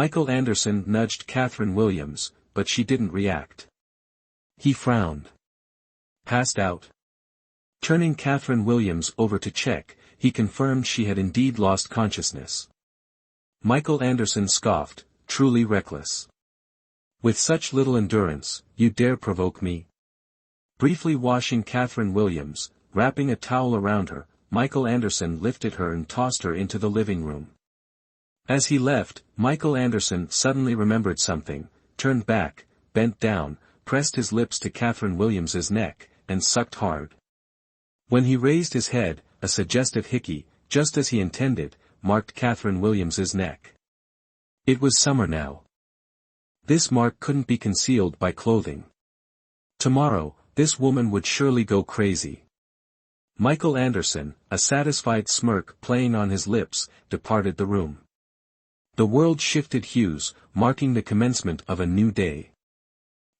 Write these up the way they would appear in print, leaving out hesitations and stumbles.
Michael Anderson nudged Catherine Williams, but she didn't react. He frowned. Passed out. Turning Catherine Williams over to check, he confirmed she had indeed lost consciousness. Michael Anderson scoffed, truly reckless. With such little endurance, you dare provoke me? Briefly washing Catherine Williams, wrapping a towel around her, Michael Anderson lifted her and tossed her into the living room. As he left, Michael Anderson suddenly remembered something, turned back, bent down, pressed his lips to Catherine Williams's neck, and sucked hard. When he raised his head, a suggestive hickey, just as he intended, marked Catherine Williams's neck. It was summer now. This mark couldn't be concealed by clothing. Tomorrow, this woman would surely go crazy. Michael Anderson, a satisfied smirk playing on his lips, departed the room. The world shifted hues, marking the commencement of a new day.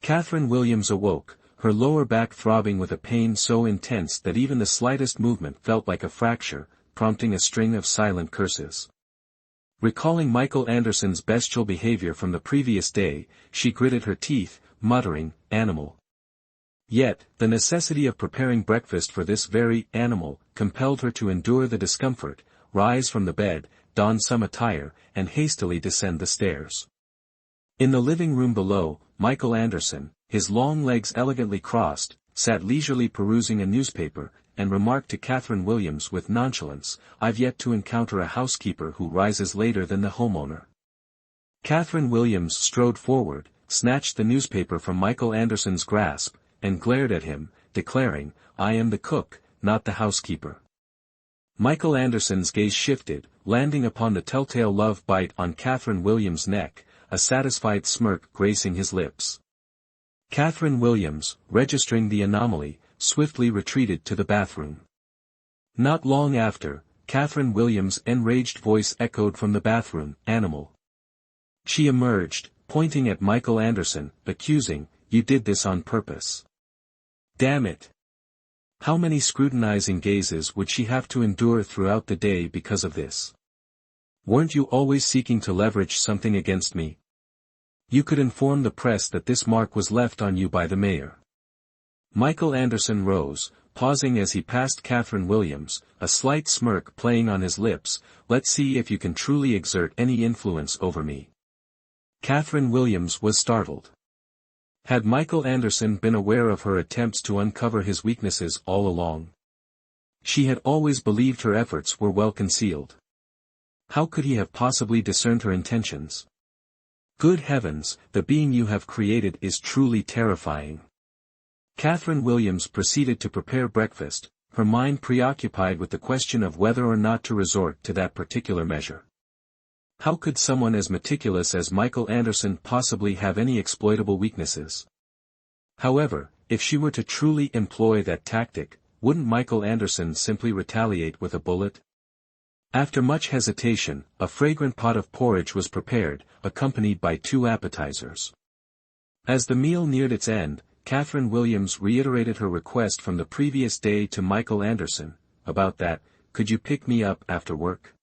Catherine Williams awoke, her lower back throbbing with a pain so intense that even the slightest movement felt like a fracture, prompting a string of silent curses. Recalling Michael Anderson's bestial behavior from the previous day, she gritted her teeth, muttering, "Animal." Yet, the necessity of preparing breakfast for this very animal compelled her to endure the discomfort, rise from the bed, don some attire, and hastily descend the stairs. In the living room below, Michael Anderson, his long legs elegantly crossed, sat leisurely perusing a newspaper, and remarked to Catherine Williams with nonchalance, "I've yet to encounter a housekeeper who rises later than the homeowner." Catherine Williams strode forward, snatched the newspaper from Michael Anderson's grasp, and glared at him, declaring, "I am the cook, not the housekeeper." Michael Anderson's gaze shifted, landing upon the telltale love bite on Catherine Williams' neck, a satisfied smirk gracing his lips. Catherine Williams, registering the anomaly, swiftly retreated to the bathroom. Not long after, Catherine Williams' enraged voice echoed from the bathroom, "Animal." She emerged, pointing at Michael Anderson, accusing, "You did this on purpose. Damn it." How many scrutinizing gazes would she have to endure throughout the day because of this? "Weren't you always seeking to leverage something against me? You could inform the press that this mark was left on you by the mayor." Michael Anderson rose, pausing as he passed Catherine Williams, a slight smirk playing on his lips, "Let's see if you can truly exert any influence over me." Catherine Williams was startled. Had Michael Anderson been aware of her attempts to uncover his weaknesses all along? She had always believed her efforts were well concealed. How could he have possibly discerned her intentions? Good heavens, the being you have created is truly terrifying. Catherine Williams proceeded to prepare breakfast, her mind preoccupied with the question of whether or not to resort to that particular measure. How could someone as meticulous as Michael Anderson possibly have any exploitable weaknesses? However, if she were to truly employ that tactic, wouldn't Michael Anderson simply retaliate with a bullet? After much hesitation, a fragrant pot of porridge was prepared, accompanied by 2 appetizers. As the meal neared its end, Catherine Williams reiterated her request from the previous day to Michael Anderson, about that, "Could you pick me up after work?"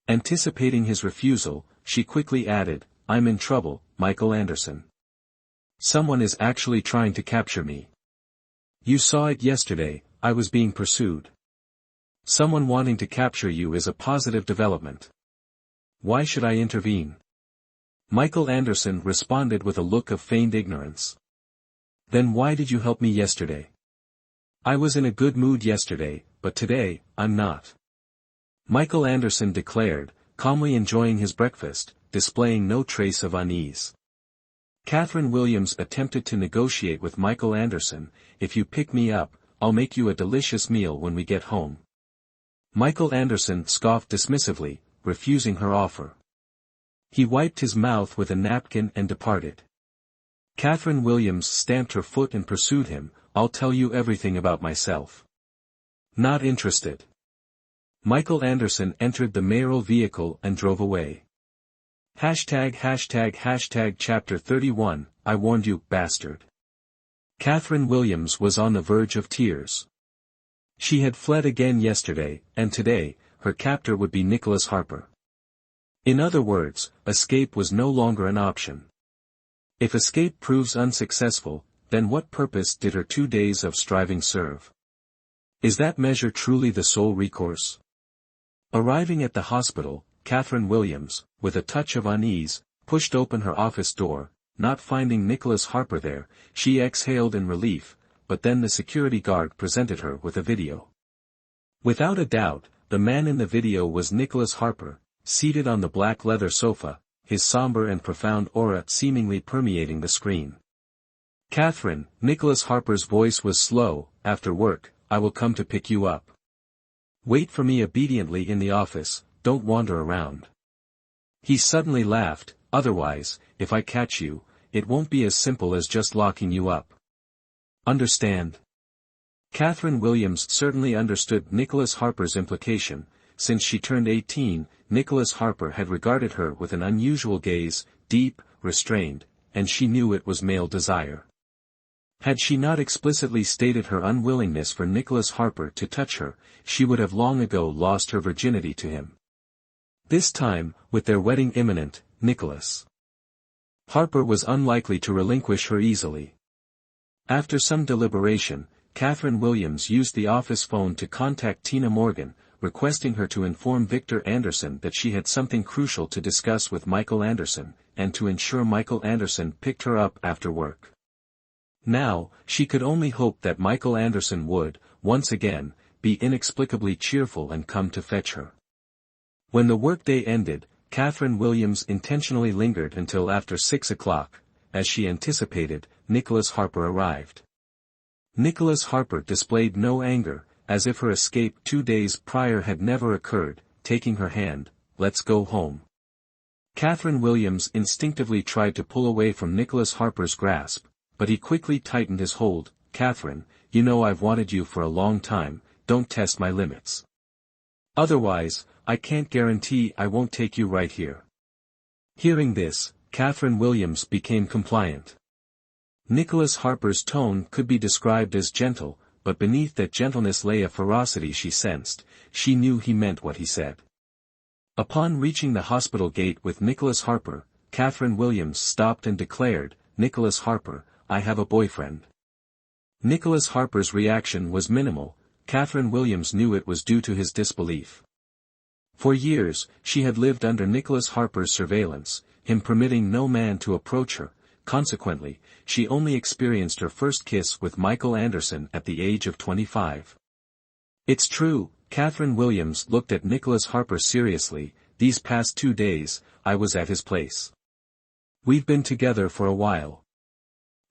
Anticipating his refusal, she quickly added, "I'm in trouble, Michael Anderson. Someone is actually trying to capture me. You saw it yesterday, I was being pursued. Someone wanting to capture you is a positive development. Why should I intervene?" Michael Anderson responded with a look of feigned ignorance. "Then why did you help me yesterday?" "I was in a good mood yesterday, but today, I'm not," Michael Anderson declared, calmly enjoying his breakfast, displaying no trace of unease. Catherine Williams attempted to negotiate with Michael Anderson, "If you pick me up, I'll make you a delicious meal when we get home." Michael Anderson scoffed dismissively, refusing her offer. He wiped his mouth with a napkin and departed. Catherine Williams stamped her foot and pursued him, "I'll tell you everything about myself." "Not interested." Michael Anderson entered the mayoral vehicle and drove away. Chapter 31, "I warned you, bastard." Catherine Williams was on the verge of tears. She had fled again yesterday, and today, her captor would be Nicholas Harper. In other words, escape was no longer an option. If escape proves unsuccessful, then what purpose did her 2 days of striving serve? Is that measure truly the sole recourse? Arriving at the hospital, Catherine Williams, with a touch of unease, pushed open her office door. Not finding Nicholas Harper there, she exhaled in relief, but then the security guard presented her with a video. Without a doubt, the man in the video was Nicholas Harper, seated on the black leather sofa, his somber and profound aura seemingly permeating the screen. "Catherine," Nicholas Harper's voice was slow, "after work, I will come to pick you up. Wait for me obediently in the office, don't wander around." He suddenly laughed, "Otherwise, if I catch you, it won't be as simple as just locking you up. Understand?" Catherine Williams certainly understood Nicholas Harper's implication. Since she turned 18, Nicholas Harper had regarded her with an unusual gaze, deep, restrained, and she knew it was male desire. Had she not explicitly stated her unwillingness for Nicholas Harper to touch her, she would have long ago lost her virginity to him. This time, with their wedding imminent, Nicholas Harper was unlikely to relinquish her easily. After some deliberation, Catherine Williams used the office phone to contact Tina Morgan, requesting her to inform Victor Anderson that she had something crucial to discuss with Michael Anderson, and to ensure Michael Anderson picked her up after work. Now, she could only hope that Michael Anderson would, once again, be inexplicably cheerful and come to fetch her. When the workday ended, Catherine Williams intentionally lingered until after 6 o'clock. As she anticipated, Nicholas Harper arrived. Nicholas Harper displayed no anger, as if her escape 2 days prior had never occurred, taking her hand. "Let's go home." Catherine Williams instinctively tried to pull away from Nicholas Harper's grasp, but he quickly tightened his hold. "Catherine, you know I've wanted you for a long time, don't test my limits. Otherwise, I can't guarantee I won't take you right here." Hearing this, Catherine Williams became compliant. Nicholas Harper's tone could be described as gentle, but beneath that gentleness lay a ferocity she sensed. She knew he meant what he said. Upon reaching the hospital gate with Nicholas Harper, Catherine Williams stopped and declared, "Nicholas Harper, I have a boyfriend." Nicholas Harper's reaction was minimal. Catherine Williams knew it was due to his disbelief. For years, she had lived under Nicholas Harper's surveillance, him permitting no man to approach her. Consequently, she only experienced her first kiss with Michael Anderson at the age of 25. "It's true," Catherine Williams looked at Nicholas Harper seriously, "these past 2 days, I was at his place. We've been together for a while."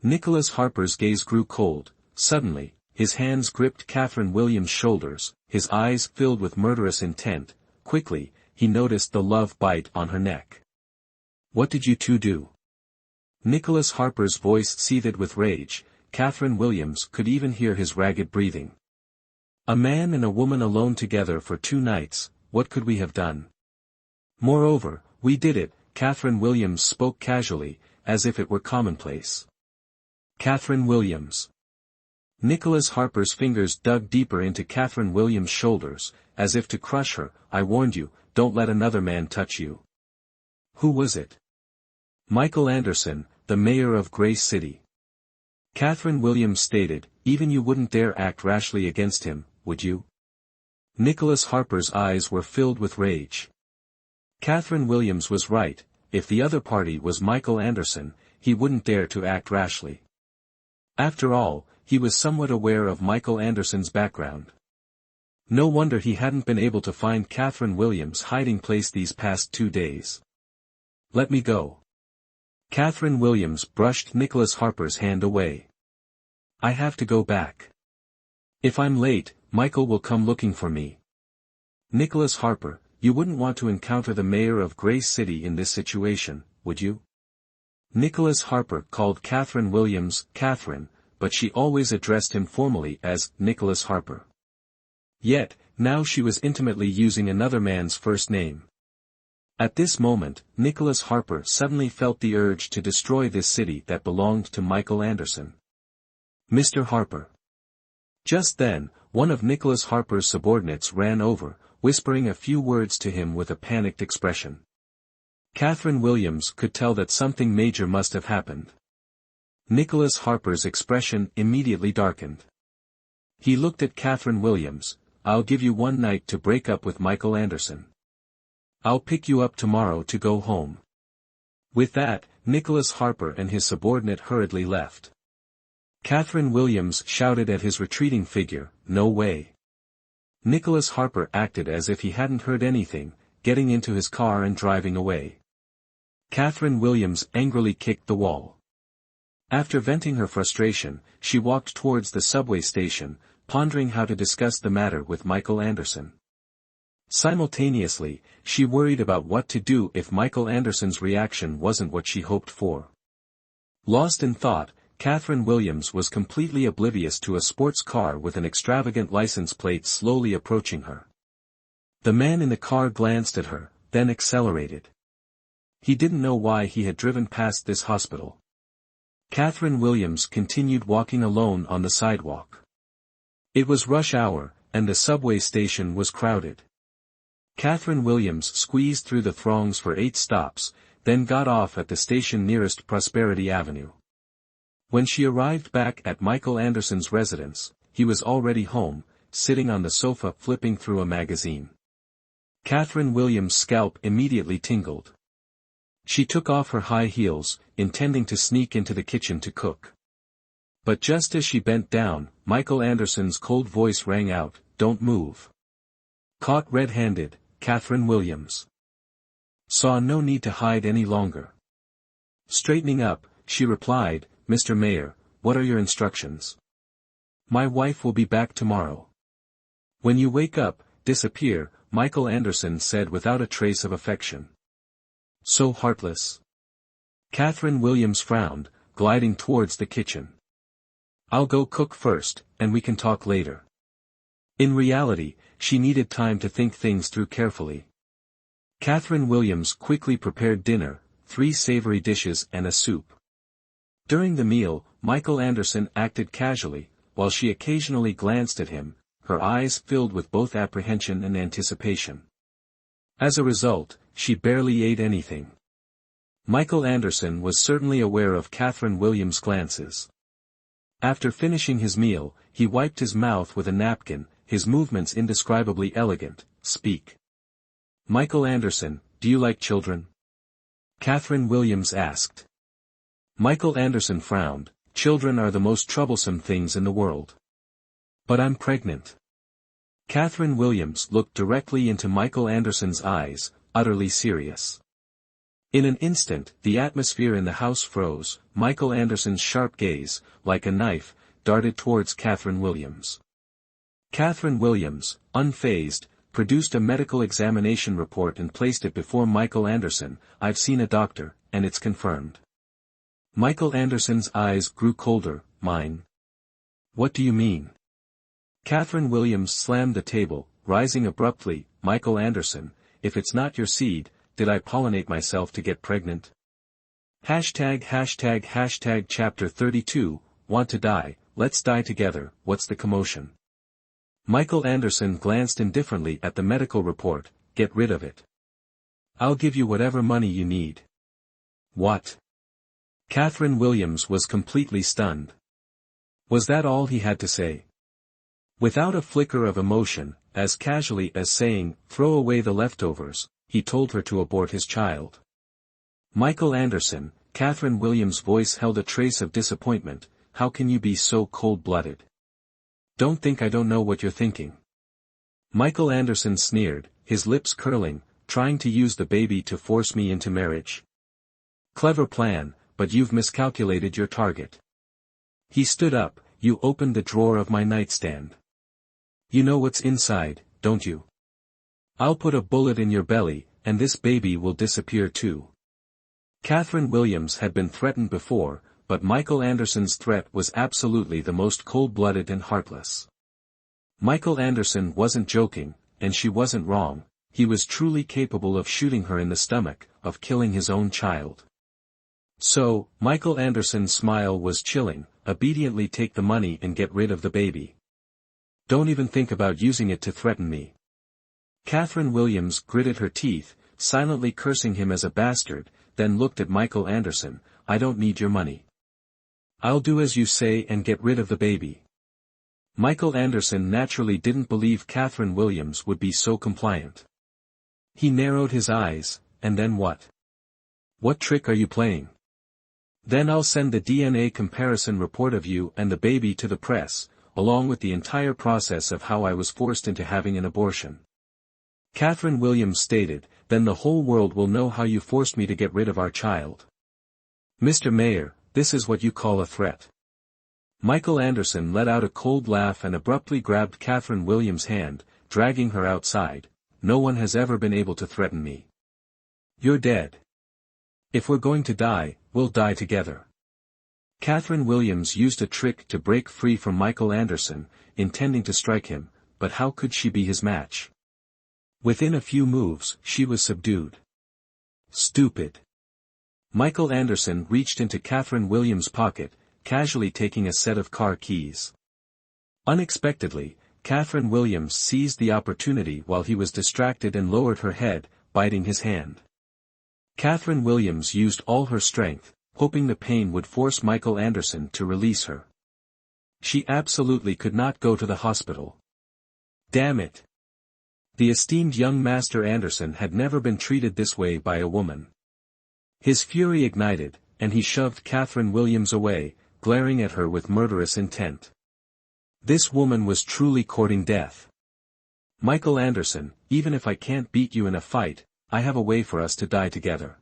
Nicholas Harper's gaze grew cold. Suddenly, his hands gripped Catherine Williams' shoulders, his eyes filled with murderous intent. Quickly, he noticed the love bite on her neck. "What did you two do?" Nicholas Harper's voice seethed with rage. Catherine Williams could even hear his ragged breathing. "A man and a woman alone together for 2 nights, what could we have done? Moreover, we did it." Catherine Williams spoke casually, as if it were commonplace. "Catherine Williams." Nicholas Harper's fingers dug deeper into Catherine Williams' shoulders, as if to crush her. "I warned you, don't let another man touch you." "Who was it?" "Michael Anderson, the mayor of Grace City." Catherine Williams stated, "Even you wouldn't dare act rashly against him, would you?" Nicholas Harper's eyes were filled with rage. Catherine Williams was right. If the other party was Michael Anderson, he wouldn't dare to act rashly. After all, he was somewhat aware of Michael Anderson's background. No wonder he hadn't been able to find Catherine Williams' hiding place these past 2 days. "Let me go." Catherine Williams brushed Nicholas Harper's hand away. "I have to go back. If I'm late, Michael will come looking for me." "Nicholas Harper, you wouldn't want to encounter the mayor of Grace City in this situation, would you?" Nicholas Harper called Catherine Williams Catherine, but she always addressed him formally as Nicholas Harper. Yet, now she was intimately using another man's first name. At this moment, Nicholas Harper suddenly felt the urge to destroy this city that belonged to Michael Anderson. "Mr. Harper." Just then, one of Nicholas Harper's subordinates ran over, whispering a few words to him with a panicked expression. Catherine Williams could tell that something major must have happened. Nicholas Harper's expression immediately darkened. He looked at Catherine Williams. "I'll give you one night to break up with Michael Anderson. I'll pick you up tomorrow to go home." With that, Nicholas Harper and his subordinate hurriedly left. Catherine Williams shouted at his retreating figure, "No way." Nicholas Harper acted as if he hadn't heard anything, getting into his car and driving away. Catherine Williams angrily kicked the wall. After venting her frustration, she walked towards the subway station, pondering how to discuss the matter with Michael Anderson. Simultaneously, she worried about what to do if Michael Anderson's reaction wasn't what she hoped for. Lost in thought, Catherine Williams was completely oblivious to a sports car with an extravagant license plate slowly approaching her. The man in the car glanced at her, then accelerated. He didn't know why he had driven past this hospital. Catherine Williams continued walking alone on the sidewalk. It was rush hour, and the subway station was crowded. Catherine Williams squeezed through the throngs for 8 stops, then got off at the station nearest Prosperity Avenue. When she arrived back at Michael Anderson's residence, he was already home, sitting on the sofa flipping through a magazine. Catherine Williams' scalp immediately tingled. She took off her high heels, intending to sneak into the kitchen to cook. But just as she bent down, Michael Anderson's cold voice rang out, "Don't move." Caught red-handed, Catherine Williams saw no need to hide any longer. Straightening up, she replied, "Mr. Mayor, what are your instructions?" "My wife will be back tomorrow." "When you wake up, disappear," Michael Anderson said without a trace of affection. So heartless. Catherine Williams frowned, gliding towards the kitchen. "I'll go cook first, and we can talk later." In reality, she needed time to think things through carefully. Catherine Williams quickly prepared dinner, 3 savory dishes and a soup. During the meal, Michael Anderson acted casually, while she occasionally glanced at him, her eyes filled with both apprehension and anticipation. As a result, she barely ate anything. Michael Anderson was certainly aware of Catherine Williams' glances. After finishing his meal, he wiped his mouth with a napkin, his movements indescribably elegant. "Speak." "Michael Anderson, do you like children?" Catherine Williams asked. Michael Anderson frowned. "Children are the most troublesome things in the world. But I'm pregnant." Catherine Williams looked directly into Michael Anderson's eyes, utterly serious. In an instant, the atmosphere in the house froze. Michael Anderson's sharp gaze, like a knife, darted towards Catherine Williams. Catherine Williams, unfazed, produced a medical examination report and placed it before Michael Anderson. "I've seen a doctor, and it's confirmed." Michael Anderson's eyes grew colder. "Mine? What do you mean?" Catherine Williams slammed the table, rising abruptly. "Michael Anderson, if it's not your seed, did I pollinate myself to get pregnant?" ####. Chapter 32, Want to die, let's die together, what's the commotion? Michael Anderson glanced indifferently at the medical report. "Get rid of it. I'll give you whatever money you need." "What?" Catherine Williams was completely stunned. Was that all he had to say? Without a flicker of emotion, as casually as saying, "Throw away the leftovers," he told her to abort his child. "Michael Anderson," Catherine Williams' voice held a trace of disappointment, "how can you be so cold-blooded? Don't think I don't know what you're thinking." Michael Anderson sneered, his lips curling, "Trying to use the baby to force me into marriage. Clever plan, but you've miscalculated your target." He stood up. "You opened the drawer of my nightstand. You know what's inside, don't you? I'll put a bullet in your belly, and this baby will disappear too." Catherine Williams had been threatened before, but Michael Anderson's threat was absolutely the most cold-blooded and heartless. Michael Anderson wasn't joking, and she wasn't wrong. He was truly capable of shooting her in the stomach, of killing his own child. So, Michael Anderson's smile was chilling. "Obediently take the money and get rid of the baby. Don't even think about using it to threaten me." Catherine Williams gritted her teeth, silently cursing him as a bastard, then looked at Michael Anderson. "I don't need your money. I'll do as you say and get rid of the baby." Michael Anderson naturally didn't believe Catherine Williams would be so compliant. He narrowed his eyes, "And then what? What trick are you playing?" "Then I'll send the DNA comparison report of you and the baby to the press, along with the entire process of how I was forced into having an abortion." Catherine Williams stated, "Then the whole world will know how you forced me to get rid of our child." "Mr. Mayor, this is what you call a threat." Michael Anderson let out a cold laugh and abruptly grabbed Catherine Williams' hand, dragging her outside. "No one has ever been able to threaten me. You're dead. If we're going to die, we'll die together." Catherine Williams used a trick to break free from Michael Anderson, intending to strike him, but how could she be his match? Within a few moves, she was subdued. "Stupid." Michael Anderson reached into Catherine Williams' pocket, casually taking a set of car keys. Unexpectedly, Catherine Williams seized the opportunity while he was distracted and lowered her head, biting his hand. Catherine Williams used all her strength, hoping the pain would force Michael Anderson to release her. She absolutely could not go to the hospital. Damn it! The esteemed young Master Anderson had never been treated this way by a woman. His fury ignited, and he shoved Catherine Williams away, glaring at her with murderous intent. This woman was truly courting death. "Michael Anderson, even if I can't beat you in a fight, I have a way for us to die together."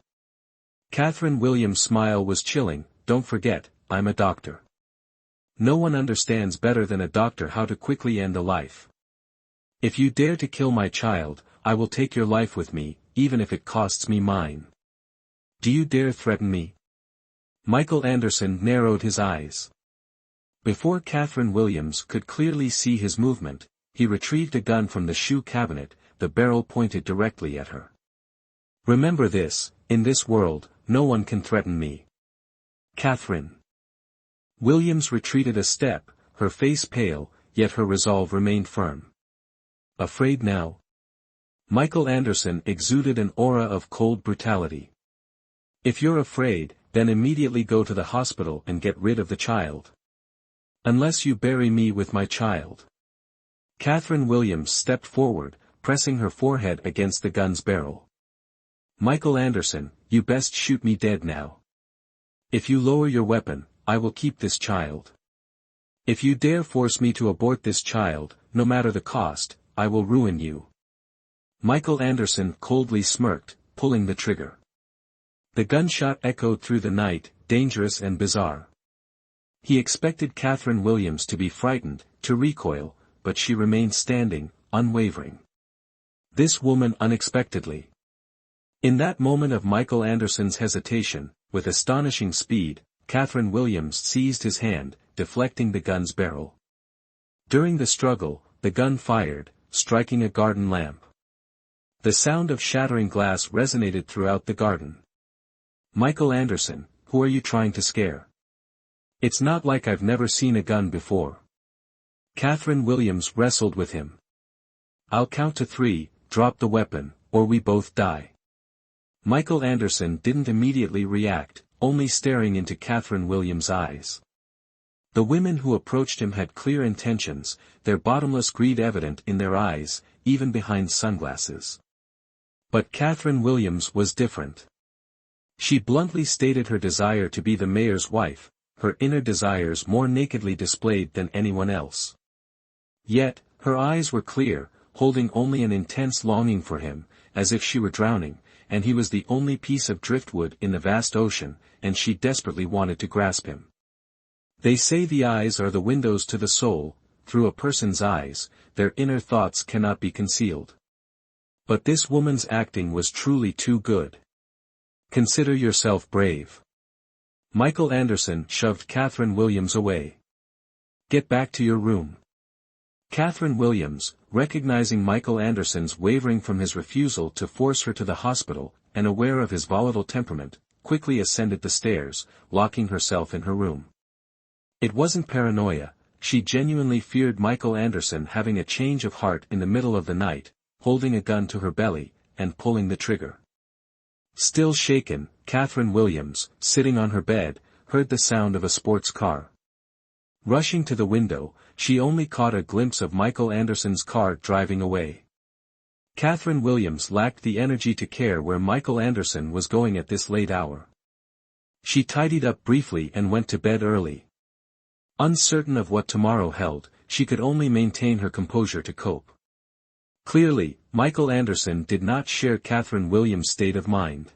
Catherine Williams' smile was chilling. "Don't forget, I'm a doctor. No one understands better than a doctor how to quickly end a life. If you dare to kill my child, I will take your life with me, even if it costs me mine. Do you dare threaten me?" Michael Anderson narrowed his eyes. Before Catherine Williams could clearly see his movement, he retrieved a gun from the shoe cabinet, the barrel pointed directly at her. "Remember this, in this world, no one can threaten me." Catherine Williams retreated a step, her face pale, yet her resolve remained firm. "Afraid now?" Michael Anderson exuded an aura of cold brutality. "If you're afraid, then immediately go to the hospital and get rid of the child. Unless you bury me with my child." Catherine Williams stepped forward, pressing her forehead against the gun's barrel. "Michael Anderson, you best shoot me dead now. If you lower your weapon, I will keep this child. If you dare force me to abort this child, no matter the cost, I will ruin you." Michael Anderson coldly smirked, pulling the trigger. The gunshot echoed through the night, dangerous and bizarre. He expected Catherine Williams to be frightened, to recoil, but she remained standing, unwavering. This woman unexpectedly. In that moment of Michael Anderson's hesitation, with astonishing speed, Catherine Williams seized his hand, deflecting the gun's barrel. During the struggle, the gun fired, striking a garden lamp. The sound of shattering glass resonated throughout the garden. "Michael Anderson, who are you trying to scare? It's not like I've never seen a gun before." Catherine Williams wrestled with him. "I'll count to 3, drop the weapon, or we both die." Michael Anderson didn't immediately react, only staring into Catherine Williams' eyes. The women who approached him had clear intentions, their bottomless greed evident in their eyes, even behind sunglasses. But Catherine Williams was different. She bluntly stated her desire to be the mayor's wife, her inner desires more nakedly displayed than anyone else. Yet, her eyes were clear, holding only an intense longing for him, as if she were drowning, and he was the only piece of driftwood in the vast ocean, and she desperately wanted to grasp him. They say the eyes are the windows to the soul. Through a person's eyes, their inner thoughts cannot be concealed. But this woman's acting was truly too good. "Consider yourself brave." Michael Anderson shoved Catherine Williams away. "Get back to your room." Catherine Williams, recognizing Michael Anderson's wavering from his refusal to force her to the hospital, and aware of his volatile temperament, quickly ascended the stairs, locking herself in her room. It wasn't paranoia, she genuinely feared Michael Anderson having a change of heart in the middle of the night, holding a gun to her belly, and pulling the trigger. Still shaken, Catherine Williams, sitting on her bed, heard the sound of a sports car. Rushing to the window, she only caught a glimpse of Michael Anderson's car driving away. Catherine Williams lacked the energy to care where Michael Anderson was going at this late hour. She tidied up briefly and went to bed early. Uncertain of what tomorrow held, she could only maintain her composure to cope. Clearly, Michael Anderson did not share Catherine Williams' state of mind.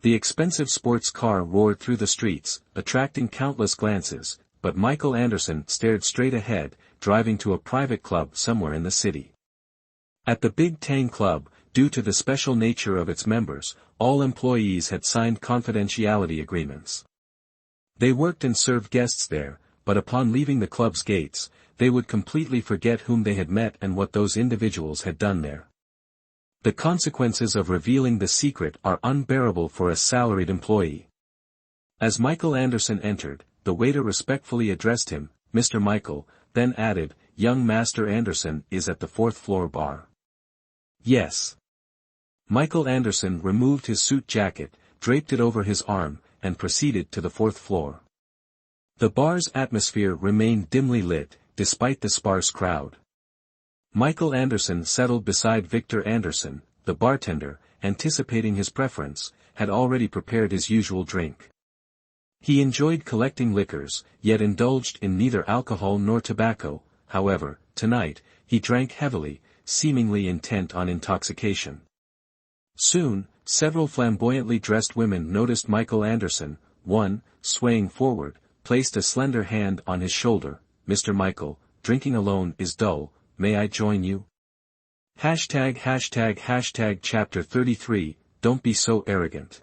The expensive sports car roared through the streets, attracting countless glances, but Michael Anderson stared straight ahead, driving to a private club somewhere in the city. At the Big Tang Club, due to the special nature of its members, all employees had signed confidentiality agreements. They worked and served guests there, but upon leaving the club's gates, they would completely forget whom they had met and what those individuals had done there. The consequences of revealing the secret are unbearable for a salaried employee. As Michael Anderson entered, the waiter respectfully addressed him, "Mr. Michael," then added, "Young Master Anderson is at the fourth-floor bar." "Yes." Michael Anderson removed his suit jacket, draped it over his arm, and proceeded to the fourth floor. The bar's atmosphere remained dimly lit, despite the sparse crowd. Michael Anderson settled beside Victor Anderson, the bartender, anticipating his preference, had already prepared his usual drink. He enjoyed collecting liquors, yet indulged in neither alcohol nor tobacco. However, tonight, he drank heavily, seemingly intent on intoxication. Soon, several flamboyantly dressed women noticed Michael Anderson. One, swaying forward, placed a slender hand on his shoulder. "Mr. Michael, drinking alone is dull, may I join you?" Chapter 33, Don't be so arrogant.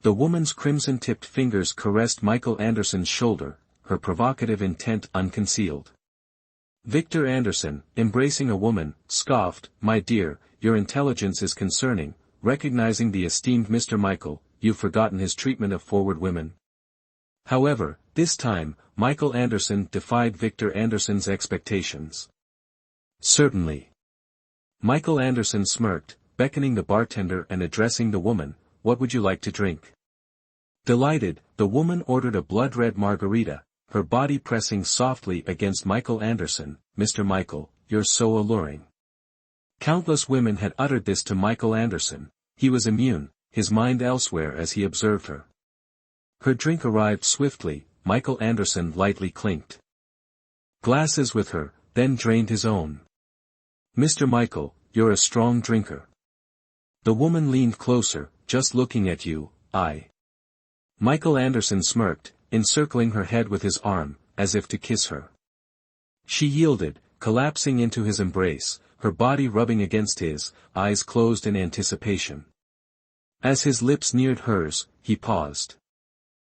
The woman's crimson-tipped fingers caressed Michael Anderson's shoulder, her provocative intent unconcealed. Victor Anderson, embracing a woman, scoffed, "My dear, your intelligence is concerning, recognizing the esteemed Mr. Michael, you've forgotten his treatment of forward women." However, this time, Michael Anderson defied Victor Anderson's expectations. "Certainly." Michael Anderson smirked, beckoning the bartender and addressing the woman, "What would you like to drink?" Delighted, the woman ordered a blood-red margarita, her body pressing softly against Michael Anderson. "Mr. Michael, you're so alluring." Countless women had uttered this to Michael Anderson. He was immune, his mind elsewhere as he observed her. Her drink arrived swiftly. Michael Anderson lightly clinked glasses with her, then drained his own. "Mr. Michael, you're a strong drinker." The woman leaned closer, "Just looking at you, Michael Anderson smirked, encircling her head with his arm, as if to kiss her. She yielded, collapsing into his embrace, her body rubbing against his, eyes closed in anticipation. As his lips neared hers, he paused.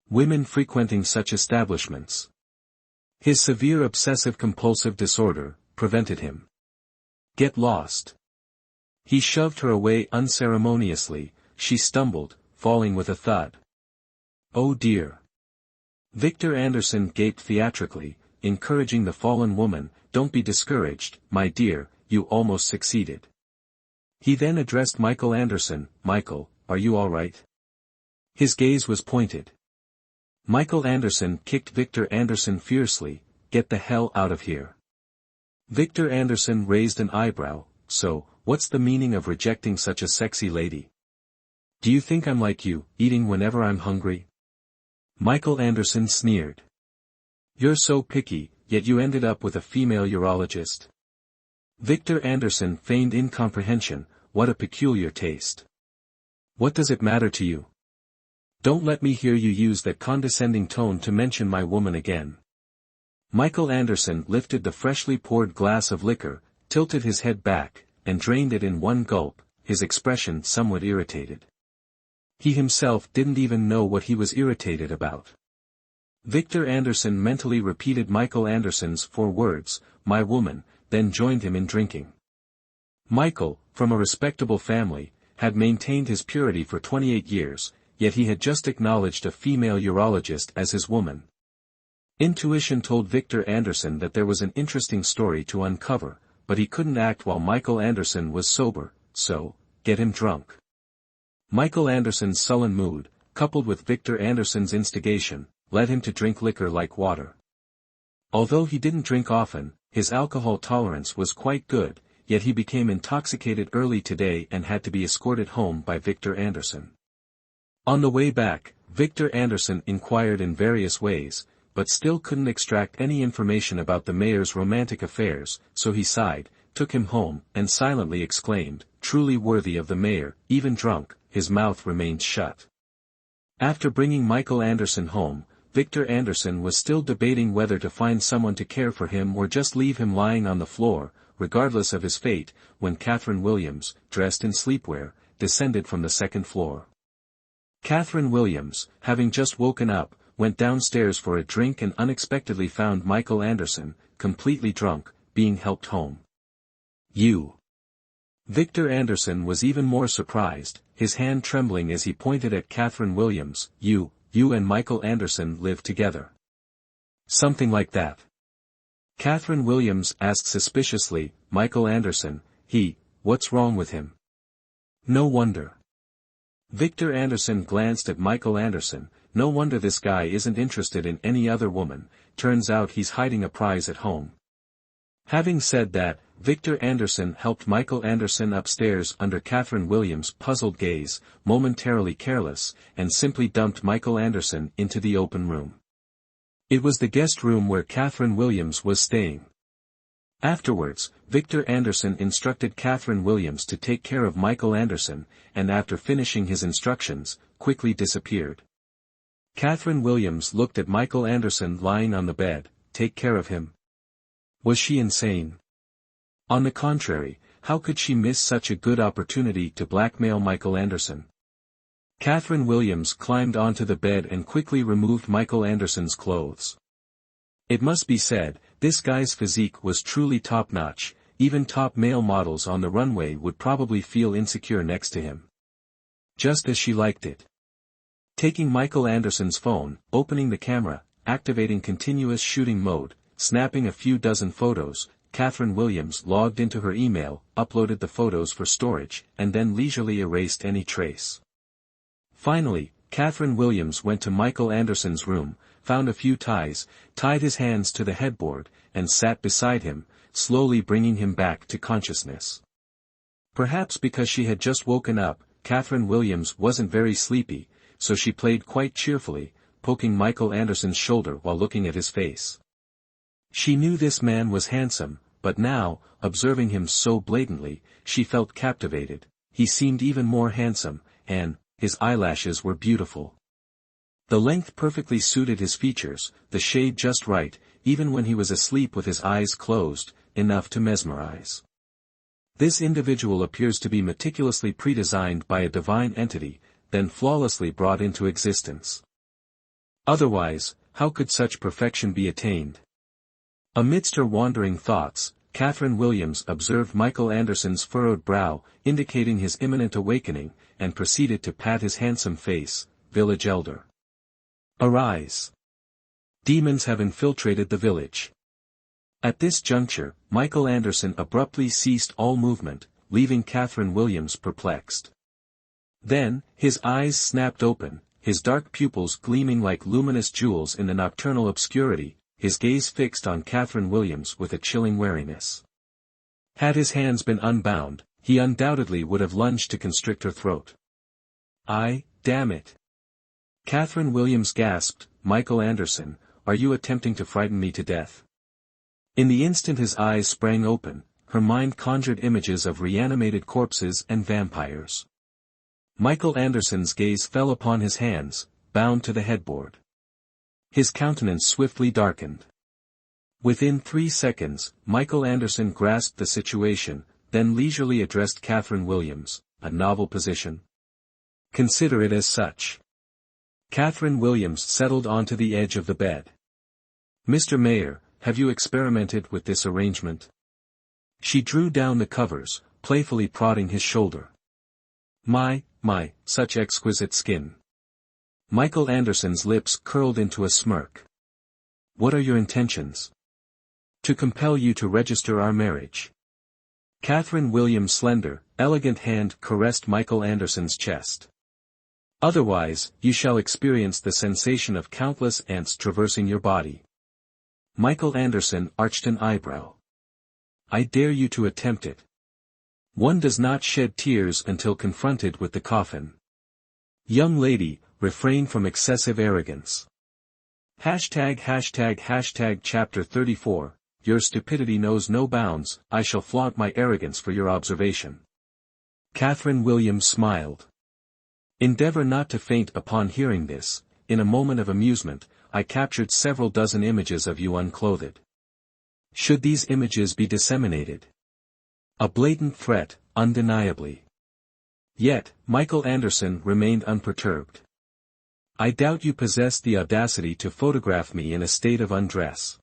Women frequenting such establishments. His severe obsessive-compulsive disorder prevented him. "Get lost." He shoved her away unceremoniously. She stumbled, falling with a thud. "Oh dear." Victor Anderson gaped theatrically, encouraging the fallen woman, "Don't be discouraged, my dear, you almost succeeded." He then addressed Michael Anderson. "Michael, are you all right?" His gaze was pointed. Michael Anderson kicked Victor Anderson fiercely. "Get the hell out of here." Victor Anderson raised an eyebrow. "So, what's the meaning of rejecting such a sexy lady? Do you think I'm like you, eating whenever I'm hungry?" Michael Anderson sneered. "You're so picky, yet you ended up with a female urologist." Victor Anderson feigned incomprehension. "What a peculiar taste. What does it matter to you? Don't let me hear you use that condescending tone to mention my woman again." Michael Anderson lifted the freshly poured glass of liquor, tilted his head back, and drained it in one gulp, his expression somewhat irritated. He himself didn't even know what he was irritated about. Victor Anderson mentally repeated Michael Anderson's 4 words, "my woman," then joined him in drinking. Michael, from a respectable family, had maintained his purity for 28 years, yet he had just acknowledged a female urologist as his woman. Intuition told Victor Anderson that there was an interesting story to uncover, but he couldn't act while Michael Anderson was sober, so, get him drunk. Michael Anderson's sullen mood, coupled with Victor Anderson's instigation, led him to drink liquor like water. Although he didn't drink often, his alcohol tolerance was quite good, yet he became intoxicated early today and had to be escorted home by Victor Anderson. On the way back, Victor Anderson inquired in various ways, but still couldn't extract any information about the mayor's romantic affairs, so he sighed, took him home, and silently exclaimed, "Truly worthy of the mayor, even drunk, his mouth remained shut." After bringing Michael Anderson home, Victor Anderson was still debating whether to find someone to care for him or just leave him lying on the floor, regardless of his fate, when Catherine Williams, dressed in sleepwear, descended from the second floor. Catherine Williams, having just woken up, went downstairs for a drink and unexpectedly found Michael Anderson, completely drunk, being helped home. "You." Victor Anderson was even more surprised, his hand trembling as he pointed at Catherine Williams. You and Michael Anderson live together." "Something like that." Catherine Williams asked suspiciously, "Michael Anderson, what's wrong with him?" "No wonder." Victor Anderson glanced at Michael Anderson. "No wonder this guy isn't interested in any other woman, turns out he's hiding a prize at home." Having said that, Victor Anderson helped Michael Anderson upstairs under Catherine Williams' puzzled gaze, momentarily careless, and simply dumped Michael Anderson into the open room. It was the guest room where Catherine Williams was staying. Afterwards, Victor Anderson instructed Catherine Williams to take care of Michael Anderson, and after finishing his instructions, quickly disappeared. Catherine Williams looked at Michael Anderson lying on the bed. Take care of him? Was she insane? On the contrary, how could she miss such a good opportunity to blackmail Michael Anderson? Catherine Williams climbed onto the bed and quickly removed Michael Anderson's clothes. It must be said, this guy's physique was truly top-notch, even top male models on the runway would probably feel insecure next to him. Just as she liked it. Taking Michael Anderson's phone, opening the camera, activating continuous shooting mode, snapping a few dozen photos, Catherine Williams logged into her email, uploaded the photos for storage, and then leisurely erased any trace. Finally, Catherine Williams went to Michael Anderson's room, found a few ties, tied his hands to the headboard, and sat beside him, slowly bringing him back to consciousness. Perhaps because she had just woken up, Catherine Williams wasn't very sleepy, so she played quite cheerfully, poking Michael Anderson's shoulder while looking at his face. She knew this man was handsome, but now, observing him so blatantly, she felt captivated. He seemed even more handsome, and his eyelashes were beautiful. The length perfectly suited his features, the shade just right, even when he was asleep with his eyes closed, enough to mesmerize. This individual appears to be meticulously predesigned by a divine entity, then flawlessly brought into existence. Otherwise, how could such perfection be attained? Amidst her wandering thoughts, Catherine Williams observed Michael Anderson's furrowed brow, indicating his imminent awakening, and proceeded to pat his handsome face. "Village elder. Arise. Demons have infiltrated the village." At this juncture, Michael Anderson abruptly ceased all movement, leaving Catherine Williams perplexed. Then, his eyes snapped open, his dark pupils gleaming like luminous jewels in the nocturnal obscurity, his gaze fixed on Catherine Williams with a chilling wariness. Had his hands been unbound, he undoubtedly would have lunged to constrict her throat. Damn it. Catherine Williams gasped, "Michael Anderson, are you attempting to frighten me to death?" In the instant his eyes sprang open, her mind conjured images of reanimated corpses and vampires. Michael Anderson's gaze fell upon his hands, bound to the headboard. His countenance swiftly darkened. Within 3 seconds, Michael Anderson grasped the situation, then leisurely addressed Catherine Williams. "A novel position. Consider it as such." Catherine Williams settled onto the edge of the bed. "Mr. Mayor, have you experimented with this arrangement?" She drew down the covers, playfully prodding his shoulder. My, such exquisite skin." Michael Anderson's lips curled into a smirk. "What are your intentions?" "To compel you to register our marriage." Catherine Williams' slender, elegant hand caressed Michael Anderson's chest. Otherwise, you shall experience the sensation of countless ants traversing your body. Michael Anderson arched an eyebrow. I dare you to attempt it. One does not shed tears until confronted with the coffin. Young lady, refrain from excessive arrogance. Hashtag Chapter 34, Your stupidity knows no bounds. I shall flaunt my arrogance for your observation. Catherine Williams smiled. Endeavor not to faint upon hearing this. In a moment of amusement, I captured several dozen images of you unclothed. Should these images be disseminated? A blatant threat, undeniably. Yet, Michael Anderson remained unperturbed. I doubt you possess the audacity to photograph me in a state of undress.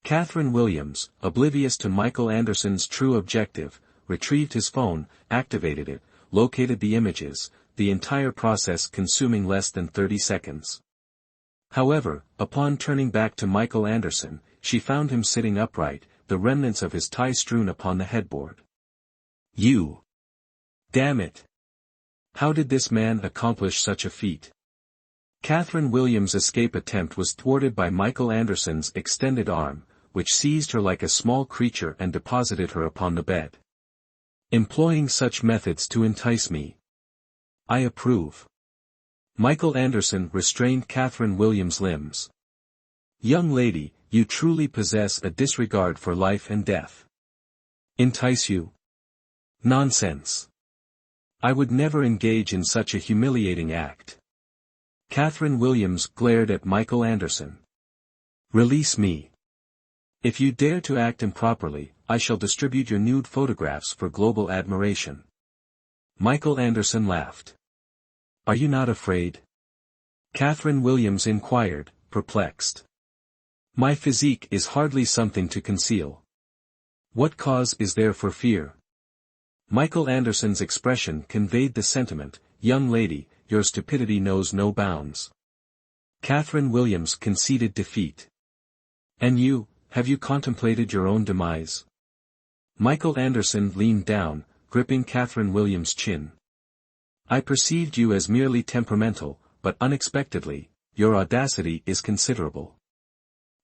Catherine Williams, oblivious to Michael Anderson's true objective, retrieved his phone, activated it, located the images, the entire process consuming less than 30 seconds. However, upon turning back to Michael Anderson, she found him sitting upright, the remnants of his tie strewn upon the headboard. You! Damn it! How did this man accomplish such a feat? Catherine Williams' escape attempt was thwarted by Michael Anderson's extended arm, which seized her like a small creature and deposited her upon the bed. Employing such methods to entice me. I approve. Michael Anderson restrained Catherine Williams' limbs. Young lady, you truly possess a disregard for life and death. Entice you? Nonsense. I would never engage in such a humiliating act. Catherine Williams glared at Michael Anderson. Release me. If you dare to act improperly, I shall distribute your nude photographs for global admiration. Michael Anderson laughed. Are you not afraid? Catherine Williams inquired, perplexed. My physique is hardly something to conceal. What cause is there for fear? Michael Anderson's expression conveyed the sentiment, young lady, your stupidity knows no bounds. Catherine Williams conceded defeat. And you, have you contemplated your own demise? Michael Anderson leaned down, gripping Catherine Williams' chin. I perceived you as merely temperamental, but unexpectedly, your audacity is considerable.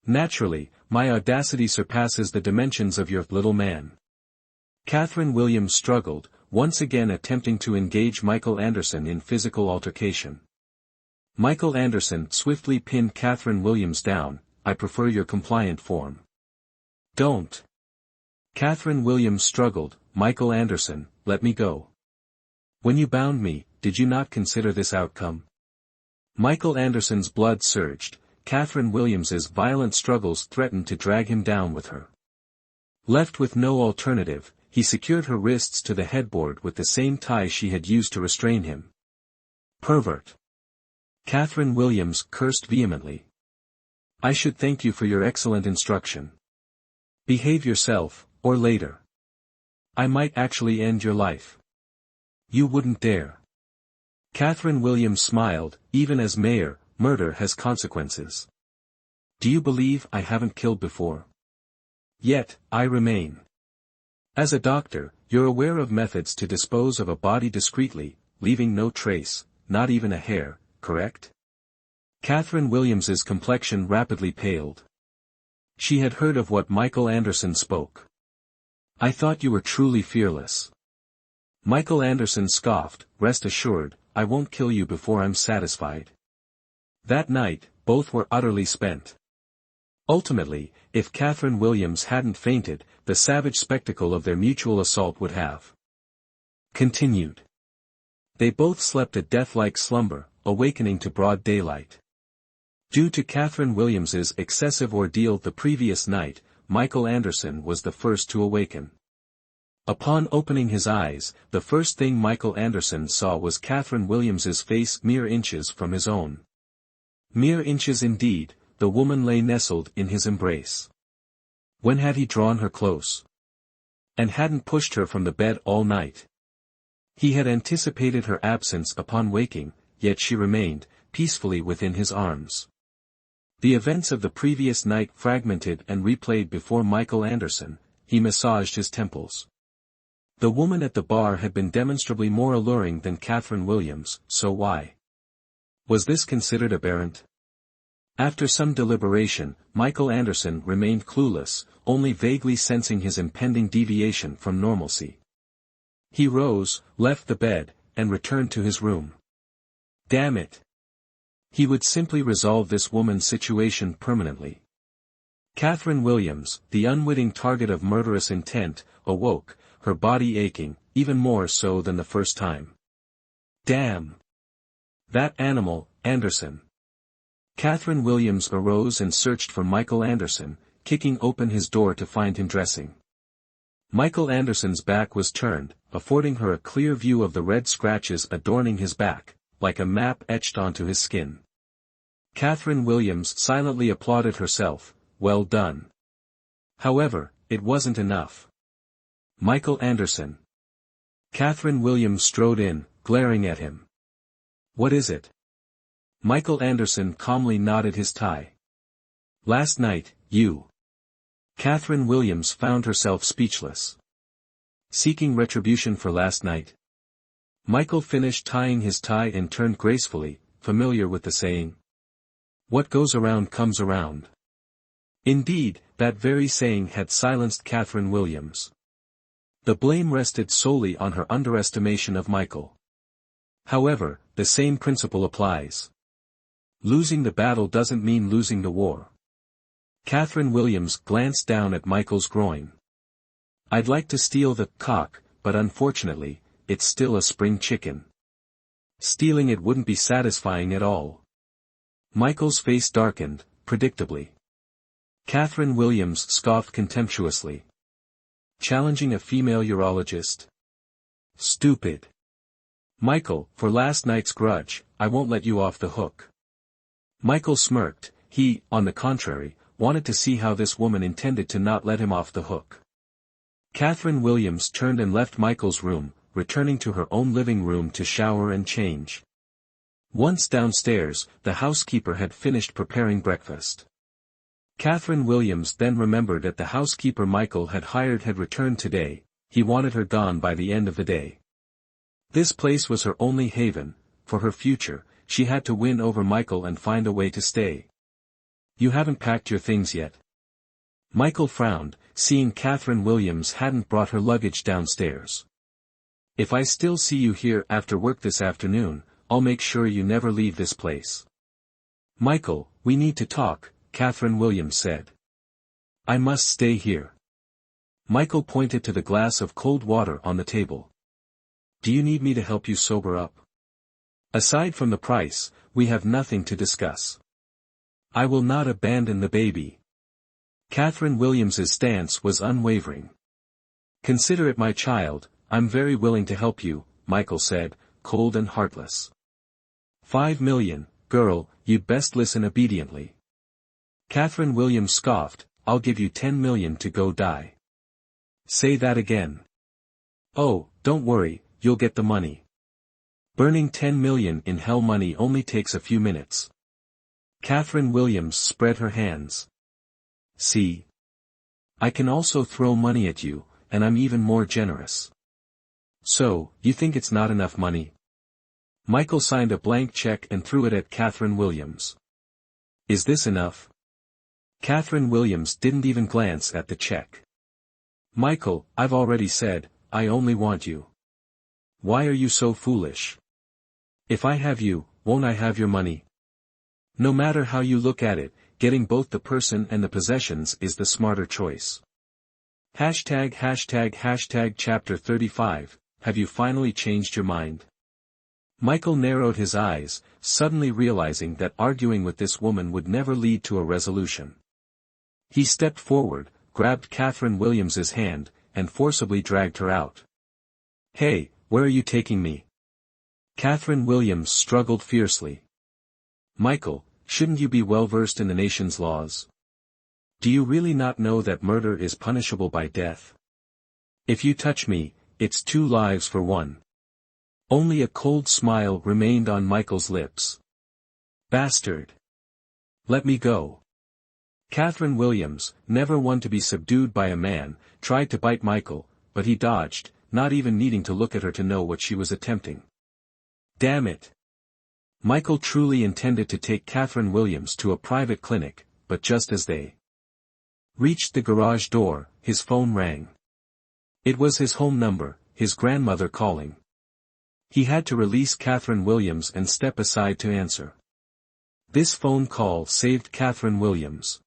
Naturally, my audacity surpasses the dimensions of your little man. Catherine Williams struggled, once again attempting to engage Michael Anderson in physical altercation. Michael Anderson swiftly pinned Catherine Williams down. I prefer your compliant form. Don't. Catherine Williams struggled. Michael Anderson, let me go. When you bound me, did you not consider this outcome? Michael Anderson's blood surged. Catherine Williams's violent struggles threatened to drag him down with her. Left with no alternative, he secured her wrists to the headboard with the same tie she had used to restrain him. Pervert. Catherine Williams cursed vehemently. I should thank you for your excellent instruction. Behave yourself, or later. I might actually end your life. You wouldn't dare. Catherine Williams smiled. Even as mayor, murder has consequences. Do you believe I haven't killed before? Yet, I remain. As a doctor, you're aware of methods to dispose of a body discreetly, leaving no trace, not even a hair, correct? Catherine Williams's complexion rapidly paled. She had heard of what Michael Anderson spoke. I thought you were truly fearless. Michael Anderson scoffed. Rest assured, I won't kill you before I'm satisfied. That night, both were utterly spent. Ultimately, if Catherine Williams hadn't fainted, the savage spectacle of their mutual assault would have continued. They both slept a death-like slumber, awakening to broad daylight. Due to Catherine Williams's excessive ordeal the previous night, Michael Anderson was the first to awaken. Upon opening his eyes, the first thing Michael Anderson saw was Catherine Williams's face mere inches from his own. Mere inches indeed. The woman lay nestled in his embrace. When had he drawn her close? And hadn't pushed her from the bed all night. He had anticipated her absence upon waking, yet she remained, peacefully within his arms. The events of the previous night fragmented and replayed before Michael Anderson. He massaged his temples. The woman at the bar had been demonstrably more alluring than Catherine Williams, so why? Was this considered aberrant? After some deliberation, Michael Anderson remained clueless, only vaguely sensing his impending deviation from normalcy. He rose, left the bed, and returned to his room. Damn it! He would simply resolve this woman's situation permanently. Catherine Williams, the unwitting target of murderous intent, awoke, her body aching, even more so than the first time. Damn! That animal, Anderson. Catherine Williams arose and searched for Michael Anderson, kicking open his door to find him dressing. Michael Anderson's back was turned, affording her a clear view of the red scratches adorning his back, like a map etched onto his skin. Catherine Williams silently applauded herself, well done. However, it wasn't enough. Michael Anderson. Catherine Williams strode in, glaring at him. What is it? Michael Anderson calmly nodded his tie. Last night, you. Catherine Williams found herself speechless. Seeking retribution for last night. Michael finished tying his tie and turned gracefully, familiar with the saying. What goes around comes around. Indeed, that very saying had silenced Catherine Williams. The blame rested solely on her underestimation of Michael. However, the same principle applies. Losing the battle doesn't mean losing the war. Catherine Williams glanced down at Michael's groin. I'd like to steal the cock, but unfortunately, it's still a spring chicken. Stealing it wouldn't be satisfying at all. Michael's face darkened, predictably. Catherine Williams scoffed contemptuously. Challenging a female urologist? Stupid. Michael, for last night's grudge, I won't let you off the hook. Michael smirked. He, on the contrary, wanted to see how this woman intended to not let him off the hook. Catherine Williams turned and left Michael's room, returning to her own living room to shower and change. Once downstairs, the housekeeper had finished preparing breakfast. Catherine Williams then remembered that the housekeeper Michael had hired had returned today. He wanted her gone by the end of the day. This place was her only haven. For her future, she had to win over Michael and find a way to stay. You haven't packed your things yet? Michael frowned, seeing Catherine Williams hadn't brought her luggage downstairs. If I still see you here after work this afternoon, I'll make sure you never leave this place. Michael, we need to talk, Catherine Williams said. I must stay here. Michael pointed to the glass of cold water on the table. Do you need me to help you sober up? Aside from the price, we have nothing to discuss. I will not abandon the baby. Catherine Williams's stance was unwavering. Consider it my child, I'm very willing to help you, Michael said, cold and heartless. 5 million, girl, you'd best listen obediently. Catherine Williams scoffed, I'll give you 10 million to go die. Say that again. Oh, don't worry, you'll get the money. Burning 10 million in hell money only takes a few minutes. Catherine Williams spread her hands. See? I can also throw money at you, and I'm even more generous. So, you think it's not enough money? Michael signed a blank check and threw it at Catherine Williams. Is this enough? Catherine Williams didn't even glance at the check. Michael, I've already said, I only want you. Why are you so foolish? If I have you, won't I have your money? No matter how you look at it, getting both the person and the possessions is the smarter choice. Hashtag chapter 35, have you finally changed your mind? Michael narrowed his eyes, suddenly realizing that arguing with this woman would never lead to a resolution. He stepped forward, grabbed Catherine Williams's hand, and forcibly dragged her out. Hey, where are you taking me? Catherine Williams struggled fiercely. Michael, shouldn't you be well versed in the nation's laws? Do you really not know that murder is punishable by death? If you touch me, it's 2 lives for 1. Only a cold smile remained on Michael's lips. Bastard! Let me go. Catherine Williams, never one to be subdued by a man, tried to bite Michael, but he dodged, not even needing to look at her to know what she was attempting. Damn it! Michael truly intended to take Catherine Williams to a private clinic, but just as they reached the garage door, his phone rang. It was his home number, his grandmother calling. He had to release Catherine Williams and step aside to answer. This phone call saved Catherine Williams.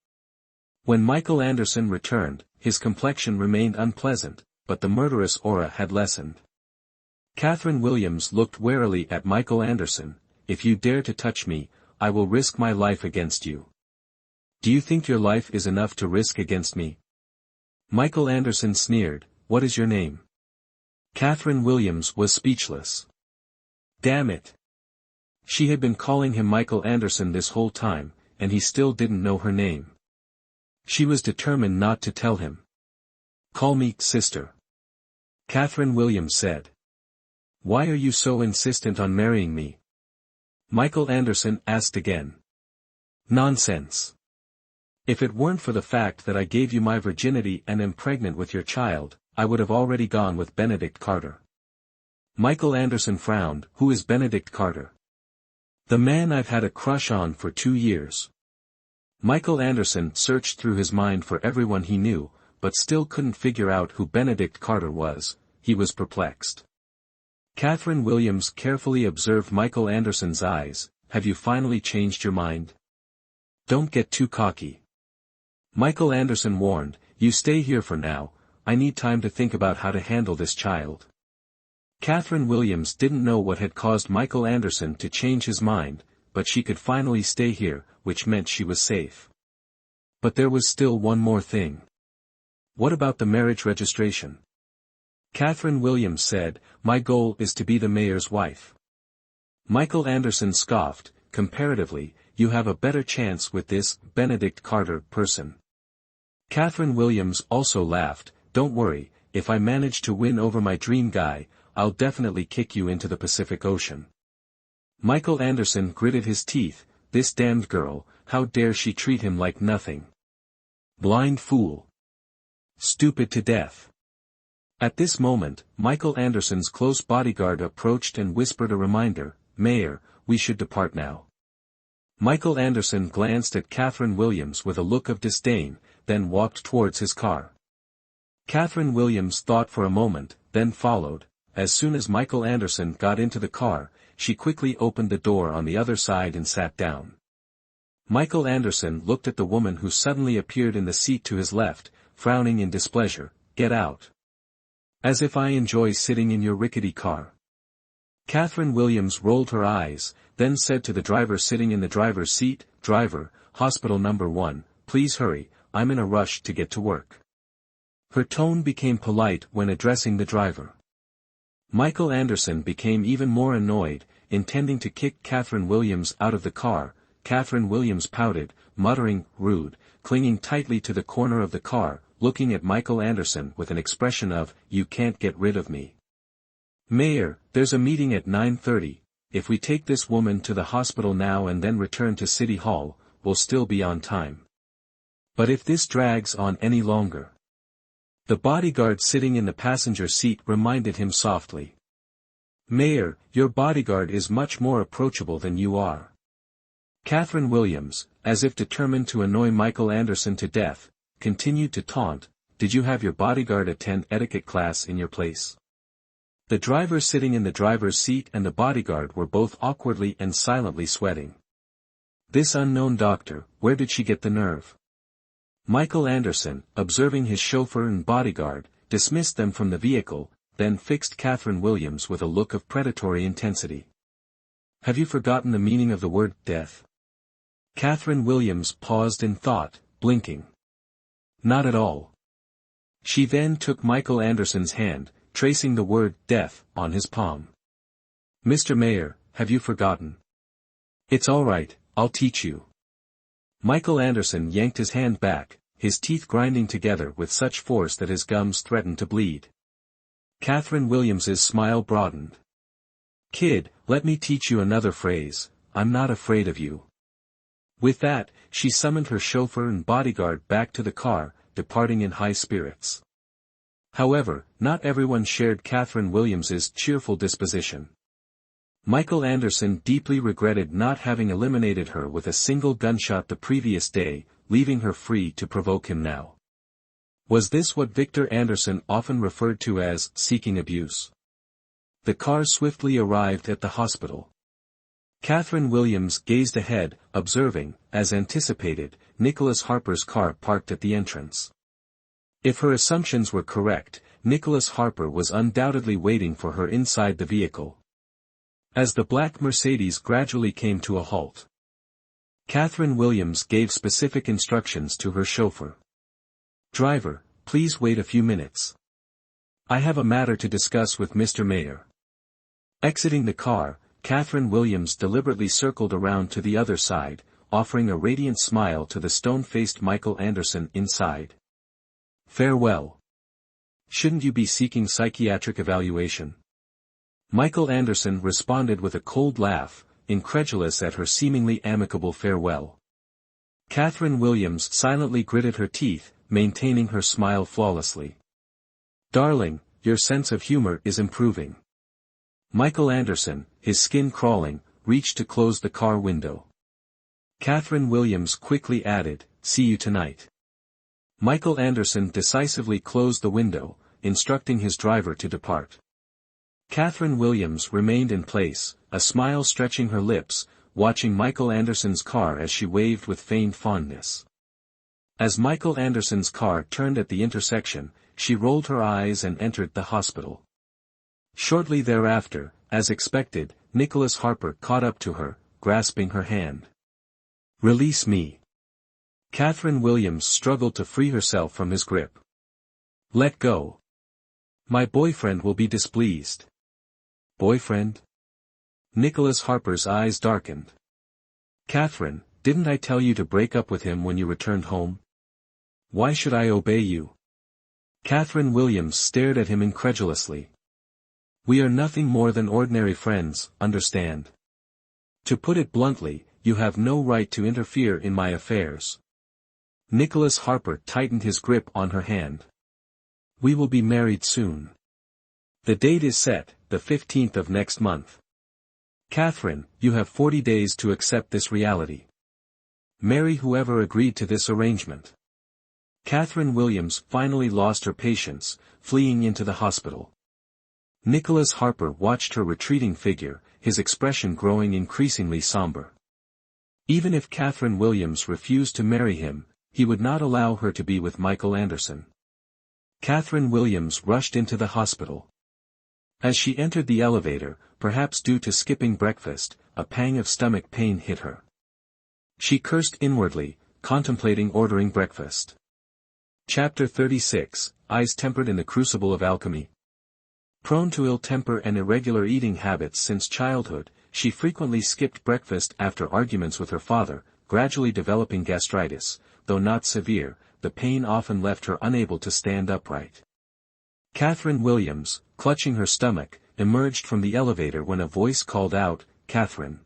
When Michael Anderson returned, his complexion remained unpleasant, but the murderous aura had lessened. Catherine Williams looked warily at Michael Anderson. "If you dare to touch me, I will risk my life against you." "Do you think your life is enough to risk against me?" Michael Anderson sneered. "What is your name?" Catherine Williams was speechless. Damn it. She had been calling him Michael Anderson this whole time, and he still didn't know her name. She was determined not to tell him. "Call me sister," Catherine Williams said. "Why are you so insistent on marrying me?" Michael Anderson asked again. "Nonsense. If it weren't for the fact that I gave you my virginity and am pregnant with your child, I would have already gone with Benedict Carter." Michael Anderson frowned. "Who is Benedict Carter?" "The man I've had a crush on for 2 years. Michael Anderson searched through his mind for everyone he knew, but still couldn't figure out who Benedict Carter was. He was perplexed. Catherine Williams carefully observed Michael Anderson's eyes. "Have you finally changed your mind? Don't get too cocky." Michael Anderson warned. "You stay here for now, I need time to think about how to handle this child." Catherine Williams didn't know what had caused Michael Anderson to change his mind, but she could finally stay here, which meant she was safe. But there was still one more thing. "What about the marriage registration?" Catherine Williams said, "My goal is to be the mayor's wife." Michael Anderson scoffed. "Comparatively, you have a better chance with this Benedict Carter person." Catherine Williams also laughed. "Don't worry, if I manage to win over my dream guy, I'll definitely kick you into the Pacific Ocean." Michael Anderson gritted his teeth. This damned girl, how dare she treat him like nothing? Blind fool. Stupid to death. At this moment, Michael Anderson's close bodyguard approached and whispered a reminder. "Mayor, we should depart now." Michael Anderson glanced at Catherine Williams with a look of disdain, then walked towards his car. Catherine Williams thought for a moment, then followed. As soon as Michael Anderson got into the car, she quickly opened the door on the other side and sat down. Michael Anderson looked at the woman who suddenly appeared in the seat to his left, frowning in displeasure. "Get out. As if I enjoy sitting in your rickety car." Catherine Williams rolled her eyes, then said to the driver sitting in the driver's seat, "Driver, hospital number 1, please hurry, I'm in a rush to get to work." Her tone became polite when addressing the driver. Michael Anderson became even more annoyed, intending to kick Catherine Williams out of the car. Catherine Williams pouted, muttering, "Rude," clinging tightly to the corner of the car, looking at Michael Anderson with an expression of, "You can't get rid of me." "Mayor, there's a meeting at 9:30, if we take this woman to the hospital now and then return to City Hall, we'll still be on time. But if this drags on any longer..." The bodyguard sitting in the passenger seat reminded him softly. "Mayor, your bodyguard is much more approachable than you are." Catherine Williams, as if determined to annoy Michael Anderson to death, continued to taunt. "Did you have your bodyguard attend etiquette class in your place?" The driver sitting in the driver's seat and the bodyguard were both awkwardly and silently sweating. This unknown doctor, where did she get the nerve? Michael Anderson, observing his chauffeur and bodyguard, dismissed them from the vehicle, then fixed Catherine Williams with a look of predatory intensity. "Have you forgotten the meaning of the word death?" Catherine Williams paused in thought, blinking. "Not at all." She then took Michael Anderson's hand, tracing the word death on his palm. "Mr. Mayor, have you forgotten?" "It's all right, I'll teach you." Michael Anderson yanked his hand back, his teeth grinding together with such force that his gums threatened to bleed. Catherine Williams's smile broadened. "Kid, let me teach you another phrase, I'm not afraid of you." With that, she summoned her chauffeur and bodyguard back to the car, departing in high spirits. However, not everyone shared Catherine Williams's cheerful disposition. Michael Anderson deeply regretted not having eliminated her with a single gunshot the previous day, leaving her free to provoke him now. Was this what Victor Anderson often referred to as seeking abuse? The car swiftly arrived at the hospital. Catherine Williams gazed ahead, observing, as anticipated, Nicholas Harper's car parked at the entrance. If her assumptions were correct, Nicholas Harper was undoubtedly waiting for her inside the vehicle. As the black Mercedes gradually came to a halt, Catherine Williams gave specific instructions to her chauffeur. "Driver, please wait a few minutes. I have a matter to discuss with Mr. Mayer." Exiting the car, Catherine Williams deliberately circled around to the other side, offering a radiant smile to the stone-faced Michael Anderson inside. "Farewell. Shouldn't you be seeking psychiatric evaluation?" Michael Anderson responded with a cold laugh, incredulous at her seemingly amicable farewell. Catherine Williams silently gritted her teeth, maintaining her smile flawlessly. "Darling, your sense of humor is improving." Michael Anderson, his skin crawling, reached to close the car window. Catherine Williams quickly added, "See you tonight." Michael Anderson decisively closed the window, instructing his driver to depart. Catherine Williams remained in place, a smile stretching her lips, watching Michael Anderson's car as she waved with feigned fondness. As Michael Anderson's car turned at the intersection, she rolled her eyes and entered the hospital. Shortly thereafter, as expected, Nicholas Harper caught up to her, grasping her hand. "Release me." Catherine Williams struggled to free herself from his grip. "Let go. My boyfriend will be displeased." "Boyfriend?" Nicholas Harper's eyes darkened. "Catherine, didn't I tell you to break up with him when you returned home? Why should I obey you?" Catherine Williams stared at him incredulously. "We are nothing more than ordinary friends, understand? To put it bluntly, you have no right to interfere in my affairs." Nicholas Harper tightened his grip on her hand. "We will be married soon. The date is set, the 15th of next month. Catherine, you have 40 days to accept this reality. Marry whoever agreed to this arrangement." Catherine Williams finally lost her patience, fleeing into the hospital. Nicholas Harper watched her retreating figure, his expression growing increasingly somber. Even if Catherine Williams refused to marry him, he would not allow her to be with Michael Anderson. Catherine Williams rushed into the hospital. As she entered the elevator, perhaps due to skipping breakfast, a pang of stomach pain hit her. She cursed inwardly, contemplating ordering breakfast. Chapter 36, Eyes Tempered in the Crucible of Alchemy. Prone to ill temper and irregular eating habits since childhood, she frequently skipped breakfast after arguments with her father, gradually developing gastritis. Though not severe, the pain often left her unable to stand upright. Catherine Williams, clutching her stomach, emerged from the elevator when a voice called out, "Catherine."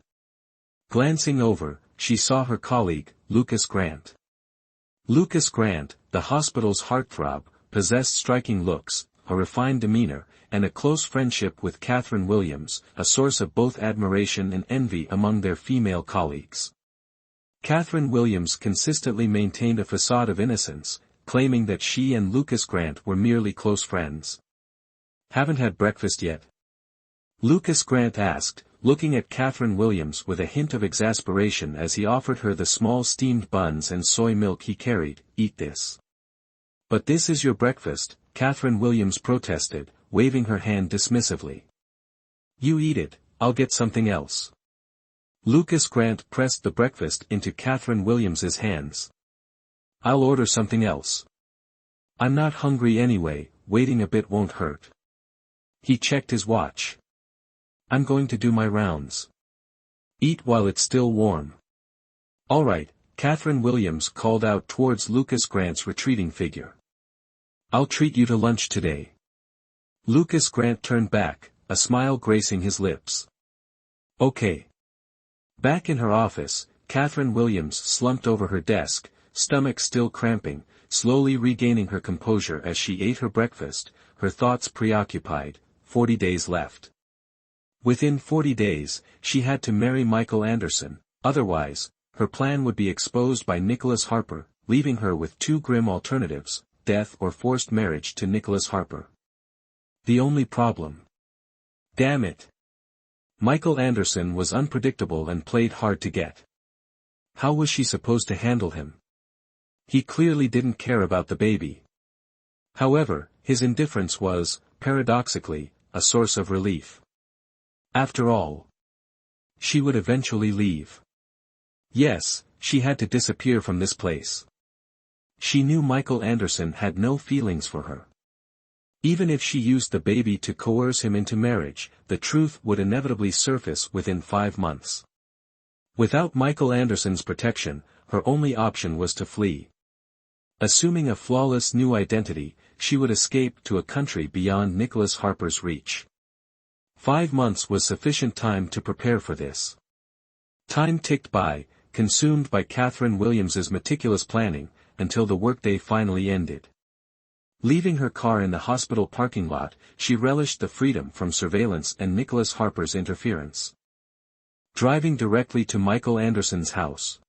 Glancing over, she saw her colleague, Lucas Grant. Lucas Grant, the hospital's heartthrob, possessed striking looks, a refined demeanor, and a close friendship with Catherine Williams, a source of both admiration and envy among their female colleagues. Catherine Williams consistently maintained a facade of innocence, claiming that she and Lucas Grant were merely close friends. "Haven't had breakfast yet?" Lucas Grant asked, looking at Catherine Williams with a hint of exasperation as he offered her the small steamed buns and soy milk he carried. "Eat this." "But this is your breakfast," Catherine Williams protested, waving her hand dismissively. "You eat it, I'll get something else." Lucas Grant pressed the breakfast into Catherine Williams's hands. "I'll order something else. I'm not hungry anyway, waiting a bit won't hurt." He checked his watch. "I'm going to do my rounds. Eat while it's still warm." "All right," Catherine Williams called out towards Lucas Grant's retreating figure. "I'll treat you to lunch today." Lucas Grant turned back, a smile gracing his lips. "Okay." Back in her office, Catherine Williams slumped over her desk, stomach still cramping, slowly regaining her composure as she ate her breakfast, her thoughts preoccupied. 40 days left. Within 40 days, she had to marry Michael Anderson, otherwise, her plan would be exposed by Nicholas Harper, leaving her with two grim alternatives, death or forced marriage to Nicholas Harper. The only problem. Damn it. Michael Anderson was unpredictable and played hard to get. How was she supposed to handle him? He clearly didn't care about the baby. However, his indifference was, paradoxically, a source of relief. After all, she would eventually leave. Yes, she had to disappear from this place. She knew Michael Anderson had no feelings for her. Even if she used the baby to coerce him into marriage, the truth would inevitably surface within 5 months. Without Michael Anderson's protection, her only option was to flee. Assuming a flawless new identity, she would escape to a country beyond Nicholas Harper's reach. 5 months was sufficient time to prepare for this. Time ticked by, consumed by Catherine Williams's meticulous planning, until the workday finally ended. Leaving her car in the hospital parking lot, she relished the freedom from surveillance and Nicholas Harper's interference. Driving directly to Michael Anderson's house.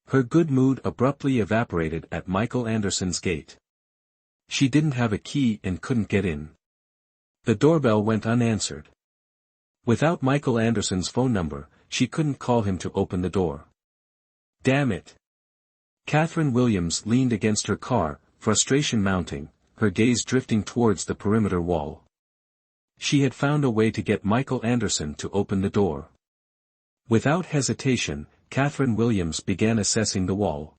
Her good mood abruptly evaporated at Michael Anderson's gate. She didn't have a key and couldn't get in. The doorbell went unanswered. Without Michael Anderson's phone number, she couldn't call him to open the door. Damn it. Catherine Williams leaned against her car, frustration mounting, her gaze drifting towards the perimeter wall. She had found a way to get Michael Anderson to open the door. Without hesitation, Catherine Williams began assessing the wall.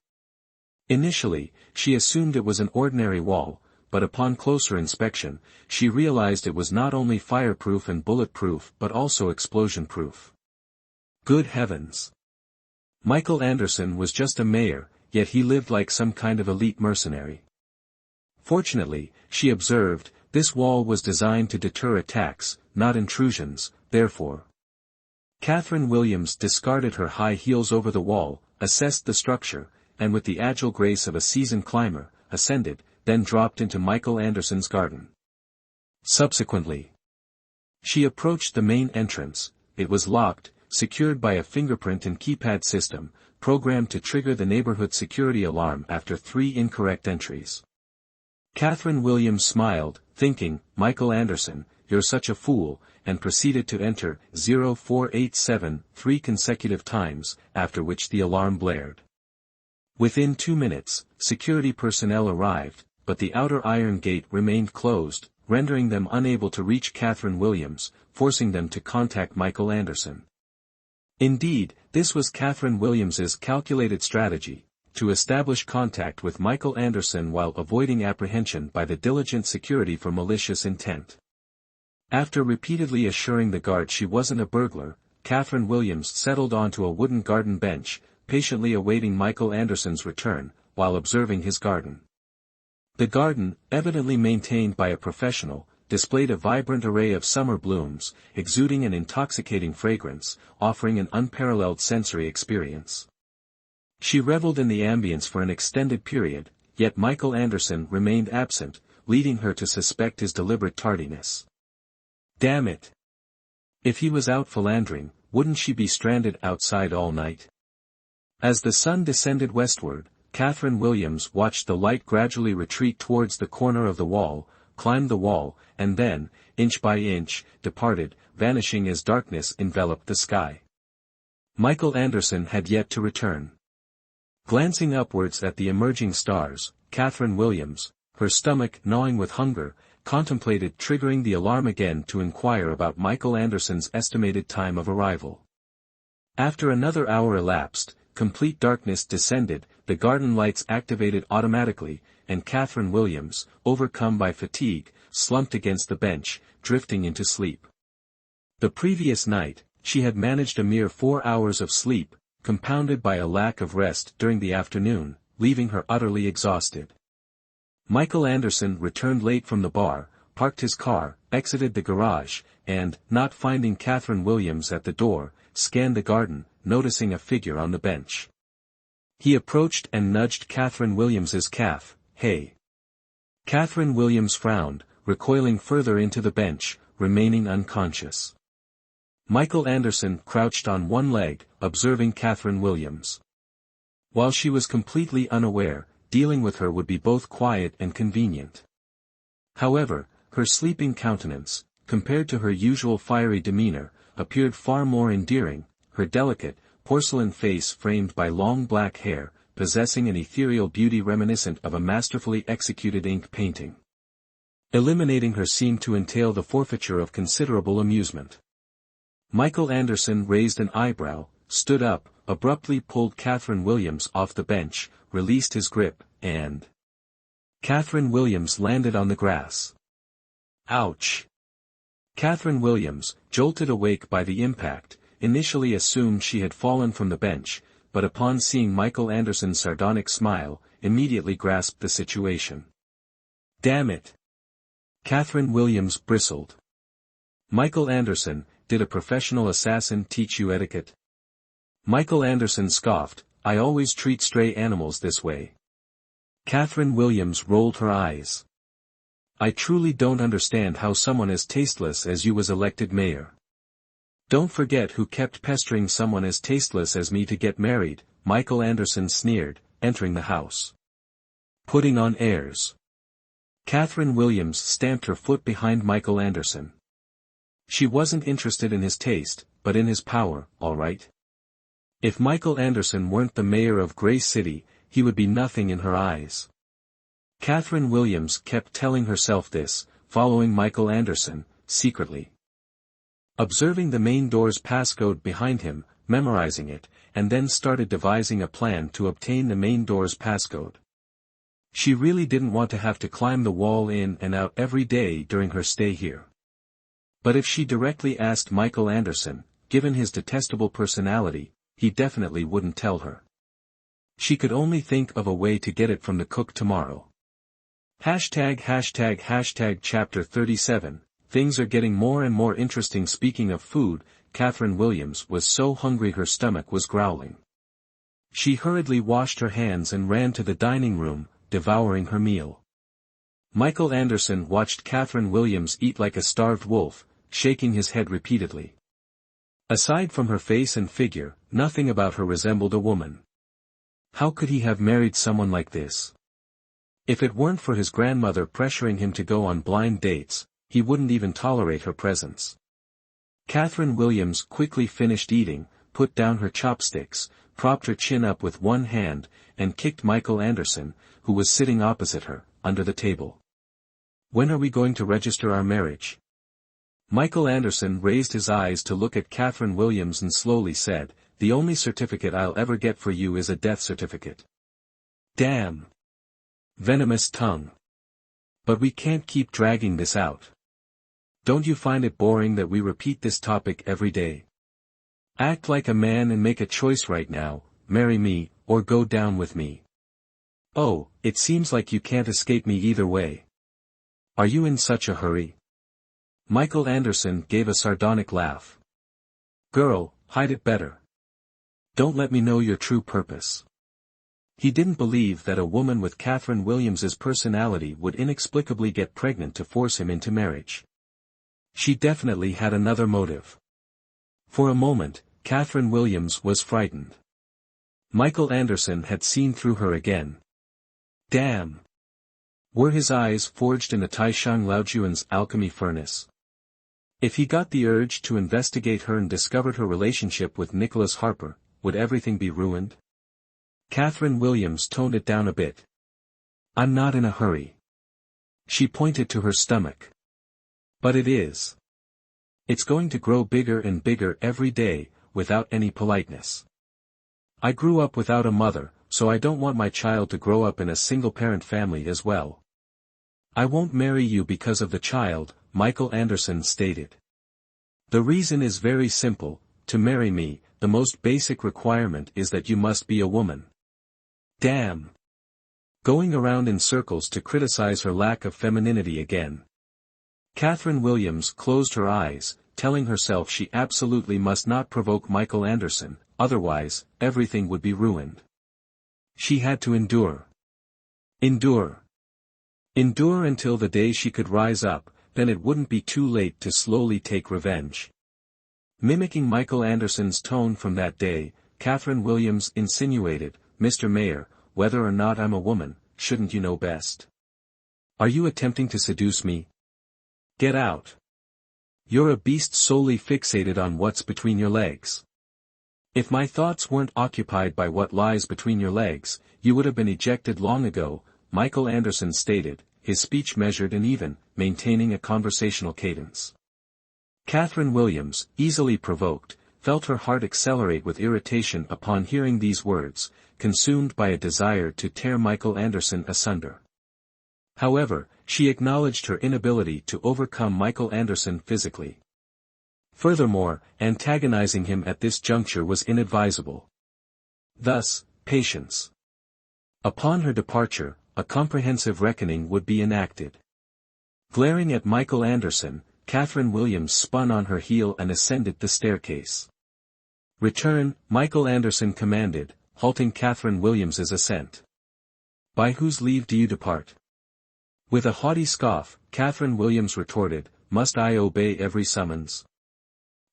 Initially, she assumed it was an ordinary wall, but upon closer inspection, she realized it was not only fireproof and bulletproof but also explosion-proof. Good heavens! Michael Anderson was just a mayor, yet he lived like some kind of elite mercenary. Fortunately, she observed, this wall was designed to deter attacks, not intrusions, therefore. Catherine Williams discarded her high heels over the wall, assessed the structure, and with the agile grace of a seasoned climber, ascended, then dropped into Michael Anderson's garden. Subsequently, she approached the main entrance. It was locked, secured by a fingerprint and keypad system, programmed to trigger the neighborhood security alarm after 3 incorrect entries. Catherine Williams smiled, thinking, Michael Anderson, you're such a fool, and proceeded to enter 0487 3 consecutive times, after which the alarm blared. Within 2 minutes, security personnel arrived, but the outer iron gate remained closed, rendering them unable to reach Catherine Williams, forcing them to contact Michael Anderson. Indeed, this was Catherine Williams's calculated strategy, to establish contact with Michael Anderson while avoiding apprehension by the diligent security for malicious intent. After repeatedly assuring the guard she wasn't a burglar, Catherine Williams settled onto a wooden garden bench, patiently awaiting Michael Anderson's return, while observing his garden. The garden, evidently maintained by a professional, displayed a vibrant array of summer blooms, exuding an intoxicating fragrance, offering an unparalleled sensory experience. She reveled in the ambience for an extended period, yet Michael Anderson remained absent, leading her to suspect his deliberate tardiness. Damn it! If he was out philandering, wouldn't she be stranded outside all night? As the sun descended westward, Catherine Williams watched the light gradually retreat towards the corner of the wall, climbed the wall, and then, inch by inch, departed, vanishing as darkness enveloped the sky. Michael Anderson had yet to return. Glancing upwards at the emerging stars, Catherine Williams, her stomach gnawing with hunger, contemplated triggering the alarm again to inquire about Michael Anderson's estimated time of arrival. After another hour elapsed, complete darkness descended, the garden lights activated automatically, and Catherine Williams, overcome by fatigue, slumped against the bench, drifting into sleep. The previous night, she had managed a mere 4 hours of sleep, compounded by a lack of rest during the afternoon, leaving her utterly exhausted. Michael Anderson returned late from the bar, parked his car, exited the garage, and, not finding Catherine Williams at the door, scanned the garden, noticing a figure on the bench. He approached and nudged Catherine Williams's calf. Hey. Catherine Williams frowned, recoiling further into the bench, remaining unconscious. Michael Anderson crouched on one leg, observing Catherine Williams. While she was completely unaware, dealing with her would be both quiet and convenient. However, her sleeping countenance, compared to her usual fiery demeanor, appeared far more endearing, her delicate, porcelain face framed by long black hair, possessing an ethereal beauty reminiscent of a masterfully executed ink painting. Eliminating her seemed to entail the forfeiture of considerable amusement. Michael Anderson raised an eyebrow, stood up, abruptly pulled Catherine Williams off the bench, released his grip, and Catherine Williams landed on the grass. Ouch! Catherine Williams, jolted awake by the impact, initially assumed she had fallen from the bench, but upon seeing Michael Anderson's sardonic smile, immediately grasped the situation. Damn it! Catherine Williams bristled. Michael Anderson, did a professional assassin teach you etiquette? Michael Anderson scoffed, I always treat stray animals this way. Catherine Williams rolled her eyes. I truly don't understand how someone as tasteless as you was elected mayor. Don't forget who kept pestering someone as tasteless as me to get married, Michael Anderson sneered, entering the house. Putting on airs. Catherine Williams stamped her foot behind Michael Anderson. She wasn't interested in his taste, but in his power, all right. If Michael Anderson weren't the mayor of Gray City, he would be nothing in her eyes. Catherine Williams kept telling herself this, following Michael Anderson, secretly. Observing the main door's passcode behind him, memorizing it, and then started devising a plan to obtain the main door's passcode. She really didn't want to have to climb the wall in and out every day during her stay here. But if she directly asked Michael Anderson, given his detestable personality, he definitely wouldn't tell her. She could only think of a way to get it from the cook tomorrow. Hashtag chapter 37, things are getting more and more interesting. Speaking of food, Catherine Williams was so hungry her stomach was growling. She hurriedly washed her hands and ran to the dining room, devouring her meal. Michael Anderson watched Catherine Williams eat like a starved wolf, shaking his head repeatedly. Aside from her face and figure, nothing about her resembled a woman. How could he have married someone like this? If it weren't for his grandmother pressuring him to go on blind dates, he wouldn't even tolerate her presence. Catherine Williams quickly finished eating, put down her chopsticks, propped her chin up with one hand, and kicked Michael Anderson, who was sitting opposite her, under the table. When are we going to register our marriage? Michael Anderson raised his eyes to look at Catherine Williams and slowly said, the only certificate I'll ever get for you is a death certificate. Damn! Venomous tongue. But we can't keep dragging this out. Don't you find it boring that we repeat this topic every day? Act like a man and make a choice right now, marry me, or go down with me. Oh, it seems like you can't escape me either way. Are you in such a hurry? Michael Anderson gave a sardonic laugh. Girl, hide it better. Don't let me know your true purpose. He didn't believe that a woman with Catherine Williams's personality would inexplicably get pregnant to force him into marriage. She definitely had another motive. For a moment, Catherine Williams was frightened. Michael Anderson had seen through her again. Damn! Were his eyes forged in the Taishang Laojuan's alchemy furnace? If he got the urge to investigate her and discovered her relationship with Nicholas Harper, would everything be ruined? Catherine Williams toned it down a bit. I'm not in a hurry. She pointed to her stomach. But it is. It's going to grow bigger and bigger every day, without any politeness. I grew up without a mother, so I don't want my child to grow up in a single-parent family as well. I won't marry you because of the child, Michael Anderson stated. The reason is very simple, to marry me, the most basic requirement is that you must be a woman. Damn! Going around in circles to criticize her lack of femininity again. Catherine Williams closed her eyes, telling herself she absolutely must not provoke Michael Anderson, otherwise, everything would be ruined. She had to endure. Endure. Endure until the day she could rise up, then it wouldn't be too late to slowly take revenge. Mimicking Michael Anderson's tone from that day, Catherine Williams insinuated, "Mr. Mayor, whether or not I'm a woman, shouldn't you know best? Are you attempting to seduce me? Get out. You're a beast solely fixated on what's between your legs. If my thoughts weren't occupied by what lies between your legs, you would have been ejected long ago," Michael Anderson stated, his speech measured and even, maintaining a conversational cadence. Catherine Williams, easily provoked, felt her heart accelerate with irritation upon hearing these words, consumed by a desire to tear Michael Anderson asunder. However, she acknowledged her inability to overcome Michael Anderson physically. Furthermore, antagonizing him at this juncture was inadvisable. Thus, patience. Upon her departure, a comprehensive reckoning would be enacted. Glaring at Michael Anderson, Catherine Williams spun on her heel and ascended the staircase. "Return," Michael Anderson commanded, halting Catherine Williams's ascent. "By whose leave do you depart?" With a haughty scoff, Catherine Williams retorted, "Must I obey every summons?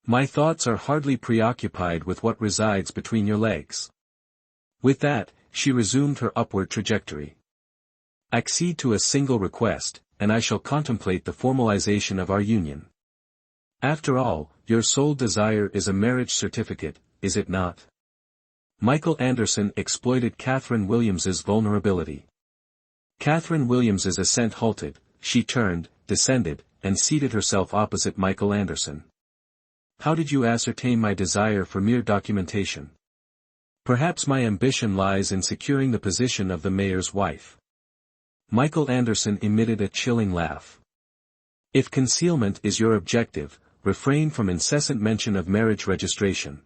My thoughts are hardly preoccupied with what resides between your legs." With that, she resumed her upward trajectory. "Accede to a single request, and I shall contemplate the formalization of our union. After all, your sole desire is a marriage certificate, is it not?" Michael Anderson exploited Catherine Williams's vulnerability. Catherine Williams's ascent halted, she turned, descended, and seated herself opposite Michael Anderson. "How did you ascertain my desire for mere documentation? Perhaps my ambition lies in securing the position of the mayor's wife." Michael Anderson emitted a chilling laugh. "If concealment is your objective, refrain from incessant mention of marriage registration.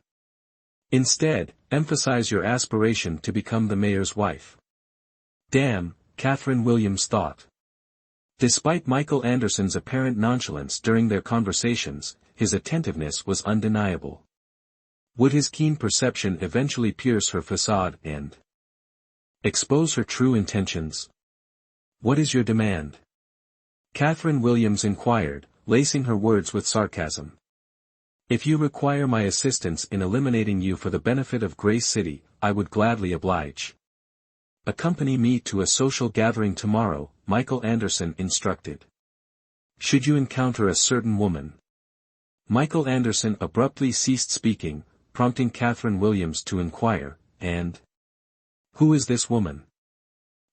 Instead, emphasize your aspiration to become the mayor's wife." Damn, Catherine Williams thought. Despite Michael Anderson's apparent nonchalance during their conversations, his attentiveness was undeniable. Would his keen perception eventually pierce her facade and expose her true intentions? "What is your demand?" Catherine Williams inquired, lacing her words with sarcasm. "If you require my assistance in eliminating you for the benefit of Grace City, I would gladly oblige. Accompany me to a social gathering tomorrow," Michael Anderson instructed. "Should you encounter a certain woman." Michael Anderson abruptly ceased speaking, prompting Catherine Williams to inquire, "And who is this woman?"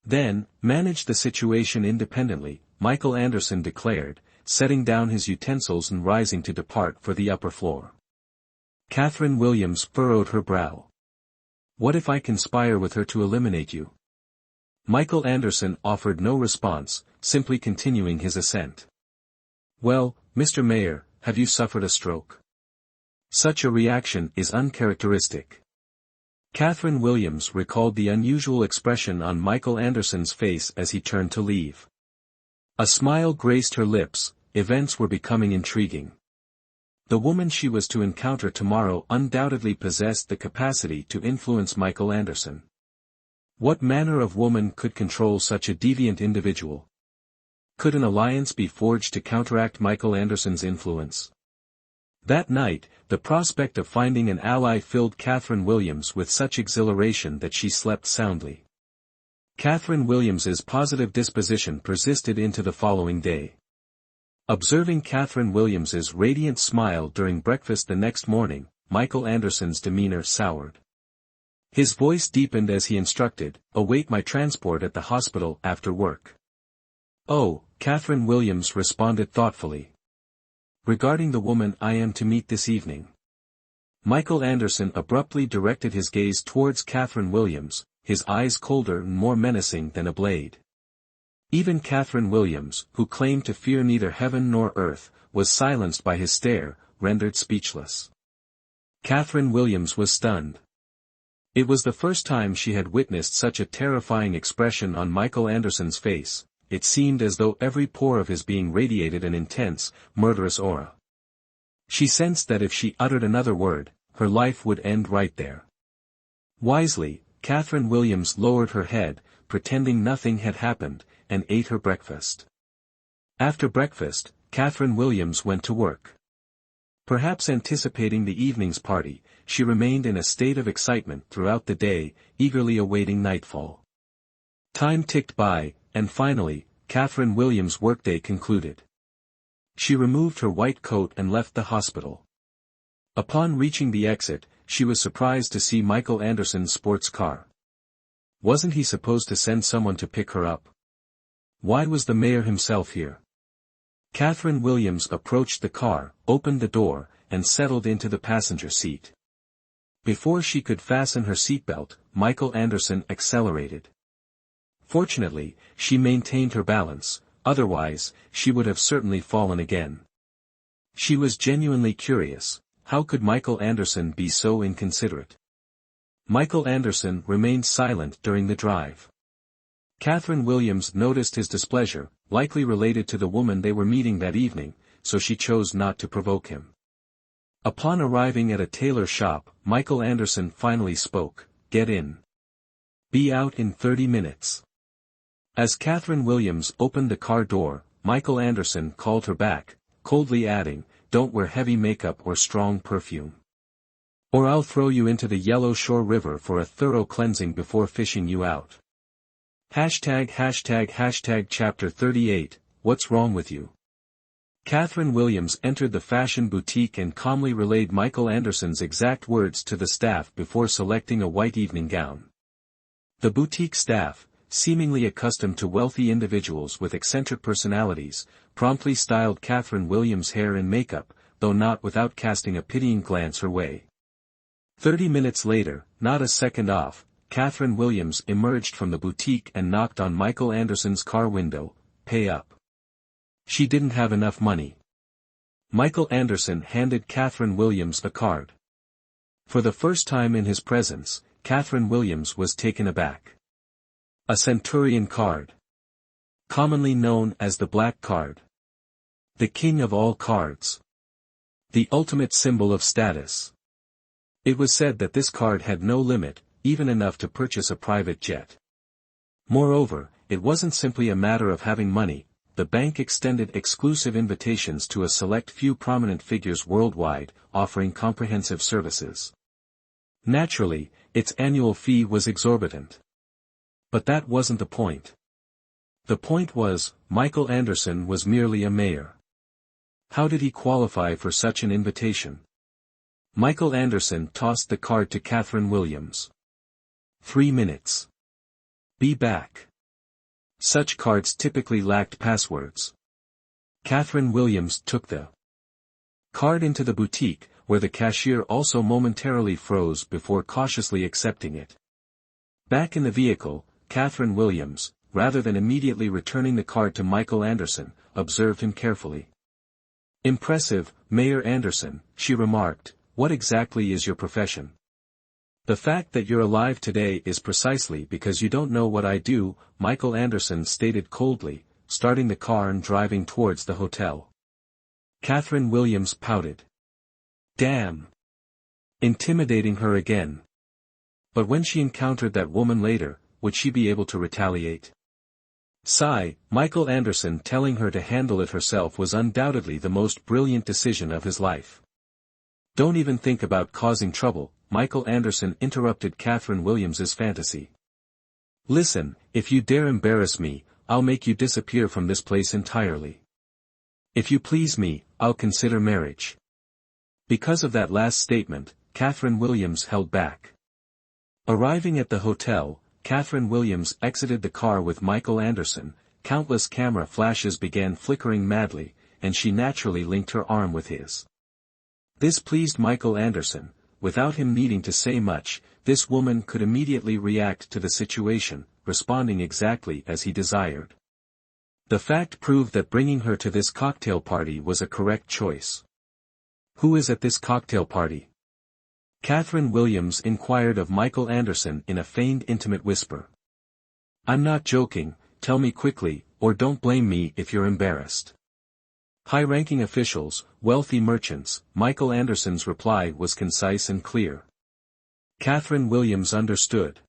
"Then, manage the situation independently," Michael Anderson declared, setting down his utensils and rising to depart for the upper floor. Catherine Williams furrowed her brow. "What if I conspire with her to eliminate you?" Michael Anderson offered no response, simply continuing his ascent. "Well, Mr. Mayor, have you suffered a stroke? Such a reaction is uncharacteristic." Catherine Williams recalled the unusual expression on Michael Anderson's face as he turned to leave. A smile graced her lips, events were becoming intriguing. The woman she was to encounter tomorrow undoubtedly possessed the capacity to influence Michael Anderson. What manner of woman could control such a deviant individual? Could an alliance be forged to counteract Michael Anderson's influence? That night, the prospect of finding an ally filled Catherine Williams with such exhilaration that she slept soundly. Catherine Williams's positive disposition persisted into the following day. Observing Catherine Williams's radiant smile during breakfast the next morning, Michael Anderson's demeanor soured. His voice deepened as he instructed, "Await my transport at the hospital after work." "Oh," Catherine Williams responded thoughtfully. "Regarding the woman I am to meet this evening." Michael Anderson abruptly directed his gaze towards Catherine Williams, his eyes colder and more menacing than a blade. Even Catherine Williams, who claimed to fear neither heaven nor earth, was silenced by his stare, rendered speechless. Catherine Williams was stunned. It was the first time she had witnessed such a terrifying expression on Michael Anderson's face. It seemed as though every pore of his being radiated an intense, murderous aura. She sensed that if she uttered another word, her life would end right there. Wisely, Catherine Williams lowered her head, pretending nothing had happened, and ate her breakfast. After breakfast, Catherine Williams went to work. Perhaps anticipating the evening's party, she remained in a state of excitement throughout the day, eagerly awaiting nightfall. Time ticked by, and finally, Catherine Williams' workday concluded. She removed her white coat and left the hospital. Upon reaching the exit, she was surprised to see Michael Anderson's sports car. Wasn't he supposed to send someone to pick her up? Why was the mayor himself here? Catherine Williams approached the car, opened the door, and settled into the passenger seat. Before she could fasten her seatbelt, Michael Anderson accelerated. Fortunately, she maintained her balance, otherwise, she would have certainly fallen again. She was genuinely curious, how could Michael Anderson be so inconsiderate? Michael Anderson remained silent during the drive. Catherine Williams noticed his displeasure, likely related to the woman they were meeting that evening, so she chose not to provoke him. Upon arriving at a tailor shop, Michael Anderson finally spoke, "Get in. Be out in 30 minutes. As Catherine Williams opened the car door, Michael Anderson called her back, coldly adding, "Don't wear heavy makeup or strong perfume. Or I'll throw you into the Yellow Shore River for a thorough cleansing before fishing you out." Chapter 38, What's Wrong with You? Catherine Williams entered the fashion boutique and calmly relayed Michael Anderson's exact words to the staff before selecting a white evening gown. The boutique staff, seemingly accustomed to wealthy individuals with eccentric personalities, promptly styled Catherine Williams' hair and makeup, though not without casting a pitying glance her way. 30 minutes later, not a second off, Catherine Williams emerged from the boutique and knocked on Michael Anderson's car window, "Pay up." She didn't have enough money. Michael Anderson handed Catherine Williams a card. For the first time in his presence, Catherine Williams was taken aback. A Centurion card. Commonly known as the Black Card. The king of all cards. The ultimate symbol of status. It was said that this card had no limit, even enough to purchase a private jet. Moreover, it wasn't simply a matter of having money, the bank extended exclusive invitations to a select few prominent figures worldwide, offering comprehensive services. Naturally, its annual fee was exorbitant. But that wasn't the point. The point was, Michael Anderson was merely a mayor. How did he qualify for such an invitation? Michael Anderson tossed the card to Catherine Williams. 3 minutes. Be back. Such cards typically lacked passwords. Catherine Williams took the card into the boutique, where the cashier also momentarily froze before cautiously accepting it. Back in the vehicle, Catherine Williams, rather than immediately returning the card to Michael Anderson, observed him carefully. "Impressive, Mayor Anderson," she remarked, "what exactly is your profession?" "The fact that you're alive today is precisely because you don't know what I do," Michael Anderson stated coldly, starting the car and driving towards the hotel. Catherine Williams pouted. Damn. Intimidating her again. But when she encountered that woman later, would she be able to retaliate? Sigh, Michael Anderson telling her to handle it herself was undoubtedly the most brilliant decision of his life. "Don't even think about causing trouble," Michael Anderson interrupted Catherine Williams's fantasy. "Listen, if you dare embarrass me, I'll make you disappear from this place entirely. If you please me, I'll consider marriage." Because of that last statement, Catherine Williams held back. Arriving at the hotel, Catherine Williams exited the car with Michael Anderson, countless camera flashes began flickering madly, and she naturally linked her arm with his. This pleased Michael Anderson. Without him needing to say much, this woman could immediately react to the situation, responding exactly as he desired. The fact proved that bringing her to this cocktail party was a correct choice. "Who is at this cocktail party?" Catherine Williams inquired of Michael Anderson in a feigned intimate whisper. "I'm not joking, tell me quickly, or don't blame me if you're embarrassed." "High-ranking officials, wealthy merchants," Michael Anderson's reply was concise and clear. Catherine Williams understood.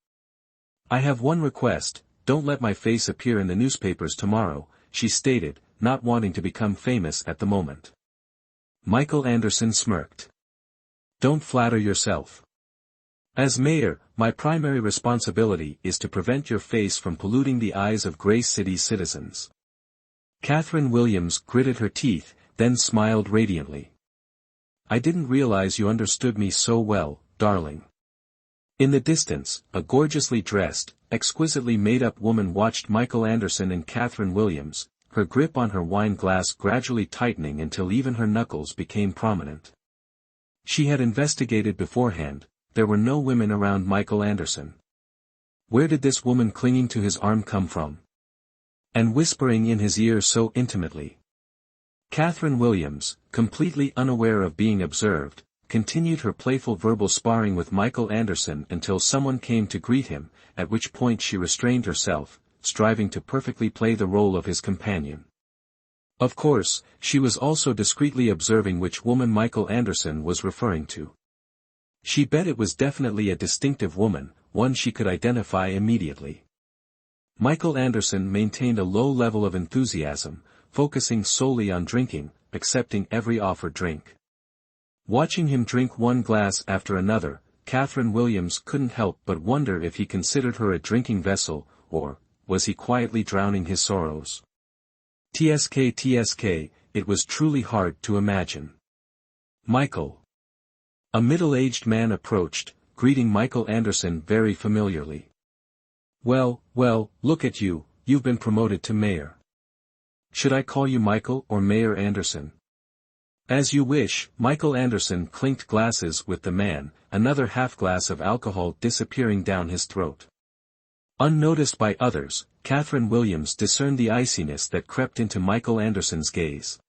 "I have one request, don't let my face appear in the newspapers tomorrow," she stated, not wanting to become famous at the moment. Michael Anderson smirked. Don't flatter yourself. As mayor, my primary responsibility is to prevent your face from polluting the eyes of Grace City citizens. Catherine Williams gritted her teeth, then smiled radiantly. I didn't realize you understood me so well, darling. In the distance, a gorgeously dressed, exquisitely made-up woman watched Michael Anderson and Catherine Williams, her grip on her wine glass gradually tightening until even her knuckles became prominent. She had investigated beforehand, there were no women around Michael Anderson. Where did this woman clinging to his arm come from? And whispering in his ear so intimately. Catherine Williams, completely unaware of being observed, continued her playful verbal sparring with Michael Anderson until someone came to greet him, at which point she restrained herself, striving to perfectly play the role of his companion. Of course, she was also discreetly observing which woman Michael Anderson was referring to. She bet it was definitely a distinctive woman, one she could identify immediately. Michael Anderson maintained a low level of enthusiasm, focusing solely on drinking, accepting every offered drink. Watching him drink one glass after another, Catherine Williams couldn't help but wonder if he considered her a drinking vessel, or, was he quietly drowning his sorrows? TSK, it was truly hard to imagine. Michael. A middle-aged man approached, greeting Michael Anderson very familiarly. Well, look at you, you've been promoted to mayor. Should I call you Michael or Mayor Anderson? As you wish. Michael Anderson clinked glasses with the man, another half-glass of alcohol disappearing down his throat. Unnoticed by others, Catherine Williams discerned the iciness that crept into Michael Anderson's gaze.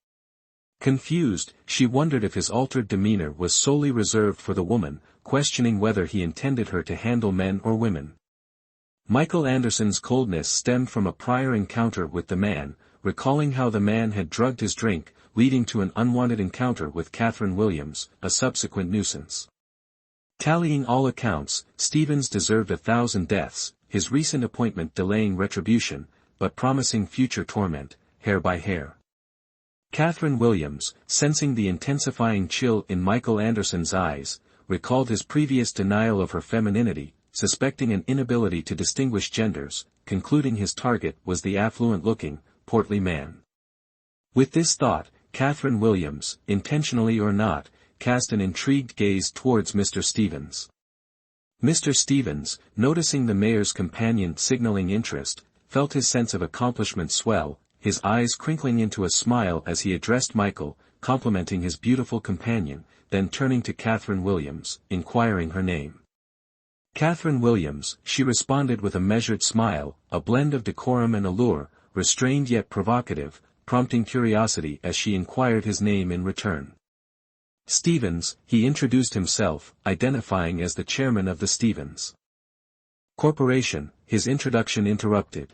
Confused, she wondered if his altered demeanor was solely reserved for the woman, questioning whether he intended her to handle men or women. Michael Anderson's coldness stemmed from a prior encounter with the man, recalling how the man had drugged his drink, leading to an unwanted encounter with Catherine Williams, a subsequent nuisance. Tallying all accounts, Stevens deserved 1,000 deaths, his recent appointment delaying retribution, but promising future torment, hair by hair. Catherine Williams, sensing the intensifying chill in Michael Anderson's eyes, recalled his previous denial of her femininity, suspecting an inability to distinguish genders, concluding his target was the affluent-looking, portly man. With this thought, Catherine Williams, intentionally or not, cast an intrigued gaze towards Mr. Stevens. Mr. Stevens, noticing the mayor's companion signaling interest, felt his sense of accomplishment swell, his eyes crinkling into a smile as he addressed Michael, complimenting his beautiful companion, then turning to Catherine Williams, inquiring her name. Catherine Williams, she responded with a measured smile, a blend of decorum and allure, restrained yet provocative, prompting curiosity as she inquired his name in return. Stevens, he introduced himself, identifying as the chairman of the Stevens Corporation. His introduction interrupted.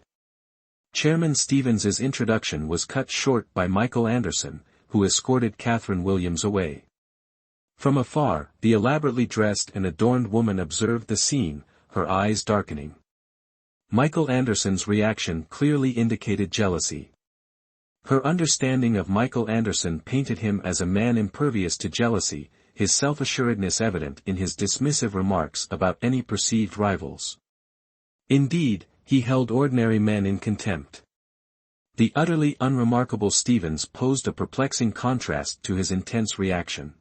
Chairman Stevens's introduction was cut short by Michael Anderson, who escorted Catherine Williams away. From afar, the elaborately dressed and adorned woman observed the scene, her eyes darkening. Michael Anderson's reaction clearly indicated jealousy. Her understanding of Michael Anderson painted him as a man impervious to jealousy, his self-assuredness evident in his dismissive remarks about any perceived rivals. Indeed, he held ordinary men in contempt. The utterly unremarkable Stevens posed a perplexing contrast to his intense reaction.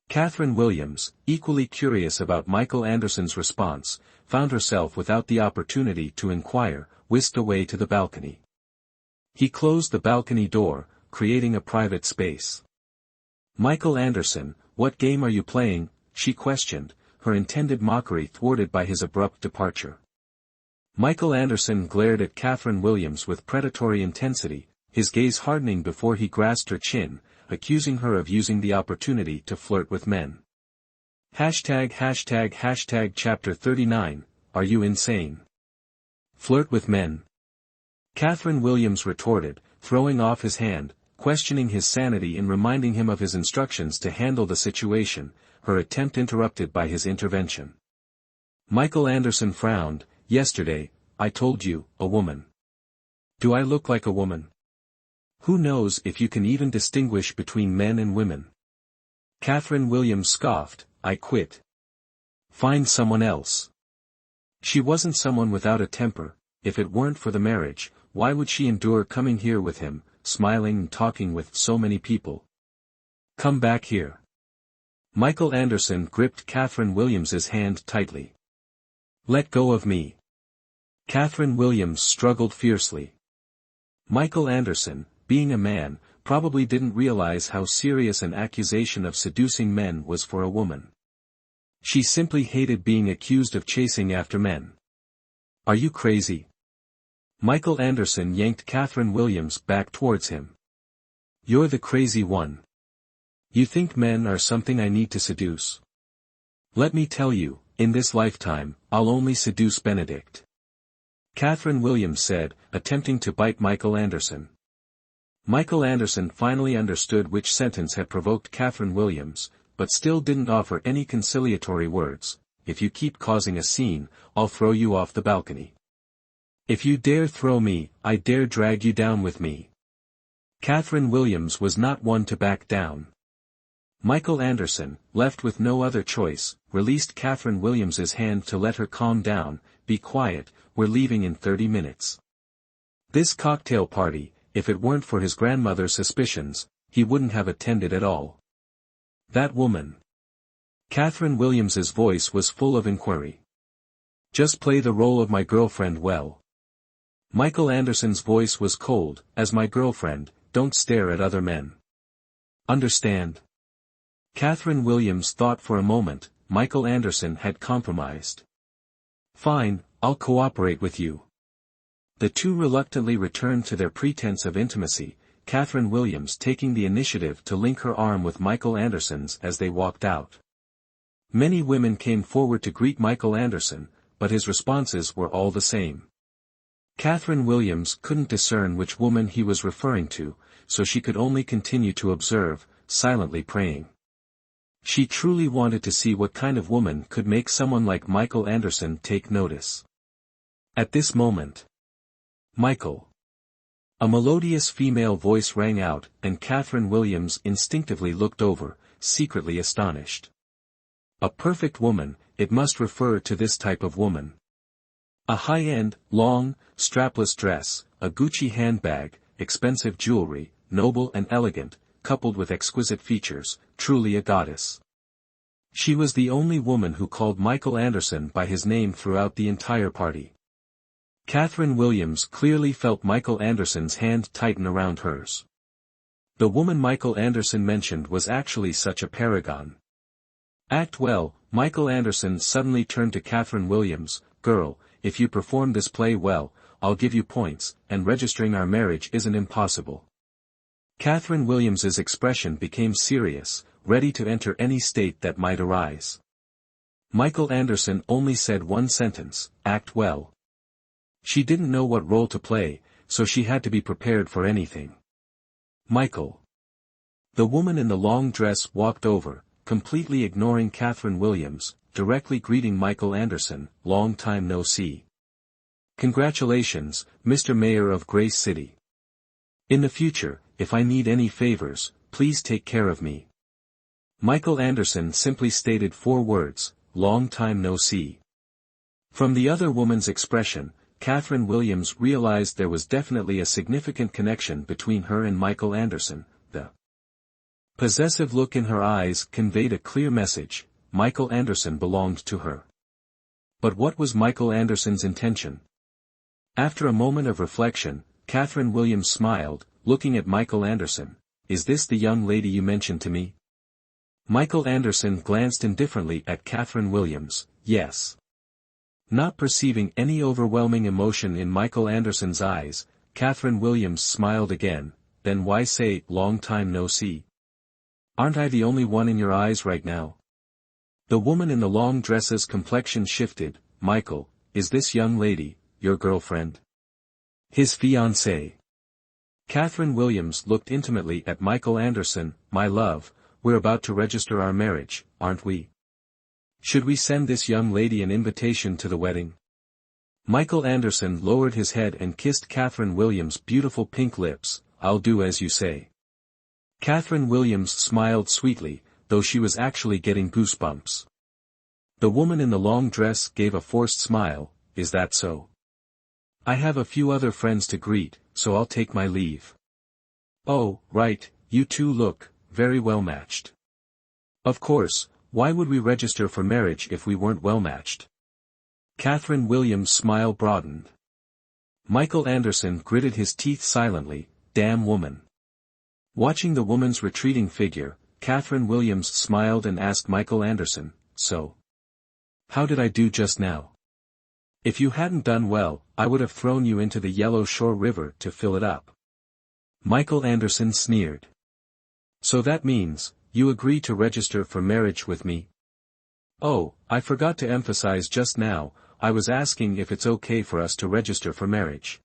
Catherine Williams, equally curious about Michael Anderson's response, found herself without the opportunity to inquire, whisked away to the balcony. He closed the balcony door, creating a private space. Michael Anderson, what game are you playing? She questioned, her intended mockery thwarted by his abrupt departure. Michael Anderson glared at Catherine Williams with predatory intensity, his gaze hardening before he grasped her chin, accusing her of using the opportunity to flirt with men. Chapter 39, Are you insane? Flirt with men? Catherine Williams retorted, throwing off his hand, questioning his sanity and reminding him of his instructions to handle the situation, her attempt interrupted by his intervention. Michael Anderson frowned. Yesterday, I told you, a woman. Do I look like a woman? Who knows if you can even distinguish between men and women? Catherine Williams scoffed, I quit. Find someone else. She wasn't someone without a temper. If it weren't for the marriage, why would she endure coming here with him, smiling and talking with so many people? Come back here. Michael Anderson gripped Catherine Williams's hand tightly. Let go of me. Catherine Williams struggled fiercely. Michael Anderson, being a man, probably didn't realize how serious an accusation of seducing men was for a woman. She simply hated being accused of chasing after men. Are you crazy? Michael Anderson yanked Catherine Williams back towards him. You're the crazy one. You think men are something I need to seduce? Let me tell you, in this lifetime, I'll only seduce Benedict. Catherine Williams said, attempting to bite Michael Anderson. Michael Anderson finally understood which sentence had provoked Catherine Williams, but still didn't offer any conciliatory words. If you keep causing a scene, I'll throw you off the balcony. If you dare throw me, I dare drag you down with me. Catherine Williams was not one to back down. Michael Anderson, left with no other choice, released Catherine Williams's hand to let her calm down. Be quiet, we're leaving in 30 minutes. This cocktail party, if it weren't for his grandmother's suspicions, he wouldn't have attended at all. That woman. Catherine Williams's voice was full of inquiry. Just play the role of my girlfriend well. Michael Anderson's voice was cold, as my girlfriend, don't stare at other men. Understand? Catherine Williams thought for a moment. Michael Anderson had compromised. Fine, I'll cooperate with you. The two reluctantly returned to their pretense of intimacy, Catherine Williams taking the initiative to link her arm with Michael Anderson's as they walked out. Many women came forward to greet Michael Anderson, but his responses were all the same. Catherine Williams couldn't discern which woman he was referring to, so she could only continue to observe, silently praying. She truly wanted to see what kind of woman could make someone like Michael Anderson take notice. At this moment, Michael. A melodious female voice rang out, and Catherine Williams instinctively looked over, secretly astonished. A perfect woman, it must refer to this type of woman. A high-end, long, strapless dress, a Gucci handbag, expensive jewelry, noble and elegant, coupled with exquisite features, truly a goddess. She was the only woman who called Michael Anderson by his name throughout the entire party. Catherine Williams clearly felt Michael Anderson's hand tighten around hers. The woman Michael Anderson mentioned was actually such a paragon. Act well, Michael Anderson suddenly turned to Catherine Williams, girl, if you perform this play well, I'll give you points, and registering our marriage isn't impossible. Catherine Williams's expression became serious, ready to enter any state that might arise. Michael Anderson only said one sentence, act well. She didn't know what role to play, so she had to be prepared for anything. Michael. The woman in the long dress walked over, completely ignoring Catherine Williams, directly greeting Michael Anderson, long time no see. Congratulations, Mr. Mayor of Grace City. In the future, if I need any favors, please take care of me. Michael Anderson simply stated 4 words, long time no see. From the other woman's expression, Catherine Williams realized there was definitely a significant connection between her and Michael Anderson. The possessive look in her eyes conveyed a clear message, Michael Anderson belonged to her. But what was Michael Anderson's intention? After a moment of reflection, Catherine Williams smiled, looking at Michael Anderson. Is this the young lady you mentioned to me? Michael Anderson glanced indifferently at Catherine Williams. Yes. Not perceiving any overwhelming emotion in Michael Anderson's eyes, Catherine Williams smiled again. Then why say, long time no see? Aren't I the only one in your eyes right now? The woman in the long dress's complexion shifted. Michael, is this young lady your girlfriend? His fiancée. Catherine Williams looked intimately at Michael Anderson. My love, we're about to register our marriage, aren't we? Should we send this young lady an invitation to the wedding? Michael Anderson lowered his head and kissed Catherine Williams' beautiful pink lips. I'll do as you say. Catherine Williams smiled sweetly, though she was actually getting goosebumps. The woman in the long dress gave a forced smile. Is that so? I have a few other friends to greet, so I'll take my leave. Oh, right, you two look very well matched. Of course, why would we register for marriage if we weren't well matched? Catherine Williams' smile broadened. Michael Anderson gritted his teeth silently. Damn woman. Watching the woman's retreating figure, Catherine Williams smiled and asked Michael Anderson, so? How did I do just now? If you hadn't done well, I would have thrown you into the Yellow Shore River to fill it up. Michael Anderson sneered. So that means, you agree to register for marriage with me? Oh, I forgot to emphasize just now, I was asking if it's okay for us to register for marriage.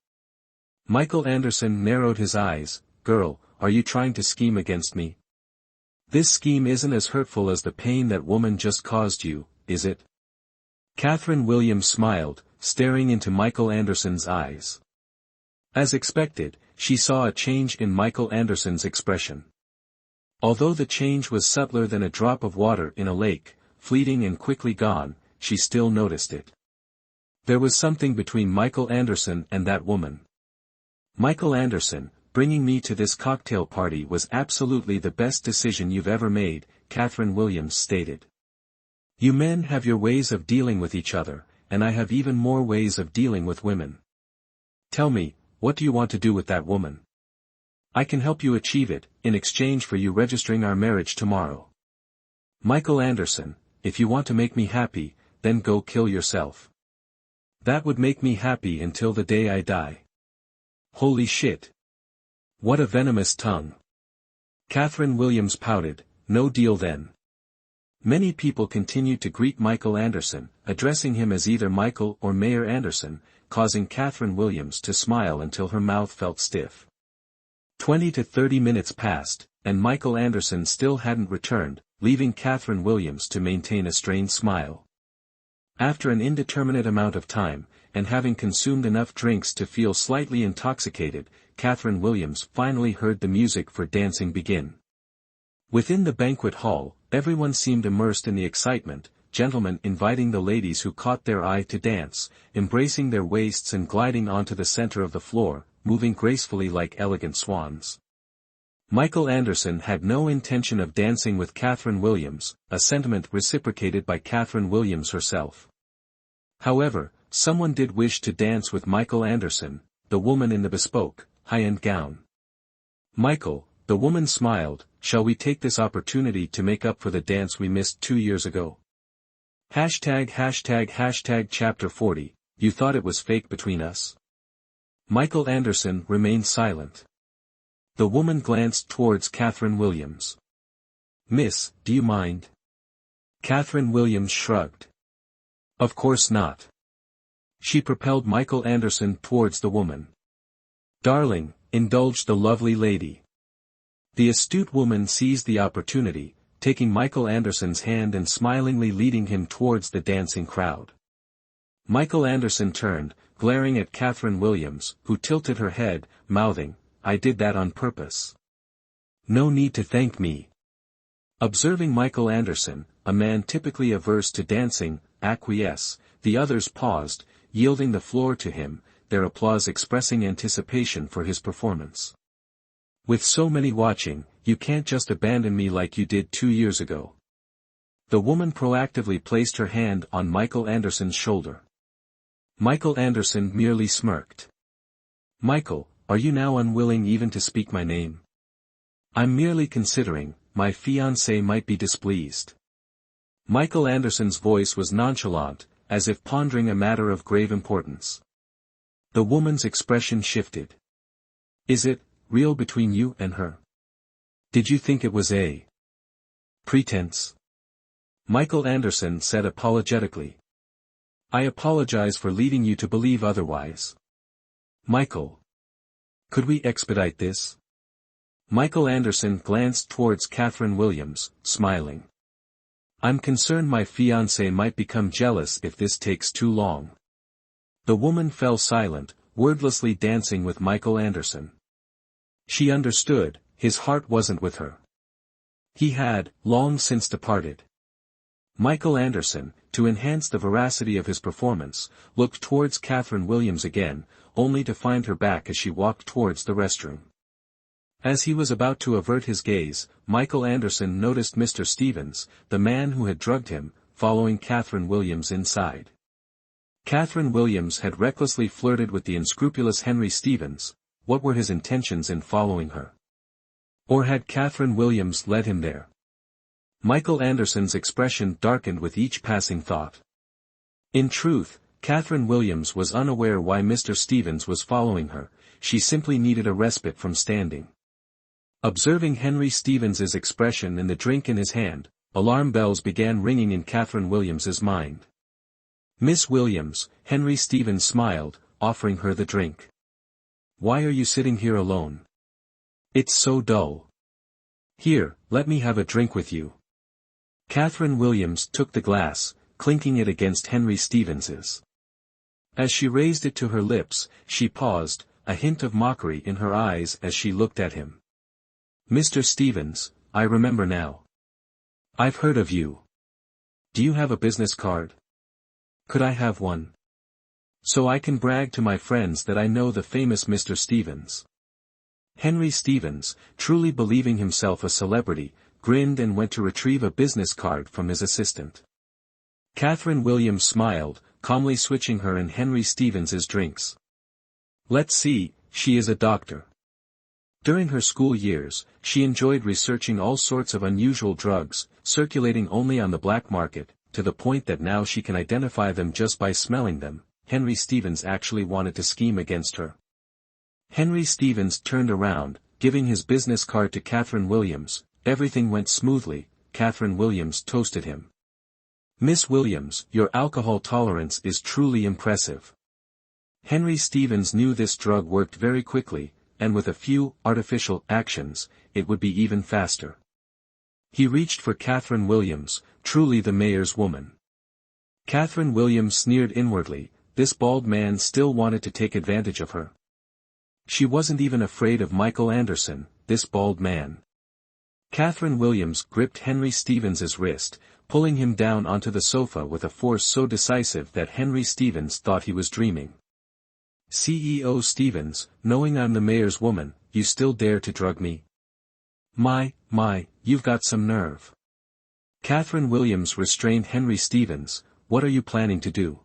Michael Anderson narrowed his eyes. Girl, are you trying to scheme against me? This scheme isn't as hurtful as the pain that woman just caused you, is it? Catherine Williams smiled, staring into Michael Anderson's eyes. As expected, she saw a change in Michael Anderson's expression. Although the change was subtler than a drop of water in a lake, fleeting and quickly gone, she still noticed it. There was something between Michael Anderson and that woman. Michael Anderson, bringing me to this cocktail party was absolutely the best decision you've ever made, Catherine Williams stated. You men have your ways of dealing with each other, and I have even more ways of dealing with women. Tell me, what do you want to do with that woman? I can help you achieve it, in exchange for you registering our marriage tomorrow. Michael Anderson, if you want to make me happy, then go kill yourself. That would make me happy until the day I die. Holy shit. What a venomous tongue. Catherine Williams pouted. No deal then. Many people continued to greet Michael Anderson, addressing him as either Michael or Mayor Anderson, causing Catherine Williams to smile until her mouth felt stiff. 20 to 30 minutes passed, and Michael Anderson still hadn't returned, leaving Catherine Williams to maintain a strained smile. After an indeterminate amount of time, and having consumed enough drinks to feel slightly intoxicated, Catherine Williams finally heard the music for dancing begin. Within the banquet hall, everyone seemed immersed in the excitement, gentlemen inviting the ladies who caught their eye to dance, embracing their waists and gliding onto the center of the floor, moving gracefully like elegant swans. Michael Anderson had no intention of dancing with Catherine Williams, a sentiment reciprocated by Catherine Williams herself. However, someone did wish to dance with Michael Anderson, the woman in the bespoke, high-end gown. Michael, the woman smiled, shall we take this opportunity to make up for the dance we missed 2 years ago? #### Chapter 40, You thought it was fake between us? Michael Anderson remained silent. The woman glanced towards Catherine Williams. Miss, do you mind? Catherine Williams shrugged. Of course not. She propelled Michael Anderson towards the woman. Darling, indulged the lovely lady. The astute woman seized the opportunity, taking Michael Anderson's hand and smilingly leading him towards the dancing crowd. Michael Anderson turned, glaring at Catherine Williams, who tilted her head, mouthing, I did that on purpose. No need to thank me. Observing Michael Anderson, a man typically averse to dancing, acquiesce, the others paused, yielding the floor to him, their applause expressing anticipation for his performance. With so many watching, you can't just abandon me like you did 2 years ago. The woman proactively placed her hand on Michael Anderson's shoulder. Michael Anderson merely smirked. Michael, are you now unwilling even to speak my name? I'm merely considering, my fiancé might be displeased. Michael Anderson's voice was nonchalant, as if pondering a matter of grave importance. The woman's expression shifted. Is it real between you and her? Did you think it was a pretense? Michael Anderson said apologetically. I apologize for leading you to believe otherwise. Michael. Could we expedite this? Michael Anderson glanced towards Catherine Williams, smiling. I'm concerned my fiancé might become jealous if this takes too long. The woman fell silent, wordlessly dancing with Michael Anderson. She understood, his heart wasn't with her. He had, long since departed. Michael Anderson, to enhance the veracity of his performance, looked towards Catherine Williams again, only to find her back as she walked towards the restroom. As he was about to avert his gaze, Michael Anderson noticed Mr. Stevens, the man who had drugged him, following Catherine Williams inside. Catherine Williams had recklessly flirted with the unscrupulous Henry Stevens. What were his intentions in following her? Or had Catherine Williams led him there? Michael Anderson's expression darkened with each passing thought. In truth, Catherine Williams was unaware why Mr. Stevens was following her, she simply needed a respite from standing. Observing Henry Stevens's expression and the drink in his hand, alarm bells began ringing in Catherine Williams's mind. "Miss Williams," Henry Stevens smiled, offering her the drink. "Why are you sitting here alone? It's so dull. Here, let me have a drink with you." Catherine Williams took the glass, clinking it against Henry Stevens's. As she raised it to her lips, she paused, a hint of mockery in her eyes as she looked at him. "Mr. Stevens, I remember now. I've heard of you. Do you have a business card? Could I have one? So I can brag to my friends that I know the famous Mr. Stevens." Henry Stevens, truly believing himself a celebrity, grinned and went to retrieve a business card from his assistant. Catherine Williams smiled, calmly switching her and Henry Stevens's drinks. "Let's see, she is a doctor." During her school years, she enjoyed researching all sorts of unusual drugs, circulating only on the black market, to the point that now she can identify them just by smelling them. Henry Stevens actually wanted to scheme against her. Henry Stevens turned around, giving his business card to Catherine Williams. Everything went smoothly. Catherine Williams toasted him. "Miss Williams, your alcohol tolerance is truly impressive." Henry Stevens knew this drug worked very quickly, and with a few artificial actions, it would be even faster. He reached for Catherine Williams, truly the mayor's woman. Catherine Williams sneered inwardly, this bald man still wanted to take advantage of her. She wasn't even afraid of Michael Anderson, this bald man. Catherine Williams gripped Henry Stevens's wrist, pulling him down onto the sofa with a force so decisive that Henry Stevens thought he was dreaming. "CEO Stevens, knowing I'm the mayor's woman, you still dare to drug me? My, you've got some nerve." Catherine Williams restrained Henry Stevens. "What are you planning to do?"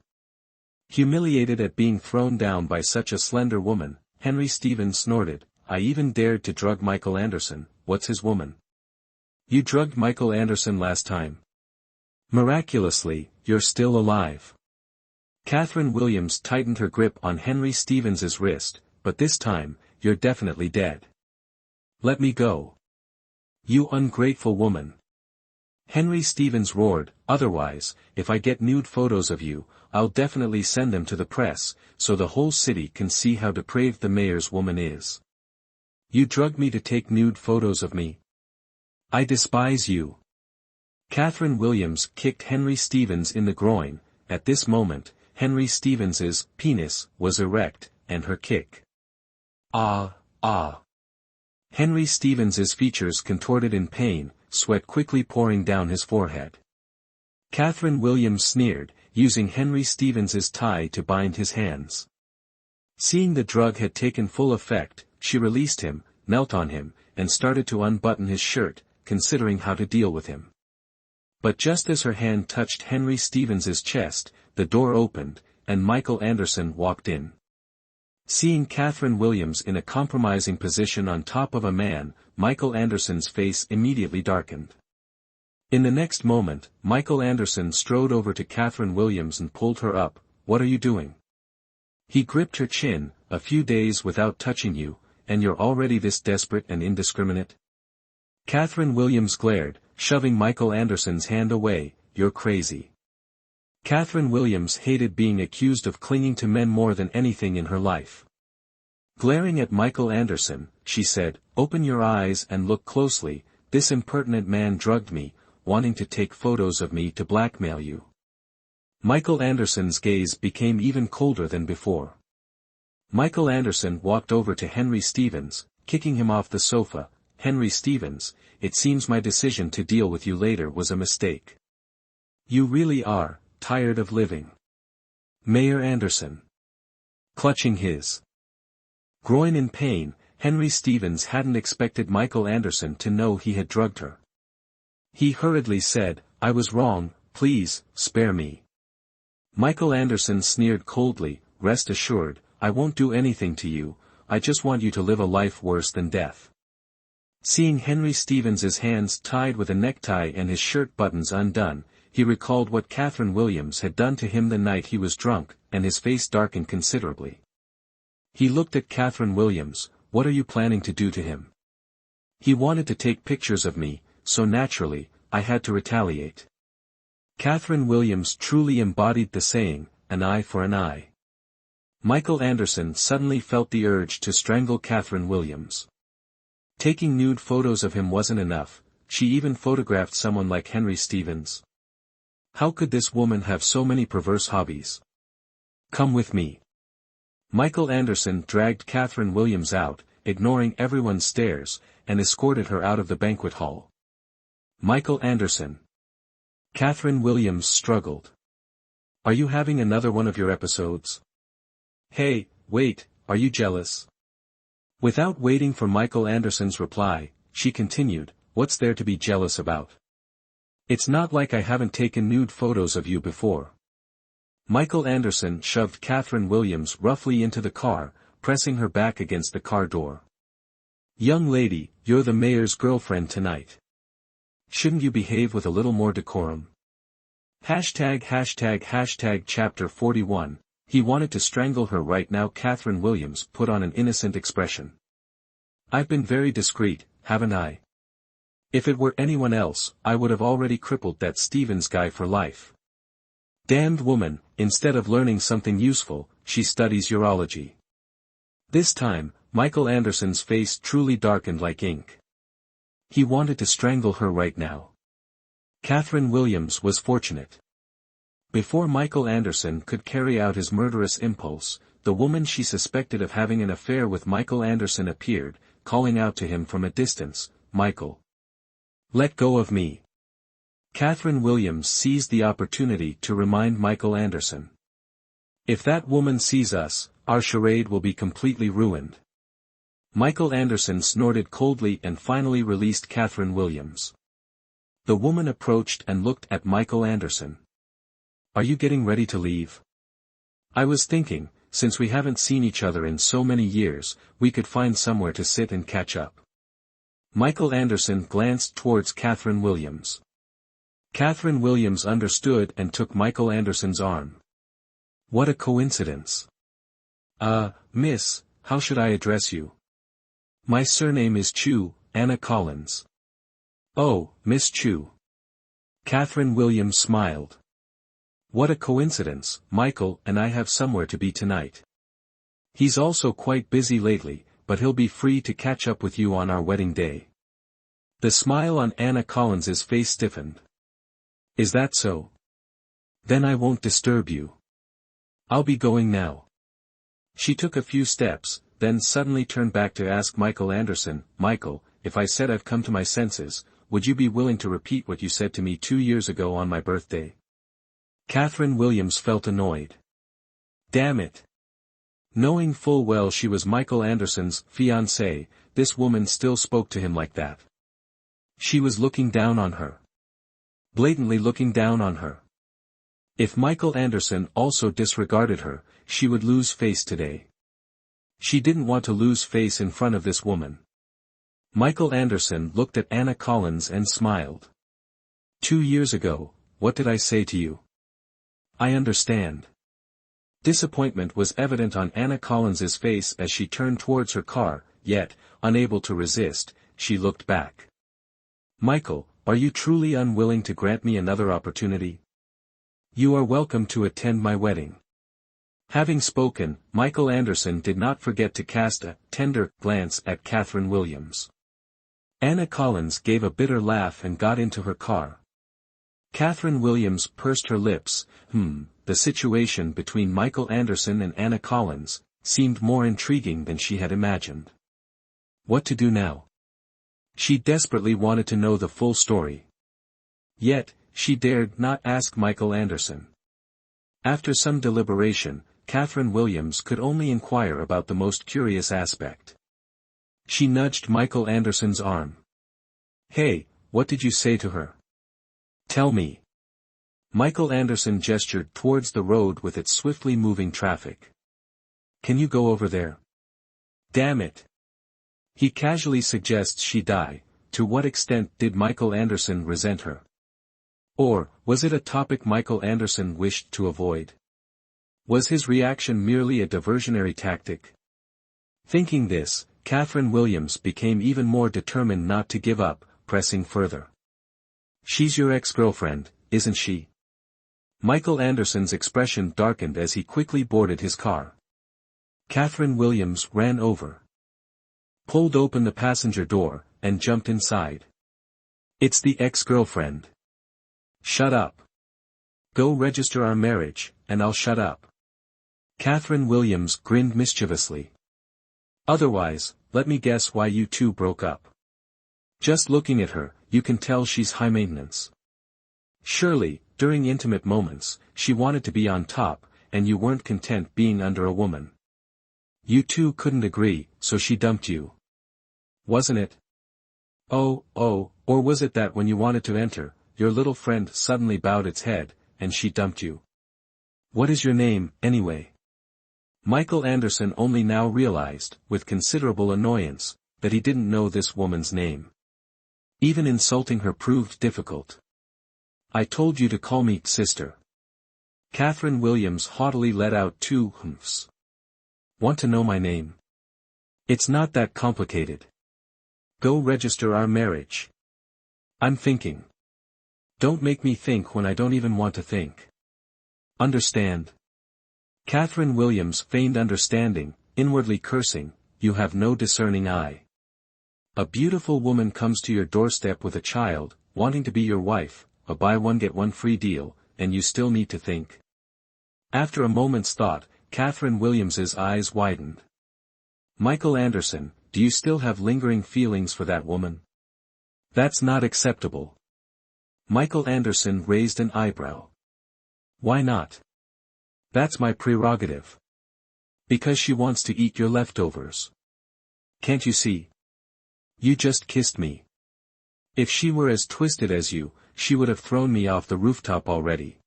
Humiliated at being thrown down by such a slender woman, Henry Stevens snorted, "I even dared to drug Michael Anderson. What's his woman?" "You drugged Michael Anderson last time. Miraculously, you're still alive." Catherine Williams tightened her grip on Henry Stevens's wrist, "But this time, you're definitely dead. Let me go. You ungrateful woman." Henry Stevens roared, "Otherwise, if I get nude photos of you, I'll definitely send them to the press, so the whole city can see how depraved the mayor's woman is. You drugged me to take nude photos of me. I despise you." Catherine Williams kicked Henry Stevens in the groin. At this moment, Henry Stevens's penis was erect, and her kick. Ah! Henry Stevens's features contorted in pain, sweat quickly pouring down his forehead. Catherine Williams sneered, using Henry Stevens's tie to bind his hands. Seeing the drug had taken full effect, she released him, knelt on him, and started to unbutton his shirt, considering how to deal with him. But just as her hand touched Henry Stevens's chest, the door opened, and Michael Anderson walked in. Seeing Catherine Williams in a compromising position on top of a man, Michael Anderson's face immediately darkened. In the next moment, Michael Anderson strode over to Catherine Williams and pulled her up. "What are you doing?" He gripped her chin. "A few days without touching you, and you're already this desperate and indiscriminate?" Catherine Williams glared, shoving Michael Anderson's hand away. "You're crazy." Catherine Williams hated being accused of clinging to men more than anything in her life. Glaring at Michael Anderson, she said, "Open your eyes and look closely. This impertinent man drugged me, wanting to take photos of me to blackmail you." Michael Anderson's gaze became even colder than before. Michael Anderson walked over to Henry Stevens. kicking him off the sofa. "Henry Stevens, it seems my decision to deal with you later was a mistake. You really are tired of living." Mayor Anderson. Clutching his groin in pain, Henry Stevens hadn't expected Michael Anderson to know he had drugged her. He hurriedly said, "I was wrong, please, spare me." Michael Anderson sneered coldly, "Rest assured, I won't do anything to you, I just want you to live a life worse than death." Seeing Henry Stevens's hands tied with a necktie and his shirt buttons undone, he recalled what Catherine Williams had done to him the night he was drunk, and his face darkened considerably. He looked at Catherine Williams. "What are you planning to do to him?" "He wanted to take pictures of me, so naturally, I had to retaliate." Catherine Williams truly embodied the saying, "An eye for an eye." Michael Anderson suddenly felt the urge to strangle Catherine Williams. Taking nude photos of him wasn't enough, she even photographed someone like Henry Stevens. How could this woman have so many perverse hobbies? "Come with me." Michael Anderson dragged Catherine Williams out, ignoring everyone's stares, and escorted her out of the banquet hall. Michael Anderson. Catherine Williams struggled. "Are you having another one of your episodes?" "Hey, wait, are you jealous?" Without waiting for Michael Anderson's reply, she continued, "What's there to be jealous about? It's not like I haven't taken nude photos of you before." Michael Anderson shoved Catherine Williams roughly into the car, pressing her back against the car door. "Young lady, you're the mayor's girlfriend tonight. Shouldn't you behave with a little more decorum?" Chapter 41, he wanted to strangle her right now. Catherine Williams put on an innocent expression. "I've been very discreet, haven't I? If it were anyone else, I would have already crippled that Stevens guy for life. Damned woman, instead of learning something useful, she studies urology." This time, Michael Anderson's face truly darkened like ink. He wanted to strangle her right now. Catherine Williams was fortunate. Before Michael Anderson could carry out his murderous impulse, the woman she suspected of having an affair with Michael Anderson appeared, calling out to him from a distance, "Michael, let go of me." Catherine Williams seized the opportunity to remind Michael Anderson. "If that woman sees us, our charade will be completely ruined." Michael Anderson snorted coldly and finally released Catherine Williams. The woman approached and looked at Michael Anderson. "Are you getting ready to leave? I was thinking, since we haven't seen each other in so many years, we could find somewhere to sit and catch up." Michael Anderson glanced towards Catherine Williams. Catherine Williams understood and took Michael Anderson's arm. "What a coincidence. Miss, how should I address you?" "My surname is Chu, Anna Collins." "Oh, Miss Chu." Catherine Williams smiled. "What a coincidence, Michael and I have somewhere to be tonight. He's also quite busy lately, but he'll be free to catch up with you on our wedding day." The smile on Anna Collins's face stiffened. "Is that so? Then I won't disturb you. I'll be going now." She took a few steps, then suddenly turned back to ask Michael Anderson, "Michael, if I said I've come to my senses, would you be willing to repeat what you said to me 2 years ago on my birthday?" Catherine Williams felt annoyed. Damn it. Knowing full well she was Michael Anderson's fiancée, this woman still spoke to him like that. She was looking down on her. Blatantly looking down on her. If Michael Anderson also disregarded her, she would lose face today. She didn't want to lose face in front of this woman. Michael Anderson looked at Anna Collins and smiled. 2 years ago, what did I say to you? I understand. Disappointment was evident on Anna Collins's face as she turned towards her car, yet, unable to resist, she looked back. Michael, are you truly unwilling to grant me another opportunity? You are welcome to attend my wedding. Having spoken, Michael Anderson did not forget to cast a tender glance at Catherine Williams. Anna Collins gave a bitter laugh and got into her car. Catherine Williams pursed her lips. The situation between Michael Anderson and Anna Collins seemed more intriguing than she had imagined. What to do now? She desperately wanted to know the full story. Yet, she dared not ask Michael Anderson. After some deliberation, Catherine Williams could only inquire about the most curious aspect. She nudged Michael Anderson's arm. "Hey, what did you say to her? Tell me." Michael Anderson gestured towards the road with its swiftly moving traffic. "Can you go over there?" "Damn it." He casually suggests she die. To what extent did Michael Anderson resent her? Or, was it a topic Michael Anderson wished to avoid? Was his reaction merely a diversionary tactic? Thinking this, Catherine Williams became even more determined not to give up, pressing further. "She's your ex-girlfriend, isn't she?" Michael Anderson's expression darkened as he quickly boarded his car. Catherine Williams ran over, pulled open the passenger door, and jumped inside. "It's the ex-girlfriend." "Shut up. Go register our marriage, and I'll shut up." Catherine Williams grinned mischievously. "Otherwise, let me guess why you two broke up. Just looking at her, you can tell she's high maintenance. Surely, during intimate moments, she wanted to be on top, and you weren't content being under a woman. You two couldn't agree, so she dumped you. Wasn't it? Oh, or was it that when you wanted to enter, your little friend suddenly bowed its head, and she dumped you? What is your name, anyway?" Michael Anderson only now realized, with considerable annoyance, that he didn't know this woman's name. Even insulting her proved difficult. "I told you to call me sister." Catherine Williams haughtily let out two humphs. "Want to know my name? It's not that complicated. Go register our marriage." "I'm thinking." "Don't make me think when I don't even want to think. Understand?" Catherine Williams feigned understanding, inwardly cursing, "You have no discerning eye. A beautiful woman comes to your doorstep with a child, wanting to be your wife, a buy one get one free deal, and you still need to think." After a moment's thought, Catherine Williams's eyes widened. "Michael Anderson, do you still have lingering feelings for that woman? That's not acceptable." Michael Anderson raised an eyebrow. "Why not?" "That's my prerogative. Because she wants to eat your leftovers. Can't you see? You just kissed me. If she were as twisted as you, she would have thrown me off the rooftop already.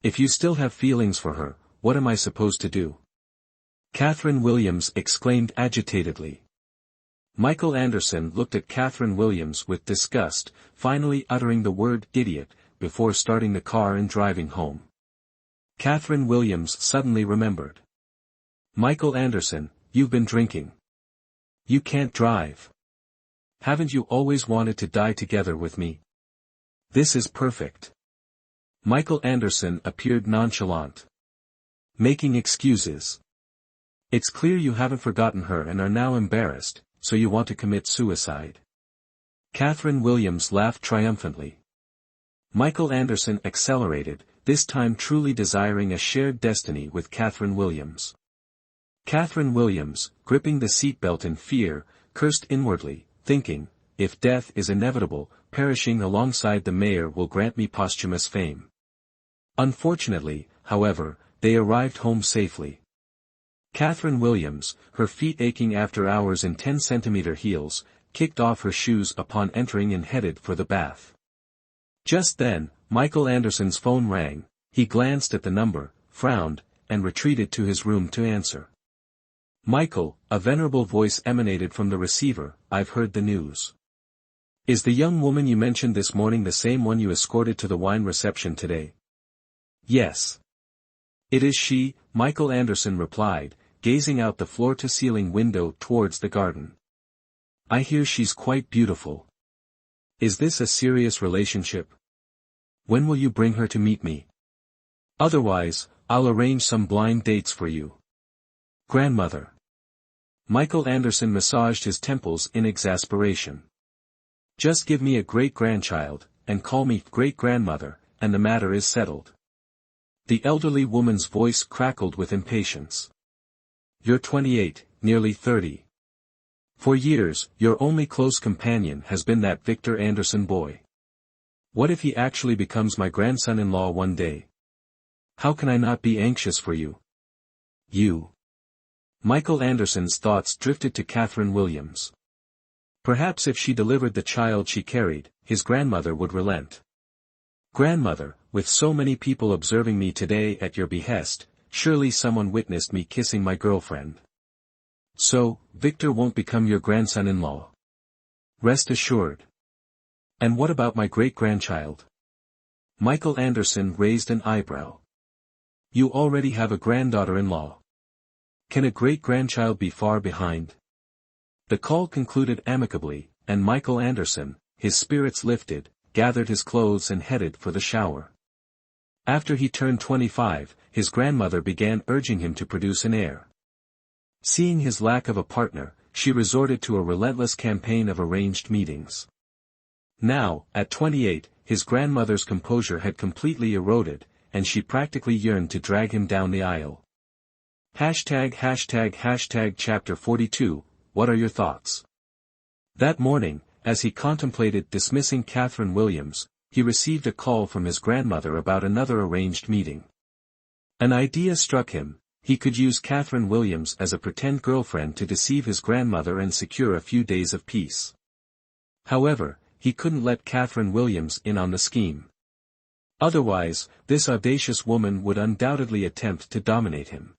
If you still have feelings for her, what am I supposed to do?" Catherine Williams exclaimed agitatedly. Michael Anderson looked at Catherine Williams with disgust, finally uttering the word "idiot," before starting the car and driving home. Catherine Williams suddenly remembered. "Michael Anderson, you've been drinking. You can't drive. Haven't you always wanted to die together with me? This is perfect." Michael Anderson appeared nonchalant. "Making excuses. It's clear you haven't forgotten her and are now embarrassed, so you want to commit suicide." Catherine Williams laughed triumphantly. Michael Anderson accelerated, this time truly desiring a shared destiny with Catherine Williams. Catherine Williams, gripping the seatbelt in fear, cursed inwardly, thinking, "If death is inevitable, perishing alongside the mayor will grant me posthumous fame." Unfortunately, however, they arrived home safely. Catherine Williams, her feet aching after hours in 10-centimeter heels, kicked off her shoes upon entering and headed for the bath. Just then, Michael Anderson's phone rang. He glanced at the number, frowned, and retreated to his room to answer. "Michael," a venerable voice emanated from the receiver, "I've heard the news. Is the young woman you mentioned this morning the same one you escorted to the wine reception today?" "Yes. It is she," Michael Anderson replied, gazing out the floor-to-ceiling window towards the garden. "I hear she's quite beautiful. Is this a serious relationship? When will you bring her to meet me? Otherwise, I'll arrange some blind dates for you." "Grandmother." Michael Anderson massaged his temples in exasperation. "Just give me a great-grandchild, and call me great-grandmother, and the matter is settled." The elderly woman's voice crackled with impatience. "You're 28, nearly 30. For years, your only close companion has been that Victor Anderson boy. What if he actually becomes my grandson-in-law one day? How can I not be anxious for you? You. Michael Anderson's thoughts drifted to Catherine Williams. Perhaps if she delivered the child she carried, his grandmother would relent. Grandmother, with so many people observing me today at your behest, surely someone witnessed me kissing my girlfriend. So, Victor won't become your grandson-in-law. Rest assured. And what about my great-grandchild? Michael Anderson raised an eyebrow. You already have a granddaughter-in-law. Can a great-grandchild be far behind? The call concluded amicably, and Michael Anderson, his spirits lifted, gathered his clothes and headed for the shower. After he turned 25, his grandmother began urging him to produce an heir. Seeing his lack of a partner, she resorted to a relentless campaign of arranged meetings. Now, at 28, his grandmother's composure had completely eroded, and she practically yearned to drag him down the aisle. Chapter 42, What are your thoughts? That morning, as he contemplated dismissing Catherine Williams, he received a call from his grandmother about another arranged meeting. An idea struck him: he could use Catherine Williams as a pretend girlfriend to deceive his grandmother and secure a few days of peace. However, he couldn't let Catherine Williams in on the scheme. Otherwise, this audacious woman would undoubtedly attempt to dominate him.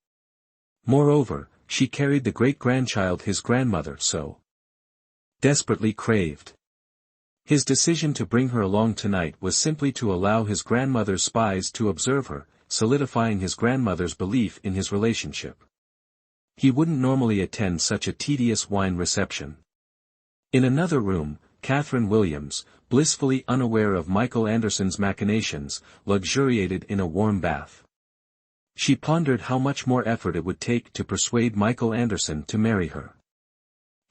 Moreover, she carried the great-grandchild his grandmother so desperately craved. His decision to bring her along tonight was simply to allow his grandmother's spies to observe her, solidifying his grandmother's belief in his relationship. He wouldn't normally attend such a tedious wine reception. In another room, Catherine Williams, blissfully unaware of Michael Anderson's machinations, luxuriated in a warm bath. She pondered how much more effort it would take to persuade Michael Anderson to marry her.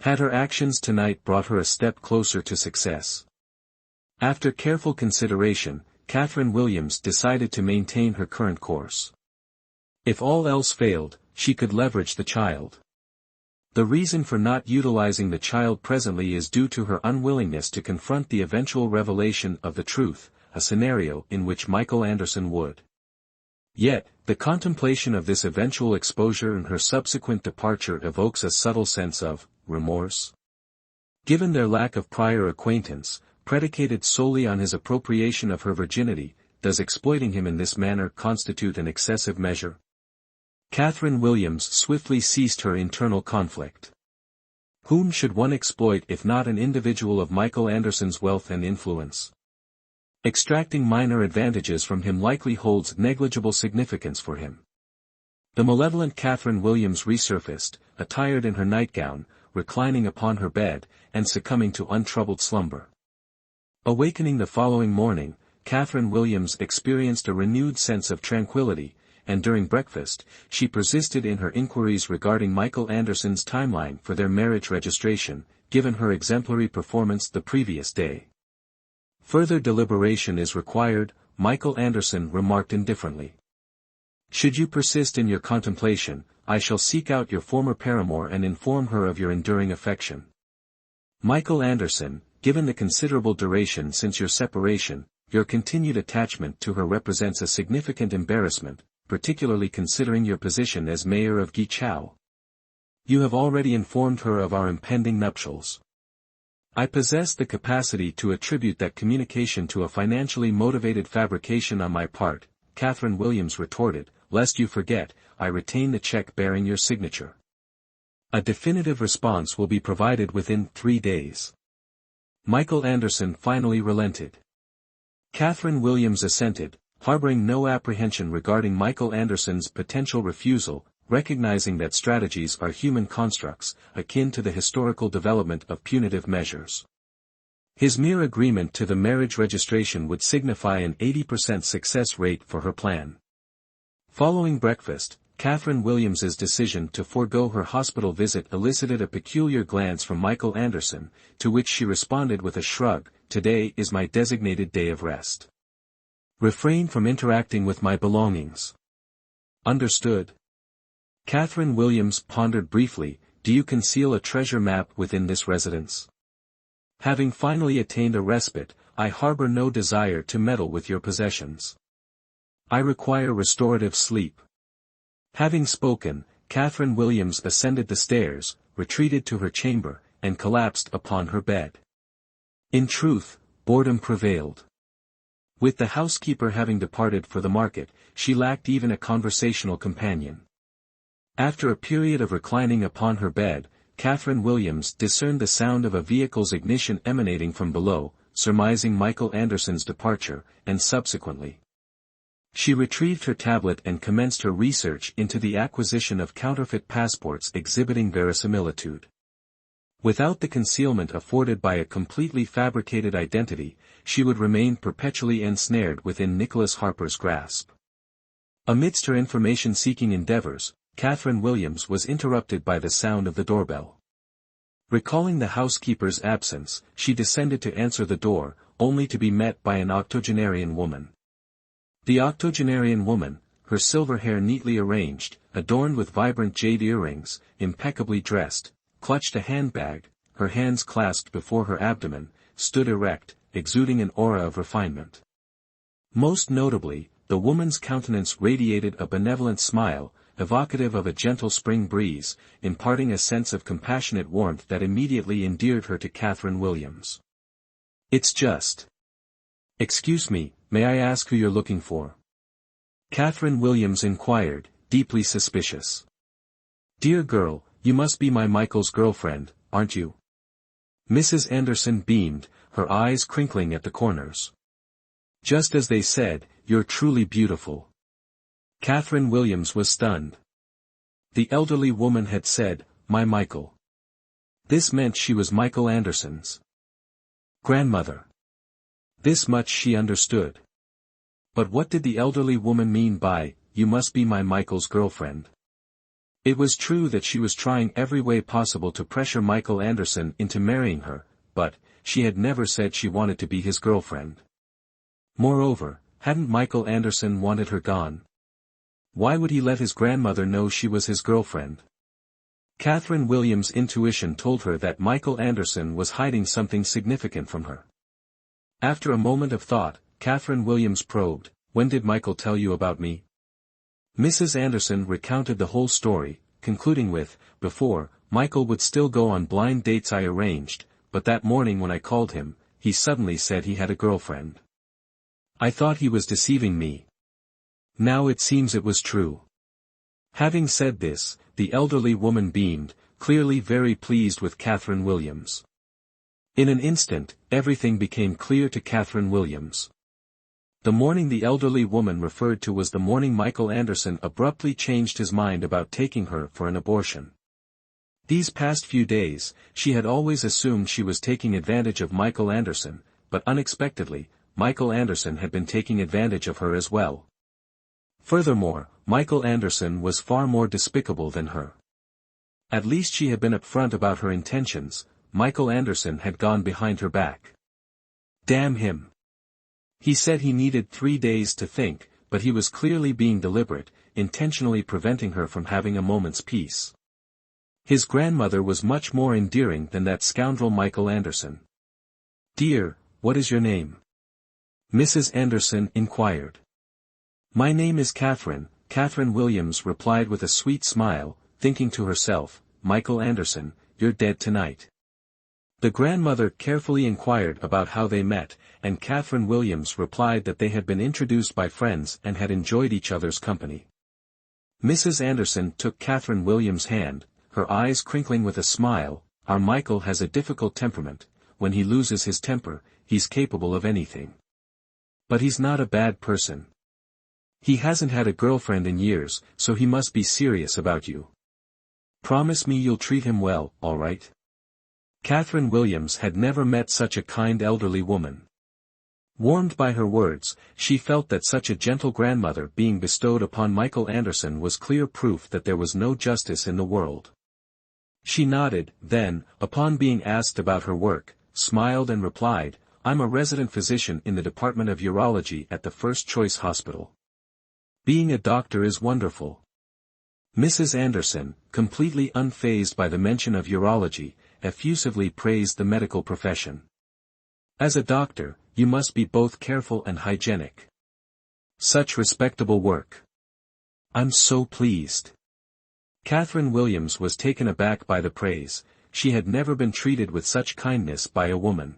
Had her actions tonight brought her a step closer to success? After careful consideration, Catherine Williams decided to maintain her current course. If all else failed, she could leverage the child. The reason for not utilizing the child presently is due to her unwillingness to confront the eventual revelation of the truth, a scenario in which Michael Anderson would. Yet, the contemplation of this eventual exposure and her subsequent departure evokes a subtle sense of remorse. Given their lack of prior acquaintance, predicated solely on his appropriation of her virginity, does exploiting him in this manner constitute an excessive measure? Catherine Williams swiftly ceased her internal conflict. Whom should one exploit if not an individual of Michael Anderson's wealth and influence? Extracting minor advantages from him likely holds negligible significance for him. The malevolent Catherine Williams resurfaced, attired in her nightgown, reclining upon her bed, and succumbing to untroubled slumber. Awakening the following morning, Catherine Williams experienced a renewed sense of tranquility, and during breakfast, she persisted in her inquiries regarding Michael Anderson's timeline for their marriage registration, given her exemplary performance the previous day. Further deliberation is required, Michael Anderson remarked indifferently. Should you persist in your contemplation, I shall seek out your former paramour and inform her of your enduring affection. Michael Anderson, given the considerable duration since your separation, your continued attachment to her represents a significant embarrassment, particularly considering your position as mayor of Guichao. You have already informed her of our impending nuptials. I possess the capacity to attribute that communication to a financially motivated fabrication on my part, Catherine Williams retorted, lest you forget, I retain the check bearing your signature. A definitive response will be provided within 3 days. Michael Anderson finally relented. Catherine Williams assented, harboring no apprehension regarding Michael Anderson's potential refusal, recognizing that strategies are human constructs, akin to the historical development of punitive measures. His mere agreement to the marriage registration would signify an 80% success rate for her plan. Following breakfast, Catherine Williams's decision to forego her hospital visit elicited a peculiar glance from Michael Anderson, to which she responded with a shrug, "Today is my designated day of rest. Refrain from interacting with my belongings." Understood. Catherine Williams pondered briefly, do you conceal a treasure map within this residence? Having finally attained a respite, I harbor no desire to meddle with your possessions. I require restorative sleep. Having spoken, Catherine Williams ascended the stairs, retreated to her chamber, and collapsed upon her bed. In truth, boredom prevailed. With the housekeeper having departed for the market, she lacked even a conversational companion. After a period of reclining upon her bed, Catherine Williams discerned the sound of a vehicle's ignition emanating from below, surmising Michael Anderson's departure, and subsequently. She retrieved her tablet and commenced her research into the acquisition of counterfeit passports exhibiting verisimilitude. Without the concealment afforded by a completely fabricated identity, she would remain perpetually ensnared within Nicholas Harper's grasp. Amidst her information-seeking endeavors, Catherine Williams was interrupted by the sound of the doorbell. Recalling the housekeeper's absence, she descended to answer the door, only to be met by an octogenarian woman. The octogenarian woman, her silver hair neatly arranged, adorned with vibrant jade earrings, impeccably dressed, clutched a handbag, her hands clasped before her abdomen, stood erect, exuding an aura of refinement. Most notably, the woman's countenance radiated a benevolent smile, evocative of a gentle spring breeze, imparting a sense of compassionate warmth that immediately endeared her to Catherine Williams. "It's just. Excuse me, may I ask who you're looking for?" Catherine Williams inquired, deeply suspicious. "Dear girl, you must be my Michael's girlfriend, aren't you?" Mrs. Anderson beamed, her eyes crinkling at the corners. "Just as they said, you're truly beautiful." Catherine Williams was stunned. The elderly woman had said, "My Michael." This meant she was Michael Anderson's grandmother. This much she understood. But what did the elderly woman mean by, "You must be my Michael's girlfriend"? It was true that she was trying every way possible to pressure Michael Anderson into marrying her, but, she had never said she wanted to be his girlfriend. Moreover, hadn't Michael Anderson wanted her gone? Why would he let his grandmother know she was his girlfriend? Catherine Williams' intuition told her that Michael Anderson was hiding something significant from her. After a moment of thought, Catherine Williams probed, "When did Michael tell you about me?" Mrs. Anderson recounted the whole story, concluding with, "Before, Michael would still go on blind dates I arranged, but that morning when I called him, he suddenly said he had a girlfriend. I thought he was deceiving me. Now it seems it was true." Having said this, the elderly woman beamed, clearly very pleased with Catherine Williams. In an instant, everything became clear to Catherine Williams. The morning the elderly woman referred to was the morning Michael Anderson abruptly changed his mind about taking her for an abortion. These past few days, she had always assumed she was taking advantage of Michael Anderson, but unexpectedly, Michael Anderson had been taking advantage of her as well. Furthermore, Michael Anderson was far more despicable than her. At least she had been upfront about her intentions. Michael Anderson had gone behind her back. Damn him. He said he needed 3 days to think, but he was clearly being deliberate, intentionally preventing her from having a moment's peace. His grandmother was much more endearing than that scoundrel Michael Anderson. "Dear, what is your name?" Mrs. Anderson inquired. "My name is Catherine," Catherine Williams replied with a sweet smile, thinking to herself, "Michael Anderson, you're dead tonight." The grandmother carefully inquired about how they met, and Catherine Williams replied that they had been introduced by friends and had enjoyed each other's company. Mrs. Anderson took Catherine Williams' hand, her eyes crinkling with a smile. "Our Michael has a difficult temperament. When he loses his temper, he's capable of anything. But he's not a bad person. He hasn't had a girlfriend in years, so he must be serious about you. Promise me you'll treat him well, all right?" Catherine Williams had never met such a kind elderly woman. Warmed by her words, she felt that such a gentle grandmother being bestowed upon Michael Anderson was clear proof that there was no justice in the world. She nodded, then, upon being asked about her work, smiled and replied, "I'm a resident physician in the Department of Urology at the First Choice Hospital. Being a doctor is wonderful. Mrs. Anderson, completely unfazed by the mention of urology, effusively praised the medical profession. As a doctor, you must be both careful and hygienic. Such respectable work. I'm so pleased. Catherine Williams was taken aback by the praise. She had never been treated with such kindness by a woman.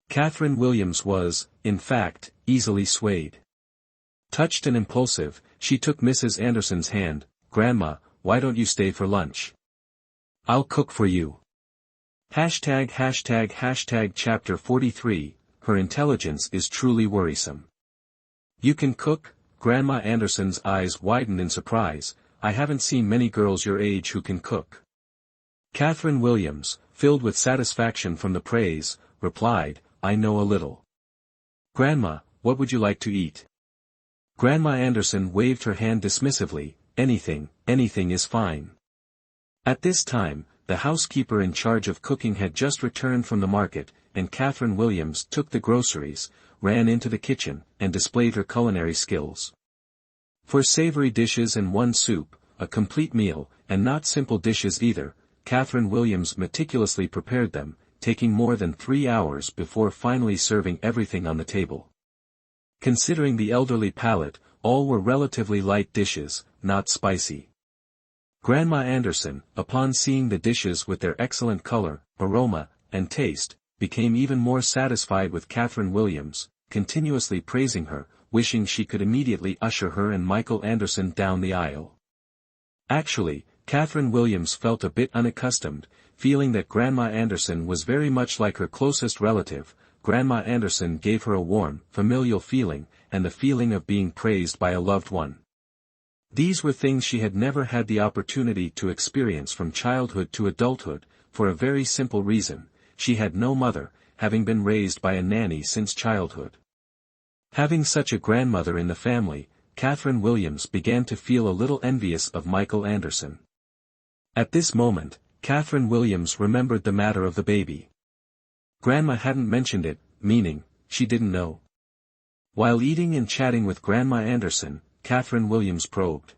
Catherine Williams was, in fact, easily swayed. Touched and impulsive, she took Mrs. Anderson's hand. "Grandma, why don't you stay for lunch? I'll cook for you." Chapter 43, Her intelligence is truly worrisome. "You can cook?" Grandma Anderson's eyes widened in surprise. "I haven't seen many girls your age who can cook." Catherine Williams, filled with satisfaction from the praise, replied, "I know a little." "Grandma, what would you like to eat?" Grandma Anderson waved her hand dismissively. Anything is fine." At this time, the housekeeper in charge of cooking had just returned from the market, and Catherine Williams took the groceries, ran into the kitchen, and displayed her culinary skills. For savory dishes and one soup, a complete meal, and not simple dishes either, Catherine Williams meticulously prepared them, taking more than 3 hours before finally serving everything on the table. Considering the elderly palate, all were relatively light dishes, not spicy. Grandma Anderson, upon seeing the dishes with their excellent color, aroma, and taste, became even more satisfied with Catherine Williams, continuously praising her, wishing she could immediately usher her and Michael Anderson down the aisle. Actually, Catherine Williams felt a bit unaccustomed, feeling that Grandma Anderson was very much like her closest relative. Grandma Anderson gave her a warm, familial feeling, and the feeling of being praised by a loved one. These were things she had never had the opportunity to experience from childhood to adulthood, for a very simple reason: she had no mother, having been raised by a nanny since childhood. Having such a grandmother in the family, Catherine Williams began to feel a little envious of Michael Anderson. At this moment, Catherine Williams remembered the matter of the baby. Grandma hadn't mentioned it, meaning, she didn't know. While eating and chatting with Grandma Anderson, Catherine Williams probed.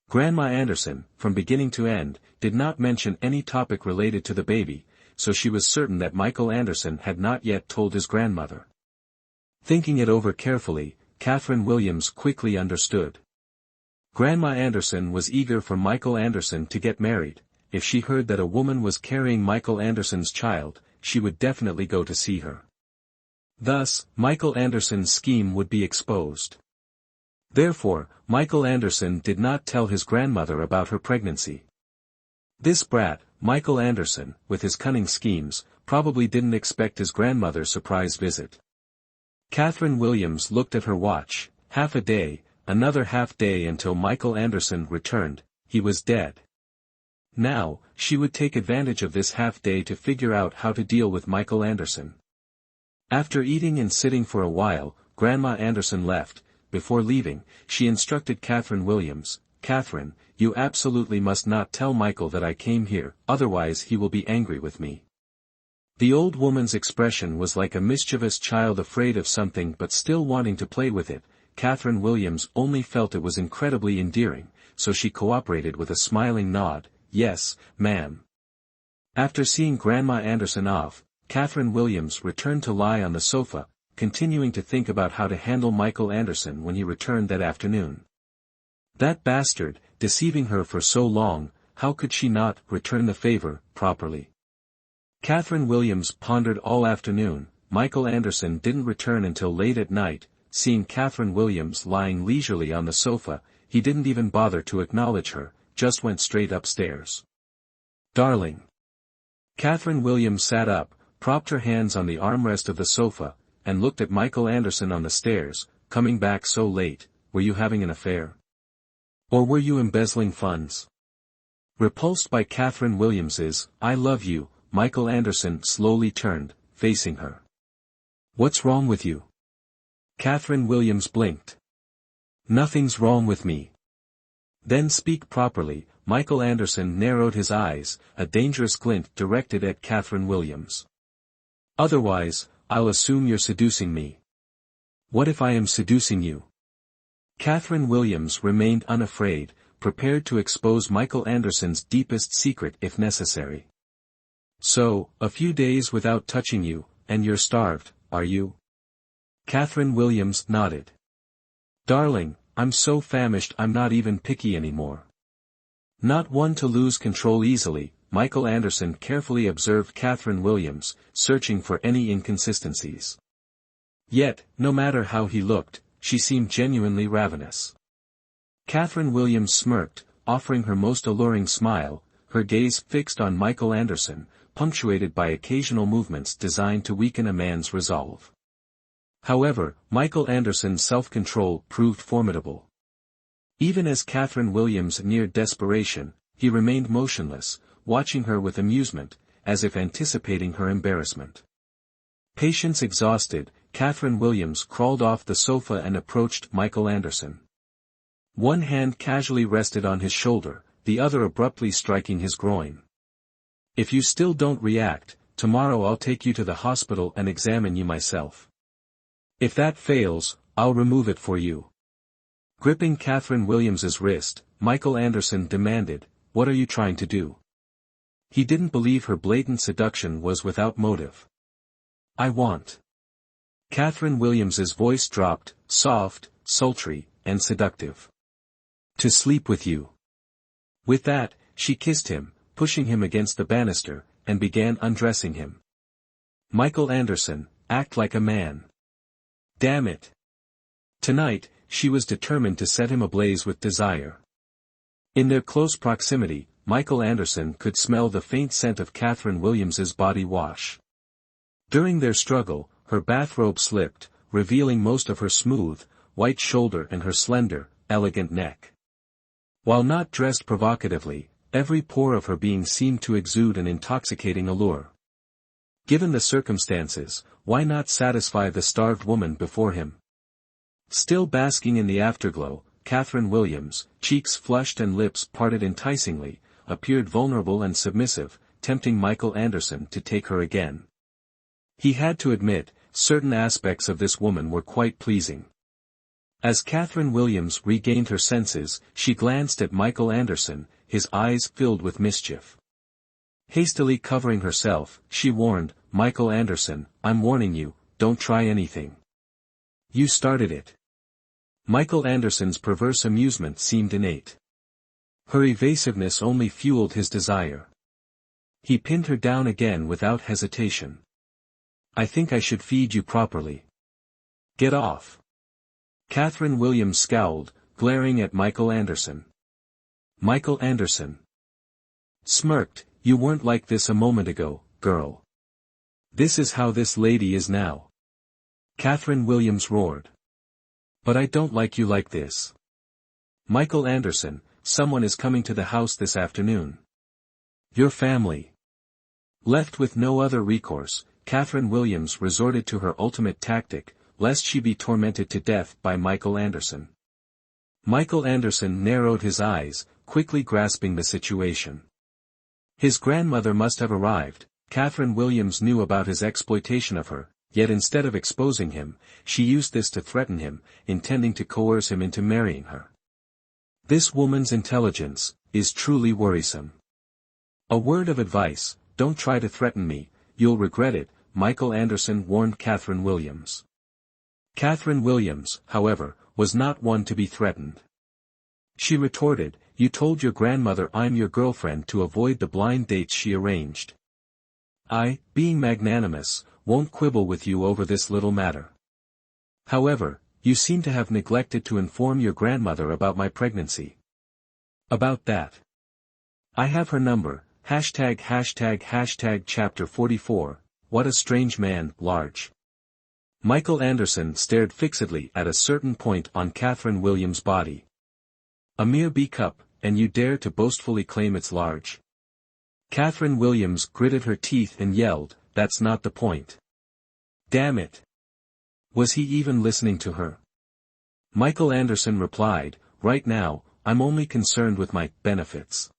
Grandma Anderson, from beginning to end, did not mention any topic related to the baby, so she was certain that Michael Anderson had not yet told his grandmother. Thinking it over carefully, Catherine Williams quickly understood. Grandma Anderson was eager for Michael Anderson to get married. If she heard that a woman was carrying Michael Anderson's child, she would definitely go to see her. Thus, Michael Anderson's scheme would be exposed. Therefore, Michael Anderson did not tell his grandmother about her pregnancy. This brat, Michael Anderson, with his cunning schemes, probably didn't expect his grandmother's surprise visit. Catherine Williams looked at her watch. Half a day, another half day until Michael Anderson returned. He was dead. Now, she would take advantage of this half day to figure out how to deal with Michael Anderson. After eating and sitting for a while, Grandma Anderson left. Before leaving, she instructed Catherine Williams, "Catherine, you absolutely must not tell Michael that I came here, otherwise he will be angry with me." The old woman's expression was like a mischievous child afraid of something but still wanting to play with it. Catherine Williams only felt it was incredibly endearing, so she cooperated with a smiling nod. "Yes, ma'am." After seeing Grandma Anderson off, Catherine Williams returned to lie on the sofa, continuing to think about how to handle Michael Anderson when he returned that afternoon. That bastard, deceiving her for so long, how could she not return the favor properly? Catherine Williams pondered all afternoon. Michael Anderson didn't return until late at night. Seeing Catherine Williams lying leisurely on the sofa, he didn't even bother to acknowledge her, just went straight upstairs. "Darling." Catherine Williams sat up, propped her hands on the armrest of the sofa, and looked at Michael Anderson on the stairs. "Coming back so late, were you having an affair? Or were you embezzling funds?" Repulsed by Catherine Williams's "I love you," Michael Anderson slowly turned, facing her. "What's wrong with you?" Catherine Williams blinked. "Nothing's wrong with me." "Then speak properly." Michael Anderson narrowed his eyes, a dangerous glint directed at Catherine Williams. "Otherwise, I'll assume you're seducing me." "What if I am seducing you?" Catherine Williams remained unafraid. prepared to expose Michael Anderson's deepest secret if necessary. "So, a few days without touching you, and you're starved, are you?" Catherine Williams nodded. "Darling, I'm so famished I'm not even picky anymore." Not one to lose control easily, Michael Anderson carefully observed Catherine Williams, searching for any inconsistencies. Yet, no matter how he looked, she seemed genuinely ravenous. Catherine Williams smirked, offering her most alluring smile, her gaze fixed on Michael Anderson, punctuated by occasional movements designed to weaken a man's resolve. However, Michael Anderson's self-control proved formidable. Even as Catherine Williams neared desperation, he remained motionless, watching her with amusement, as if anticipating her embarrassment. Patience exhausted, Catherine Williams crawled off the sofa and approached Michael Anderson. One hand casually rested on his shoulder, the other abruptly striking his groin. "If you still don't react, tomorrow I'll take you to the hospital and examine you myself. If that fails, I'll remove it for you." Gripping Catherine Williams's wrist, Michael Anderson demanded, "What are you trying to do?" He didn't believe her blatant seduction was without motive. "I want." Catherine Williams's voice dropped, soft, sultry, and seductive. "To sleep with you." With that, she kissed him, pushing him against the banister, and began undressing him. "Michael Anderson, act like a man. Damn it." Tonight, she was determined to set him ablaze with desire. In their close proximity, Michael Anderson could smell the faint scent of Catherine Williams's body wash. During their struggle, her bathrobe slipped, revealing most of her smooth, white shoulder and her slender, elegant neck. While not dressed provocatively, every pore of her being seemed to exude an intoxicating allure. Given the circumstances, why not satisfy the starved woman before him? Still basking in the afterglow, Catherine Williams, cheeks flushed and lips parted enticingly, appeared vulnerable and submissive, tempting Michael Anderson to take her again. He had to admit, certain aspects of this woman were quite pleasing. As Catherine Williams regained her senses, she glanced at Michael Anderson, his eyes filled with mischief. Hastily covering herself, she warned, "Michael Anderson, I'm warning you, don't try anything. You started it." Michael Anderson's perverse amusement seemed innate. Her evasiveness only fueled his desire. He pinned her down again without hesitation. "I think I should feed you properly. Get off." Catherine Williams scowled, glaring at Michael Anderson. Michael Anderson smirked, "You weren't like this a moment ago, girl. This is how this lady is now." Catherine Williams roared. "But I don't like you like this. Michael Anderson, someone is coming to the house this afternoon. Your family." Left with no other recourse, Catherine Williams resorted to her ultimate tactic, lest she be tormented to death by Michael Anderson. Michael Anderson narrowed his eyes, quickly grasping the situation. His grandmother must have arrived. Catherine Williams knew about his exploitation of her, yet instead of exposing him, she used this to threaten him, intending to coerce him into marrying her. This woman's intelligence is truly worrisome. "A word of advice, don't try to threaten me, you'll regret it," Michael Anderson warned Catherine Williams. Catherine Williams, however, was not one to be threatened. She retorted, "You told your grandmother I'm your girlfriend to avoid the blind dates she arranged. I, being magnanimous, won't quibble with you over this little matter. However, you seem to have neglected to inform your grandmother about my pregnancy. About that. I have her number, ##### Chapter 44, What a Strange Man, large." Michael Anderson stared fixedly at a certain point on Catherine Williams' body. "A mere B-cup, and you dare to boastfully claim it's large?" Catherine Williams gritted her teeth and yelled, "That's not the point." Damn it! Was he even listening to her? Michael Anderson replied, "Right now, I'm only concerned with my benefits.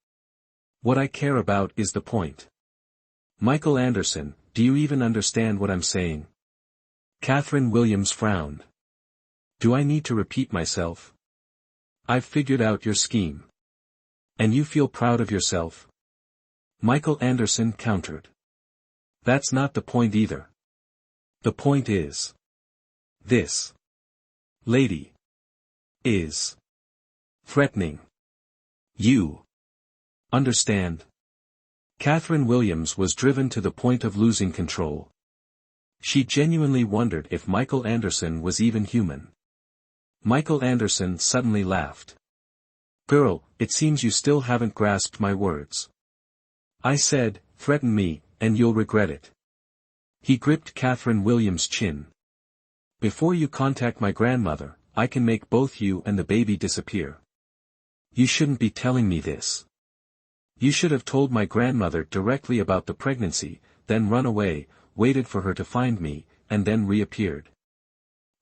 What I care about is the point." Michael Anderson, do you even understand what I'm saying? Catherine Williams frowned. "Do I need to repeat myself? I've figured out your scheme. And you feel proud of yourself? Michael Anderson countered. That's not the point either. The point is, this lady is threatening you. Understand? Catherine Williams was driven to the point of losing control. She genuinely wondered if Michael Anderson was even human. Michael Anderson suddenly laughed. Girl, it seems you still haven't grasped my words. I said, threaten me, and you'll regret it. He gripped Catherine Williams' chin. Before you contact my grandmother, I can make both you and the baby disappear. You shouldn't be telling me this. You should have told my grandmother directly about the pregnancy, then run away, waited for her to find me, and then reappeared.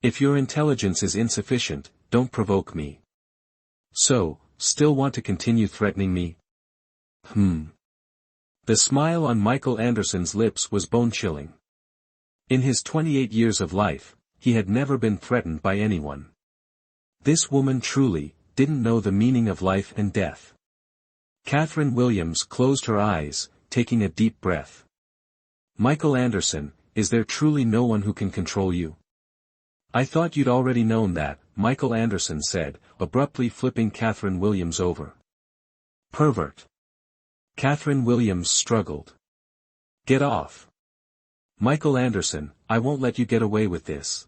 If your intelligence is insufficient, don't provoke me. So, still want to continue threatening me? The smile on Michael Anderson's lips was bone-chilling. In his 28 years of life, he had never been threatened by anyone. This woman truly didn't know the meaning of life and death. Catherine Williams closed her eyes, taking a deep breath. Michael Anderson, is there truly no one who can control you? I thought you'd already known that, Michael Anderson said, abruptly flipping Catherine Williams over. Pervert. Catherine Williams struggled. Get off. Michael Anderson, I won't let you get away with this.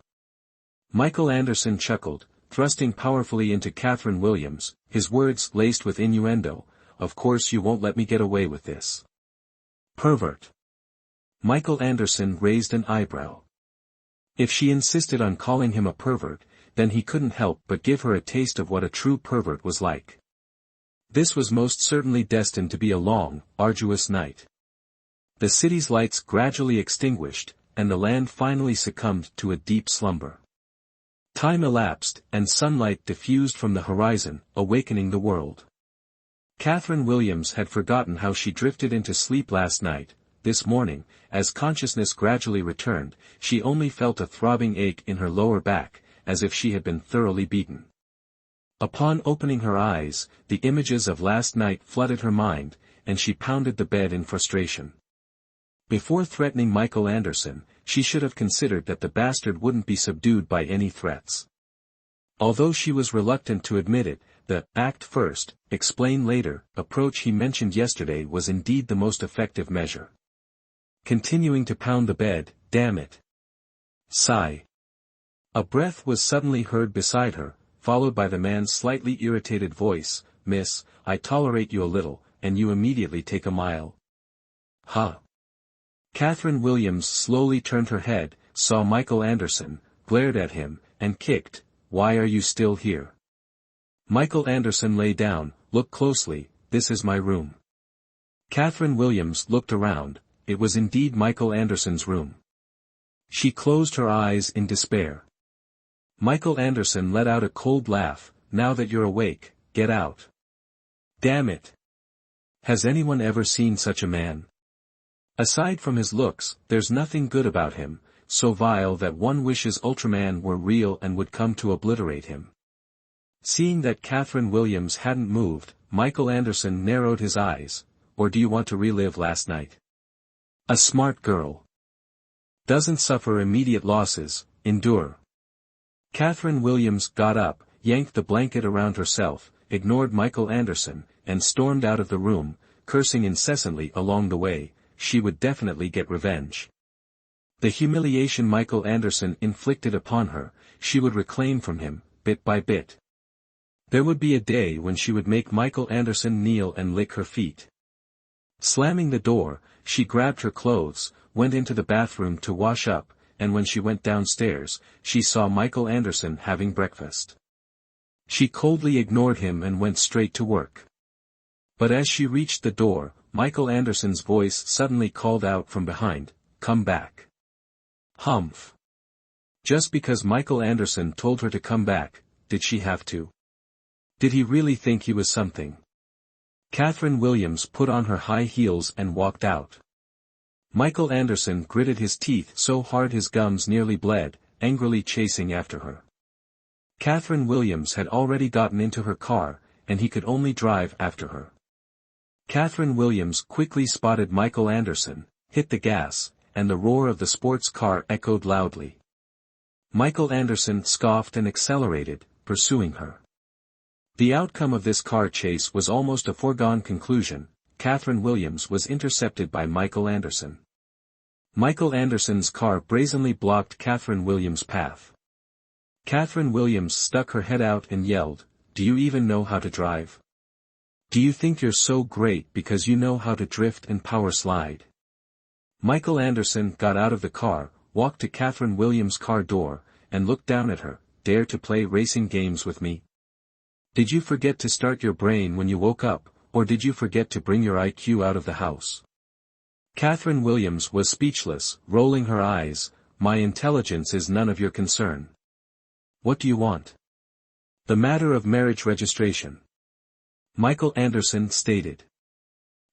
Michael Anderson chuckled, thrusting powerfully into Catherine Williams, his words laced with innuendo. Of course you won't let me get away with this. Pervert. Michael Anderson raised an eyebrow. If she insisted on calling him a pervert, then he couldn't help but give her a taste of what a true pervert was like. This was most certainly destined to be a long, arduous night. The city's lights gradually extinguished, and the land finally succumbed to a deep slumber. Time elapsed, and sunlight diffused from the horizon, awakening the world. Catherine Williams had forgotten how she drifted into sleep last night. This morning, as consciousness gradually returned, she only felt a throbbing ache in her lower back, as if she had been thoroughly beaten. Upon opening her eyes, the images of last night flooded her mind, and she pounded the bed in frustration. Before threatening Michael Anderson, she should have considered that the bastard wouldn't be subdued by any threats. Although she was reluctant to admit it, the act first, explain later approach he mentioned yesterday was indeed the most effective measure. Continuing to pound the bed, damn it. Sigh. A breath was suddenly heard beside her, followed by the man's slightly irritated voice, Miss, I tolerate you a little, and you immediately take a mile. Huh. Catherine Williams slowly turned her head, saw Michael Anderson, glared at him, and kicked. Why are you still here? Michael Anderson lay down. Look closely, this is my room. Catherine Williams looked around. It was indeed Michael Anderson's room. She closed her eyes in despair. Michael Anderson let out a cold laugh. Now that you're awake, get out. Damn it. Has anyone ever seen such a man? Aside from his looks, there's nothing good about him, so vile that one wishes Ultraman were real and would come to obliterate him. Seeing that Catherine Williams hadn't moved, Michael Anderson narrowed his eyes. Or do you want to relive last night? A smart girl. Doesn't suffer immediate losses, endure. Catherine Williams got up, yanked the blanket around herself, ignored Michael Anderson, and stormed out of the room, cursing incessantly along the way. She would definitely get revenge. The humiliation Michael Anderson inflicted upon her, she would reclaim from him, bit by bit. There would be a day when she would make Michael Anderson kneel and lick her feet. Slamming the door, she grabbed her clothes, went into the bathroom to wash up, and when she went downstairs, she saw Michael Anderson having breakfast. She coldly ignored him and went straight to work. But as she reached the door, Michael Anderson's voice suddenly called out from behind, "Come back." Humph. Just because Michael Anderson told her to come back, did she have to? Did he really think he was something? Catherine Williams put on her high heels and walked out. Michael Anderson gritted his teeth so hard his gums nearly bled, angrily chasing after her. Catherine Williams had already gotten into her car, and he could only drive after her. Catherine Williams quickly spotted Michael Anderson, hit the gas, and the roar of the sports car echoed loudly. Michael Anderson scoffed and accelerated, pursuing her. The outcome of this car chase was almost a foregone conclusion. Catherine Williams was intercepted by Michael Anderson. Michael Anderson's car brazenly blocked Catherine Williams' path. Catherine Williams stuck her head out and yelled, "Do you even know how to drive? Do you think you're so great because you know how to drift and power slide?" Michael Anderson got out of the car, walked to Catherine Williams' car door, and looked down at her. "Dare to play racing games with me? Did you forget to start your brain when you woke up, or did you forget to bring your IQ out of the house?" Catherine Williams was speechless, rolling her eyes. "My intelligence is none of your concern. What do you want?" "The matter of marriage registration," Michael Anderson stated.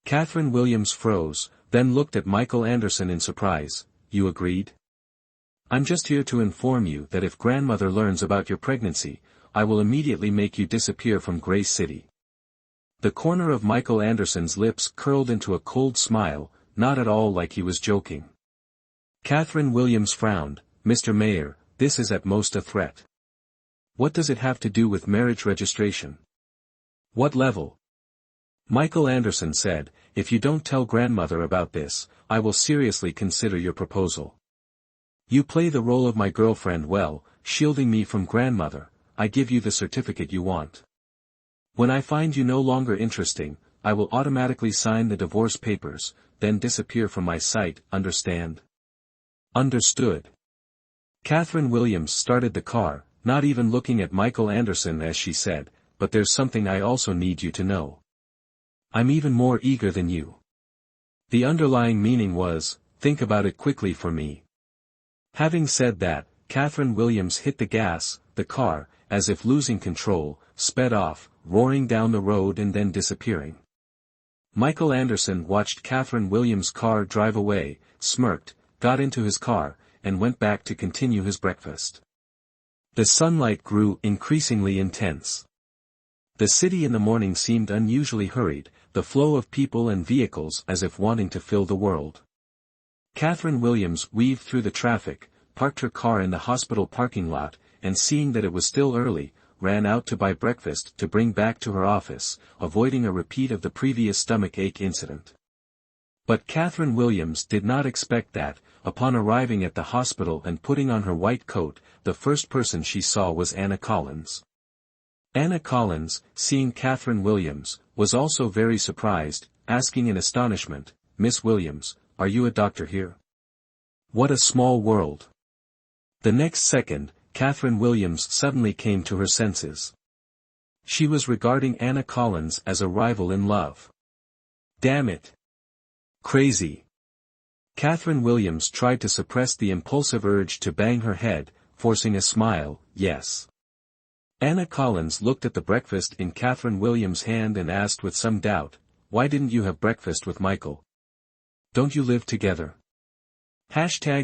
Catherine Williams froze, then looked at Michael Anderson in surprise. "You agreed?" "I'm just here to inform you that if grandmother learns about your pregnancy, I will immediately make you disappear from Gray City." The corner of Michael Anderson's lips curled into a cold smile, not at all like he was joking. Catherine Williams frowned. "Mr. Mayor, this is at most a threat. What does it have to do with marriage registration?" "What level?" Michael Anderson said, "If you don't tell grandmother about this, I will seriously consider your proposal. You play the role of my girlfriend well, shielding me from grandmother. I give you the certificate you want. When I find you no longer interesting, I will automatically sign the divorce papers, then disappear from my sight, understand?" "Understood." Catherine Williams started the car, not even looking at Michael Anderson as she said, "But there's something I also need you to know. I'm even more eager than you." The underlying meaning was, "Think about it quickly for me." Having said that, Catherine Williams hit the gas. The car, as if losing control, sped off, roaring down the road and then disappearing. Michael Anderson watched Catherine Williams' car drive away, smirked, got into his car, and went back to continue his breakfast. The sunlight grew increasingly intense. The city in the morning seemed unusually hurried, the flow of people and vehicles as if wanting to fill the world. Catherine Williams weaved through the traffic, parked her car in the hospital parking lot, and seeing that it was still early, ran out to buy breakfast to bring back to her office, avoiding a repeat of the previous stomachache incident. But Catherine Williams did not expect that. Upon arriving at the hospital and putting on her white coat, the first person she saw was Anna Collins. Anna Collins, seeing Catherine Williams, was also very surprised, asking in astonishment, "Miss Williams, are you a doctor here? What a small world." The next second, Catherine Williams suddenly came to her senses. She was regarding Anna Collins as a rival in love. Damn it. Crazy. Catherine Williams tried to suppress the impulsive urge to bang her head, forcing a smile. "Yes." Anna Collins looked at the breakfast in Catherine Williams' hand and asked with some doubt, "Why didn't you have breakfast with Michael? Don't you live together?" Chapter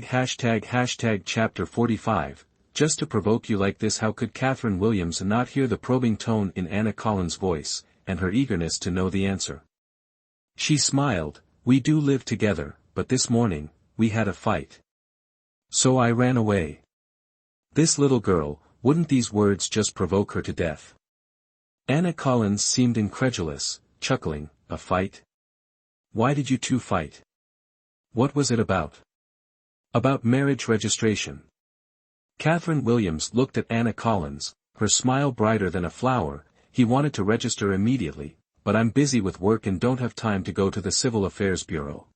45, Just to provoke you like this. How could Catherine Williams not hear the probing tone in Anna Collins' voice, and her eagerness to know the answer? She smiled. "We do live together, but this morning, we had a fight. So I ran away." This little girl, wouldn't these words just provoke her to death? Anna Collins seemed incredulous, chuckling. "A fight? Why did you two fight? What was it about?" "About marriage registration." Catherine Williams looked at Anna Collins, her smile brighter than a flower. "He wanted to register immediately, but I'm busy with work and don't have time to go to the Civil Affairs Bureau."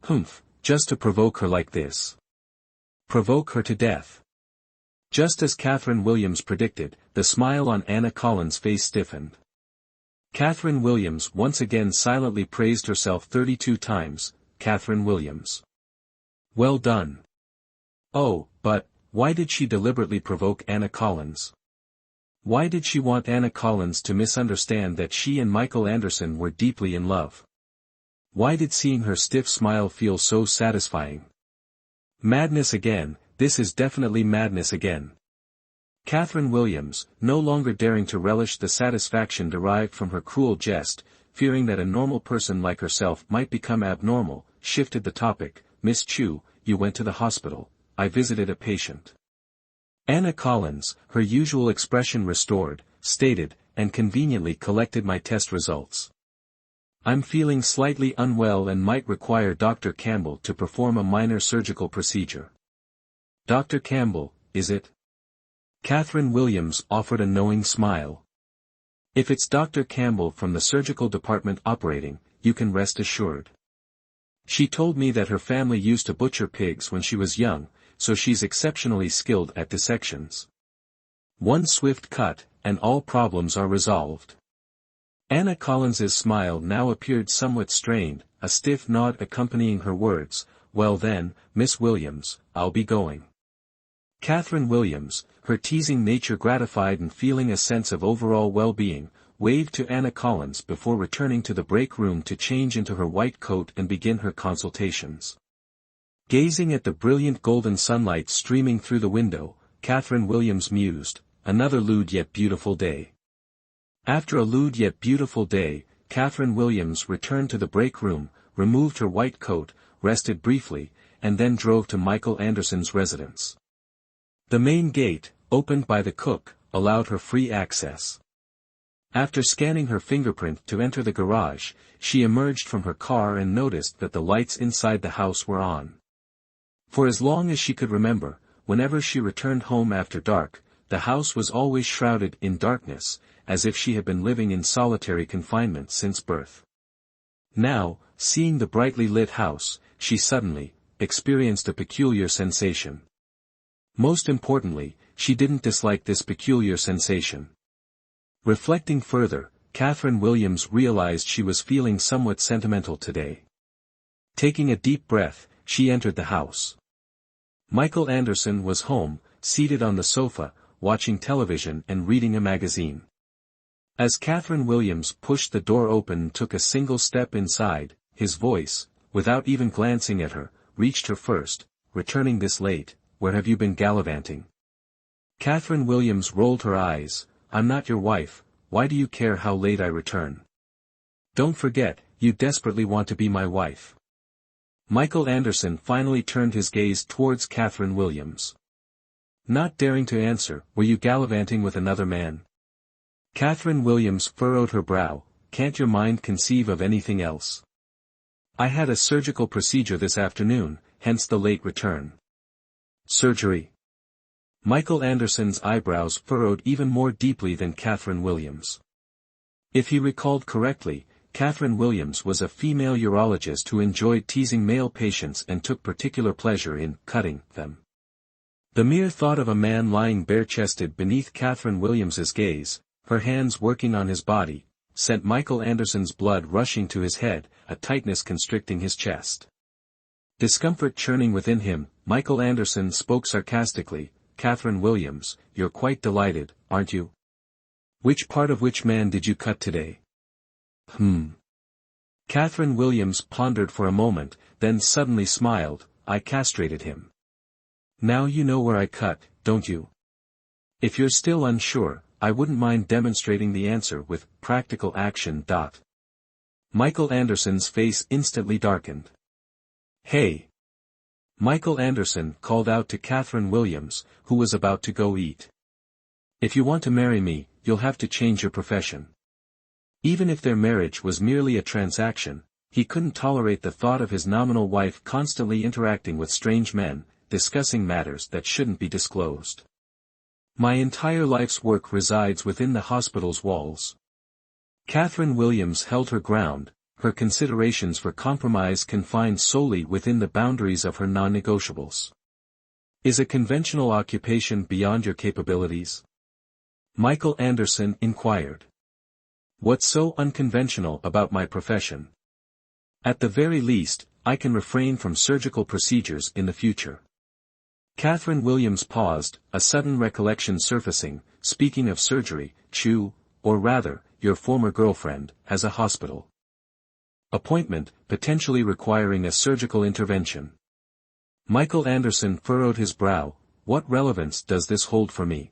"Humph, just to provoke her like this. Provoke her to death." Just as Catherine Williams predicted, the smile on Anna Collins' face stiffened. Catherine Williams once again silently praised herself 32 times. Catherine Williams. Well done. Oh, but, why did she deliberately provoke Anna Collins? Why did she want Anna Collins to misunderstand that she and Michael Anderson were deeply in love? Why did seeing her stiff smile feel so satisfying? Madness again, this is definitely madness again. Catherine Williams, no longer daring to relish the satisfaction derived from her cruel jest, fearing that a normal person like herself might become abnormal, shifted the topic. Miss Chu, you went to the hospital. I visited a patient. Anna Collins, her usual expression restored, stated, and conveniently collected my test results. I'm feeling slightly unwell and might require Dr. Campbell to perform a minor surgical procedure. Dr. Campbell, is it? Catherine Williams offered a knowing smile. If it's Dr. Campbell from the surgical department operating, you can rest assured. She told me that her family used to butcher pigs when she was young, so she's exceptionally skilled at dissections. One swift cut, and all problems are resolved. Anna Collins's smile now appeared somewhat strained, a stiff nod accompanying her words. Well then, Miss Williams, I'll be going. Catherine Williams, her teasing nature gratified and feeling a sense of overall well-being, waved to Anna Collins before returning to the break room to change into her white coat and begin her consultations. Gazing at the brilliant golden sunlight streaming through the window, Catherine Williams mused, another lewd yet beautiful day. After a lewd yet beautiful day, Catherine Williams returned to the break room, removed her white coat, rested briefly, and then drove to Michael Anderson's residence. The main gate, opened by the cook, allowed her free access. After scanning her fingerprint to enter the garage, she emerged from her car and noticed that the lights inside the house were on. For as long as she could remember, whenever she returned home after dark, the house was always shrouded in darkness, as if she had been living in solitary confinement since birth. Now, seeing the brightly lit house, she suddenly experienced a peculiar sensation. Most importantly, she didn't dislike this peculiar sensation. Reflecting further, Catherine Williams realized she was feeling somewhat sentimental today. Taking a deep breath, she entered the house. Michael Anderson was home, seated on the sofa, watching television and reading a magazine. As Catherine Williams pushed the door open and took a single step inside, his voice, without even glancing at her, reached her first. Returning this late, where have you been gallivanting? Catherine Williams rolled her eyes. I'm not your wife, why do you care how late I return? Don't forget, you desperately want to be my wife. Michael Anderson finally turned his gaze towards Catherine Williams. Not daring to answer, were you gallivanting with another man? Catherine Williams furrowed her brow. Can't your mind conceive of anything else? I had a surgical procedure this afternoon, hence the late return. Surgery? Michael Anderson's eyebrows furrowed even more deeply than Catherine Williams. If he recalled correctly, Catherine Williams was a female urologist who enjoyed teasing male patients and took particular pleasure in cutting them. The mere thought of a man lying bare-chested beneath Catherine Williams's gaze, her hands working on his body, sent Michael Anderson's blood rushing to his head, a tightness constricting his chest. Discomfort churning within him, Michael Anderson spoke sarcastically. Catherine Williams, you're quite delighted, aren't you? Which part of which man did you cut today? Catherine Williams pondered for a moment, then suddenly smiled. I castrated him. Now you know where I cut, don't you? If you're still unsure, I wouldn't mind demonstrating the answer with practical action. Michael Anderson's face instantly darkened. Hey! Michael Anderson called out to Catherine Williams, who was about to go eat. If you want to marry me, you'll have to change your profession. Even if their marriage was merely a transaction, he couldn't tolerate the thought of his nominal wife constantly interacting with strange men, discussing matters that shouldn't be disclosed. My entire life's work resides within the hospital's walls. Catherine Williams held her ground, her considerations for compromise confined solely within the boundaries of her non-negotiables. Is a conventional occupation beyond your capabilities? Michael Anderson inquired. What's so unconventional about my profession? At the very least, I can refrain from surgical procedures in the future. Catherine Williams paused, a sudden recollection surfacing. Speaking of surgery, Chu, or rather, your former girlfriend, has a hospital appointment, potentially requiring a surgical intervention. Michael Anderson furrowed his brow. What relevance does this hold for me?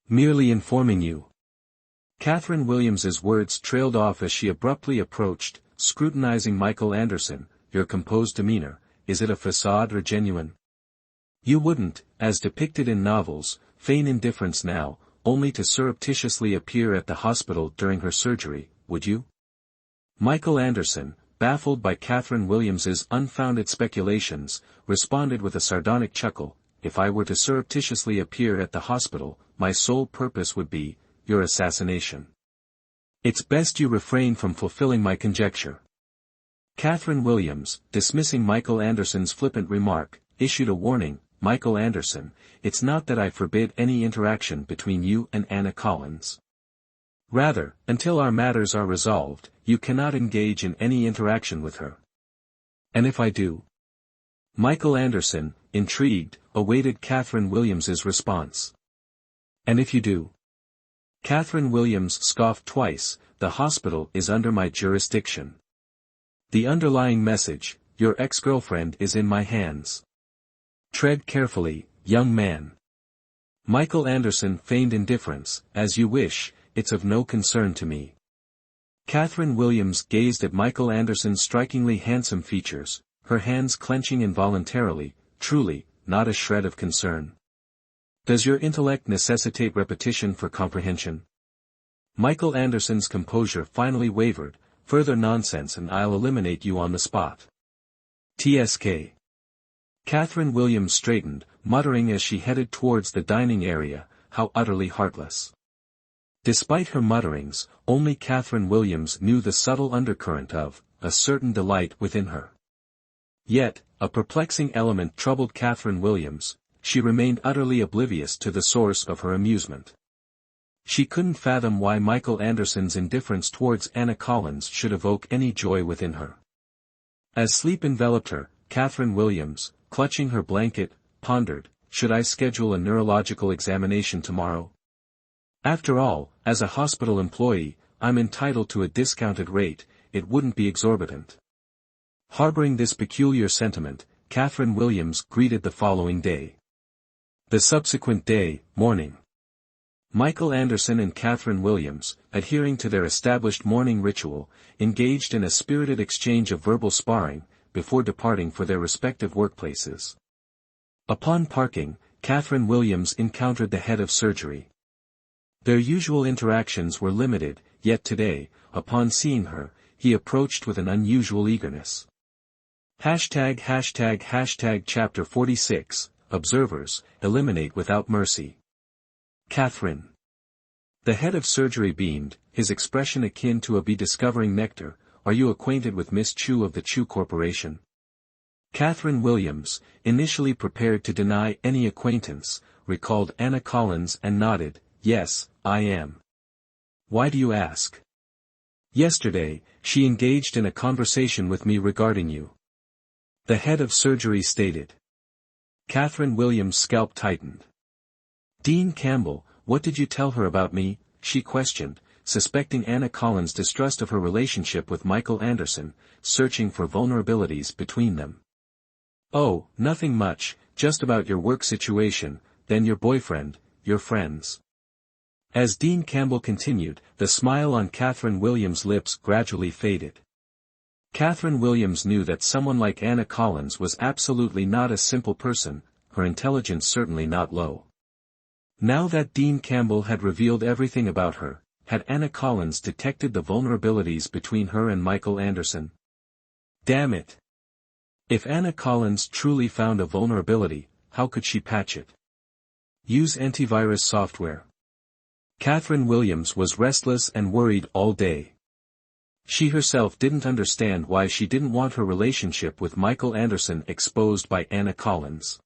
Merely informing you. Catherine Williams's words trailed off as she abruptly approached, scrutinizing Michael Anderson. Your composed demeanor, is it a facade or genuine? You wouldn't, as depicted in novels, feign indifference now, only to surreptitiously appear at the hospital during her surgery, would you? Michael Anderson, baffled by Catherine Williams's unfounded speculations, responded with a sardonic chuckle. If I were to surreptitiously appear at the hospital, my sole purpose would be your assassination. It's best you refrain from fulfilling my conjecture. Catherine Williams, dismissing Michael Anderson's flippant remark, issued a warning. Michael Anderson, it's not that I forbid any interaction between you and Anna Collins. Rather, until our matters are resolved, you cannot engage in any interaction with her. And if I do? Michael Anderson, intrigued, awaited Catherine Williams's response. And if you do? Catherine Williams scoffed twice. The hospital is under my jurisdiction. The underlying message, your ex-girlfriend is in my hands. Tread carefully, young man. Michael Anderson feigned indifference. As you wish, it's of no concern to me. Catherine Williams gazed at Michael Anderson's strikingly handsome features, her hands clenching involuntarily. Truly, not a shred of concern. Does your intellect necessitate repetition for comprehension? Michael Anderson's composure finally wavered. Further nonsense and I'll eliminate you on the spot. TSK. Catherine Williams straightened, muttering as she headed towards the dining area, how utterly heartless. Despite her mutterings, only Catherine Williams knew the subtle undercurrent of a certain delight within her. Yet, a perplexing element troubled Catherine Williams. She remained utterly oblivious to the source of her amusement. She couldn't fathom why Michael Anderson's indifference towards Anna Collins should evoke any joy within her. As sleep enveloped her, Catherine Williams, clutching her blanket, pondered, should I schedule a neurological examination tomorrow? After all, as a hospital employee, I'm entitled to a discounted rate, it wouldn't be exorbitant. Harboring this peculiar sentiment, Catherine Williams greeted the following day. The subsequent day, morning. Michael Anderson and Catherine Williams, adhering to their established morning ritual, engaged in a spirited exchange of verbal sparring, before departing for their respective workplaces. Upon parking, Catherine Williams encountered the head of surgery. Their usual interactions were limited, yet today, upon seeing her, he approached with an unusual eagerness. Hashtag Chapter 46, Observers, Eliminate Without Mercy. Catherine. The head of surgery beamed, his expression akin to a bee discovering nectar. Are you acquainted with Miss Chu of the Chu Corporation? Catherine Williams, initially prepared to deny any acquaintance, recalled Anna Collins and nodded. Yes, I am. Why do you ask? Yesterday, she engaged in a conversation with me regarding you. The head of surgery stated. Catherine Williams' scalp tightened. Dean Campbell, what did you tell her about me? She questioned, suspecting Anna Collins' distrust of her relationship with Michael Anderson, searching for vulnerabilities between them. Oh, nothing much, just about your work situation, then your boyfriend, your friends. As Dean Campbell continued, the smile on Catherine Williams' lips gradually faded. Catherine Williams knew that someone like Anna Collins was absolutely not a simple person, her intelligence certainly not low. Now that Dean Campbell had revealed everything about her, had Anna Collins detected the vulnerabilities between her and Michael Anderson? Damn it! If Anna Collins truly found a vulnerability, how could she patch it? Use antivirus software. Catherine Williams was restless and worried all day. She herself didn't understand why she didn't want her relationship with Michael Anderson exposed by Anna Collins.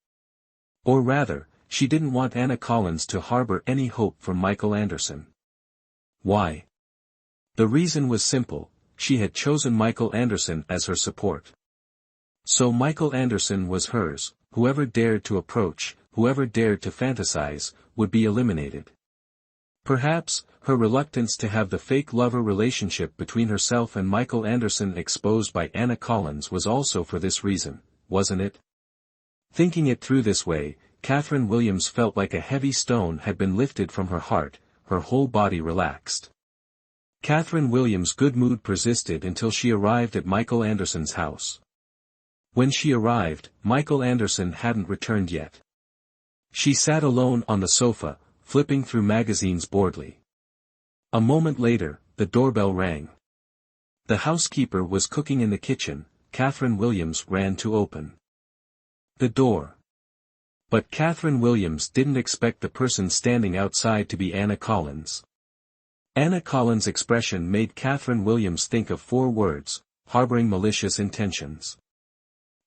Or rather, she didn't want Anna Collins to harbor any hope from Michael Anderson. Why? The reason was simple, she had chosen Michael Anderson as her support. So Michael Anderson was hers, whoever dared to approach, whoever dared to fantasize, would be eliminated. Perhaps, her reluctance to have the fake lover relationship between herself and Michael Anderson exposed by Anna Collins was also for this reason, wasn't it? Thinking it through this way, Catherine Williams felt like a heavy stone had been lifted from her heart, her whole body relaxed. Catherine Williams' good mood persisted until she arrived at Michael Anderson's house. When she arrived, Michael Anderson hadn't returned yet. She sat alone on the sofa, flipping through magazines boredly. A moment later, the doorbell rang. The housekeeper was cooking in the kitchen. Catherine Williams ran to open the door. But Catherine Williams didn't expect the person standing outside to be Anna Collins. Anna Collins' expression made Catherine Williams think of 4 words: harboring malicious intentions.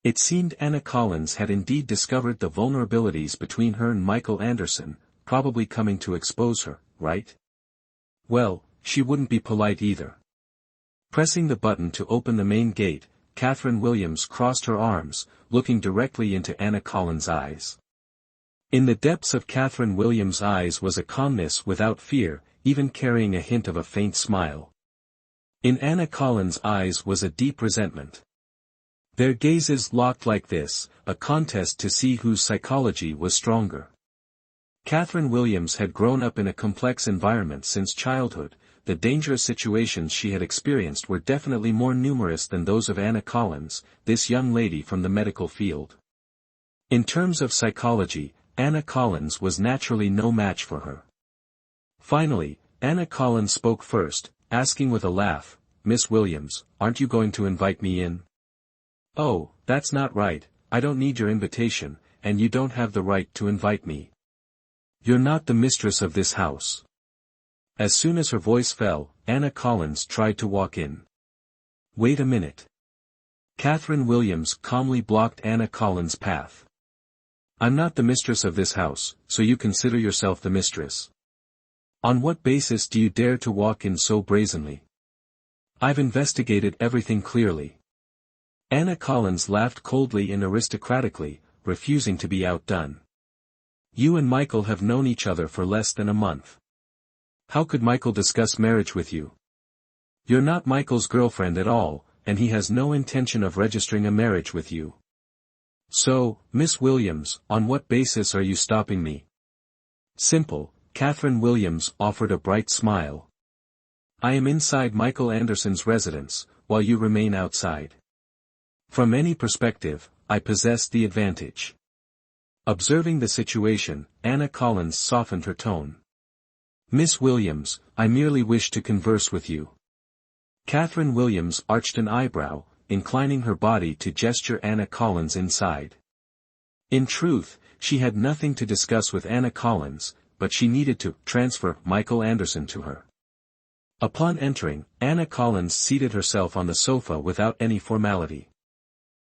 It seemed Anna Collins had indeed discovered the vulnerabilities between her and Michael Anderson, probably coming to expose her, right? Well, she wouldn't be polite either. Pressing the button to open the main gate, Catherine Williams crossed her arms, looking directly into Anna Collins' eyes. In the depths of Catherine Williams' eyes was a calmness without fear, even carrying a hint of a faint smile. In Anna Collins' eyes was a deep resentment. Their gazes locked like this, a contest to see whose psychology was stronger. Catherine Williams had grown up in a complex environment since childhood. The dangerous situations she had experienced were definitely more numerous than those of Anna Collins, this young lady from the medical field. In terms of psychology, Anna Collins was naturally no match for her. Finally, Anna Collins spoke first, asking with a laugh, "Miss Williams, aren't you going to invite me in?" "Oh, that's not right, I don't need your invitation, and you don't have the right to invite me. You're not the mistress of this house." As soon as her voice fell, Anna Collins tried to walk in. "Wait a minute." Catherine Williams calmly blocked Anna Collins' path. "I'm not the mistress of this house, so you consider yourself the mistress. On what basis do you dare to walk in so brazenly? I've investigated everything clearly." Anna Collins laughed coldly and aristocratically, refusing to be outdone. "You and Michael have known each other for less than a month. How could Michael discuss marriage with you? You're not Michael's girlfriend at all, and he has no intention of registering a marriage with you. So, Miss Williams, on what basis are you stopping me?" "Simple," Catherine Williams offered a bright smile. "I am inside Michael Anderson's residence, while you remain outside. From any perspective, I possess the advantage." Observing the situation, Anna Collins softened her tone. "Miss Williams, I merely wish to converse with you." Catherine Williams arched an eyebrow, inclining her body to gesture Anna Collins inside. In truth, she had nothing to discuss with Anna Collins, but she needed to transfer Michael Anderson to her. Upon entering, Anna Collins seated herself on the sofa without any formality.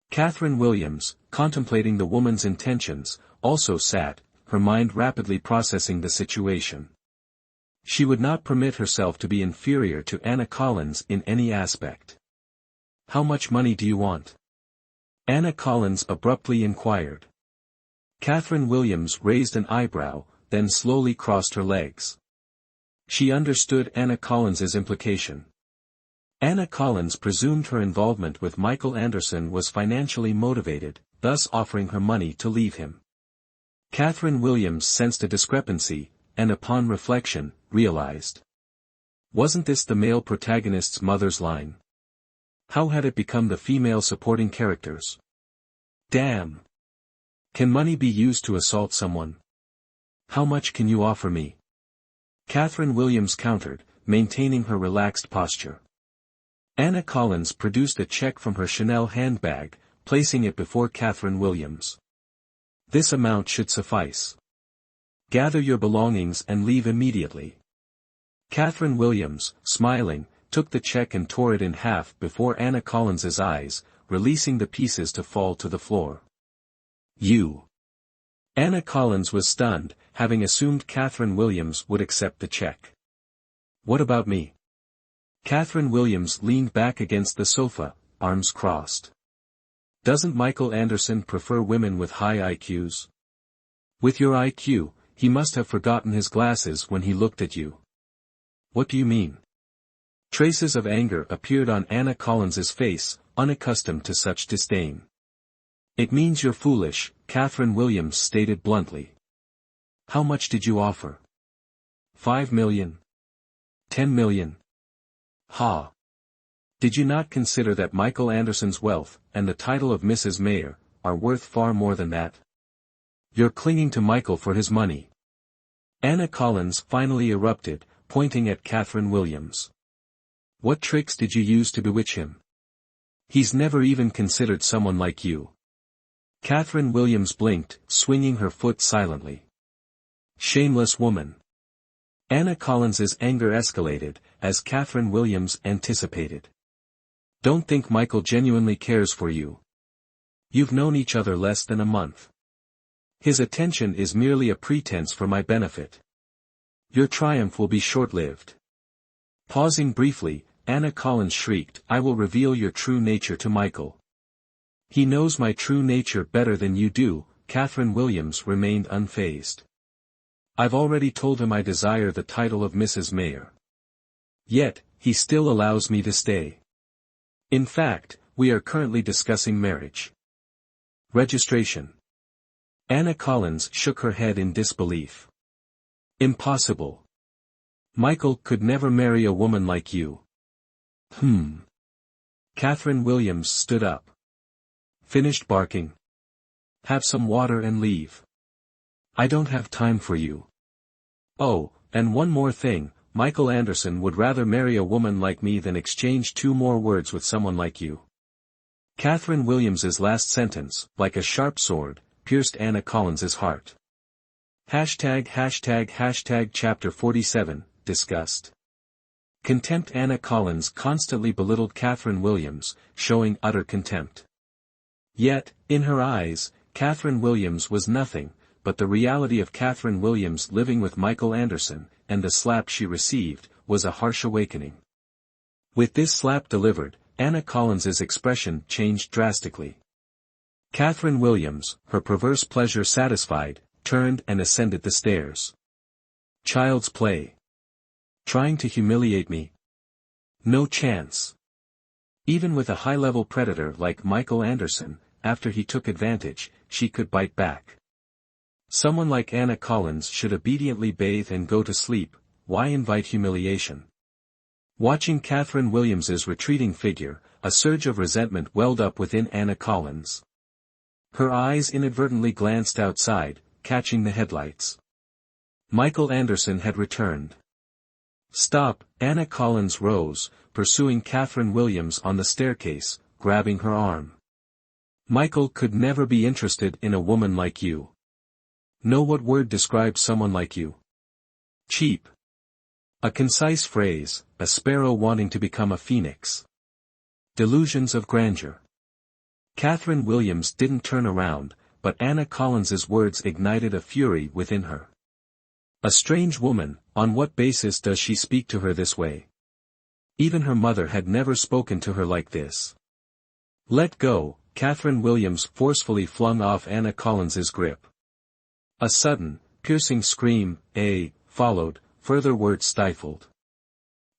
Catherine Williams, contemplating the woman's intentions, also sat, her mind rapidly processing the situation. She would not permit herself to be inferior to Anna Collins in any aspect. "How much money do you want?" Anna Collins abruptly inquired. Catherine Williams raised an eyebrow, then slowly crossed her legs. She understood Anna Collins's implication. Anna Collins presumed her involvement with Michael Anderson was financially motivated, thus offering her money to leave him. Catherine Williams sensed a discrepancy, and upon reflection, realized. Wasn't this the male protagonist's mother's line? How had it become the female supporting characters? Damn! Can money be used to assault someone? How much can you offer me? Catherine Williams countered, maintaining her relaxed posture. Anna Collins produced a check from her Chanel handbag, placing it before Catherine Williams. "This amount should suffice. Gather your belongings and leave immediately." Catherine Williams, smiling, took the check and tore it in half before Anna Collins's eyes, releasing the pieces to fall to the floor. "You!" Anna Collins was stunned, having assumed Catherine Williams would accept the check. "What about me?" Catherine Williams leaned back against the sofa, arms crossed. "Doesn't Michael Anderson prefer women with high IQs? With your IQ, he must have forgotten his glasses when he looked at you." "What do you mean?" Traces of anger appeared on Anna Collins's face, unaccustomed to such disdain. "It means you're foolish," Catherine Williams stated bluntly. "How much did you offer? 5 million? 10 million? Ha! Did you not consider that Michael Anderson's wealth, and the title of Mrs. Mayor, are worth far more than that? You're clinging to Michael for his money. Anna Collins finally erupted, pointing at Catherine Williams. What tricks did you use to bewitch him? He's never even considered someone like you. Catherine Williams blinked, swinging her foot silently. Shameless woman. Anna Collins's anger escalated, as Catherine Williams anticipated. Don't think Michael genuinely cares for you. You've known each other less than a month. His attention is merely a pretense for my benefit. Your triumph will be short-lived. Pausing briefly, Anna Collins shrieked, I will reveal your true nature to Michael. He knows my true nature better than you do. Catherine Williams remained unfazed. I've already told him I desire the title of Mrs. Mayor. Yet, he still allows me to stay. In fact, we are currently discussing marriage. Registration. Anna Collins shook her head in disbelief. Impossible. Michael could never marry a woman like you. Catherine Williams stood up. Finished barking? Have some water and leave. I don't have time for you. Oh, and one more thing, Michael Anderson would rather marry a woman like me than exchange 2 more words with someone like you. Catherine Williams's last sentence, like a sharp sword, pierced Anna Collins's heart. Chapter 47, Disgust. Contempt. Anna Collins constantly belittled Catherine Williams, showing utter contempt. Yet, in her eyes, Catherine Williams was nothing, but the reality of Catherine Williams living with Michael Anderson, and the slap she received, was a harsh awakening. With this slap delivered, Anna Collins's expression changed drastically. Catherine Williams, her perverse pleasure satisfied, turned and ascended the stairs. Child's play. Trying to humiliate me? No chance. Even with a high-level predator like Michael Anderson, after he took advantage, she could bite back. Someone like Anna Collins should obediently bathe and go to sleep. Why invite humiliation? Watching Catherine Williams's retreating figure, a surge of resentment welled up within Anna Collins. Her eyes inadvertently glanced outside, catching the headlights. Michael Anderson had returned. Stop! Anna Collins rose, pursuing Catherine Williams on the staircase, grabbing her arm. Michael could never be interested in a woman like you. Know what word describes someone like you? Cheap. A concise phrase, a sparrow wanting to become a phoenix. Delusions of grandeur. Catherine Williams didn't turn around, but Anna Collins's words ignited a fury within her. A strange woman, on what basis does she speak to her this way? Even her mother had never spoken to her like this. Let go, Catherine Williams forcefully flung off Anna Collins's grip. A sudden, piercing scream, followed, further words stifled.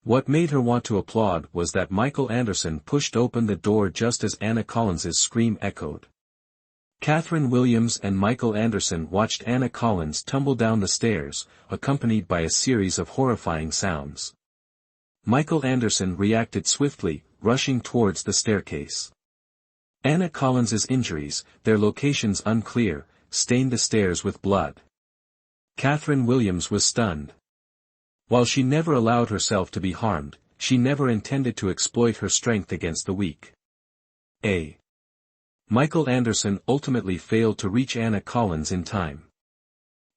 What made her want to applaud was that Michael Anderson pushed open the door just as Anna Collins's scream echoed. Catherine Williams and Michael Anderson watched Anna Collins tumble down the stairs, accompanied by a series of horrifying sounds. Michael Anderson reacted swiftly, rushing towards the staircase. Anna Collins's injuries, their locations unclear, stained the stairs with blood. Catherine Williams was stunned. While she never allowed herself to be harmed, she never intended to exploit her strength against the weak. Michael Anderson ultimately failed to reach Anna Collins in time.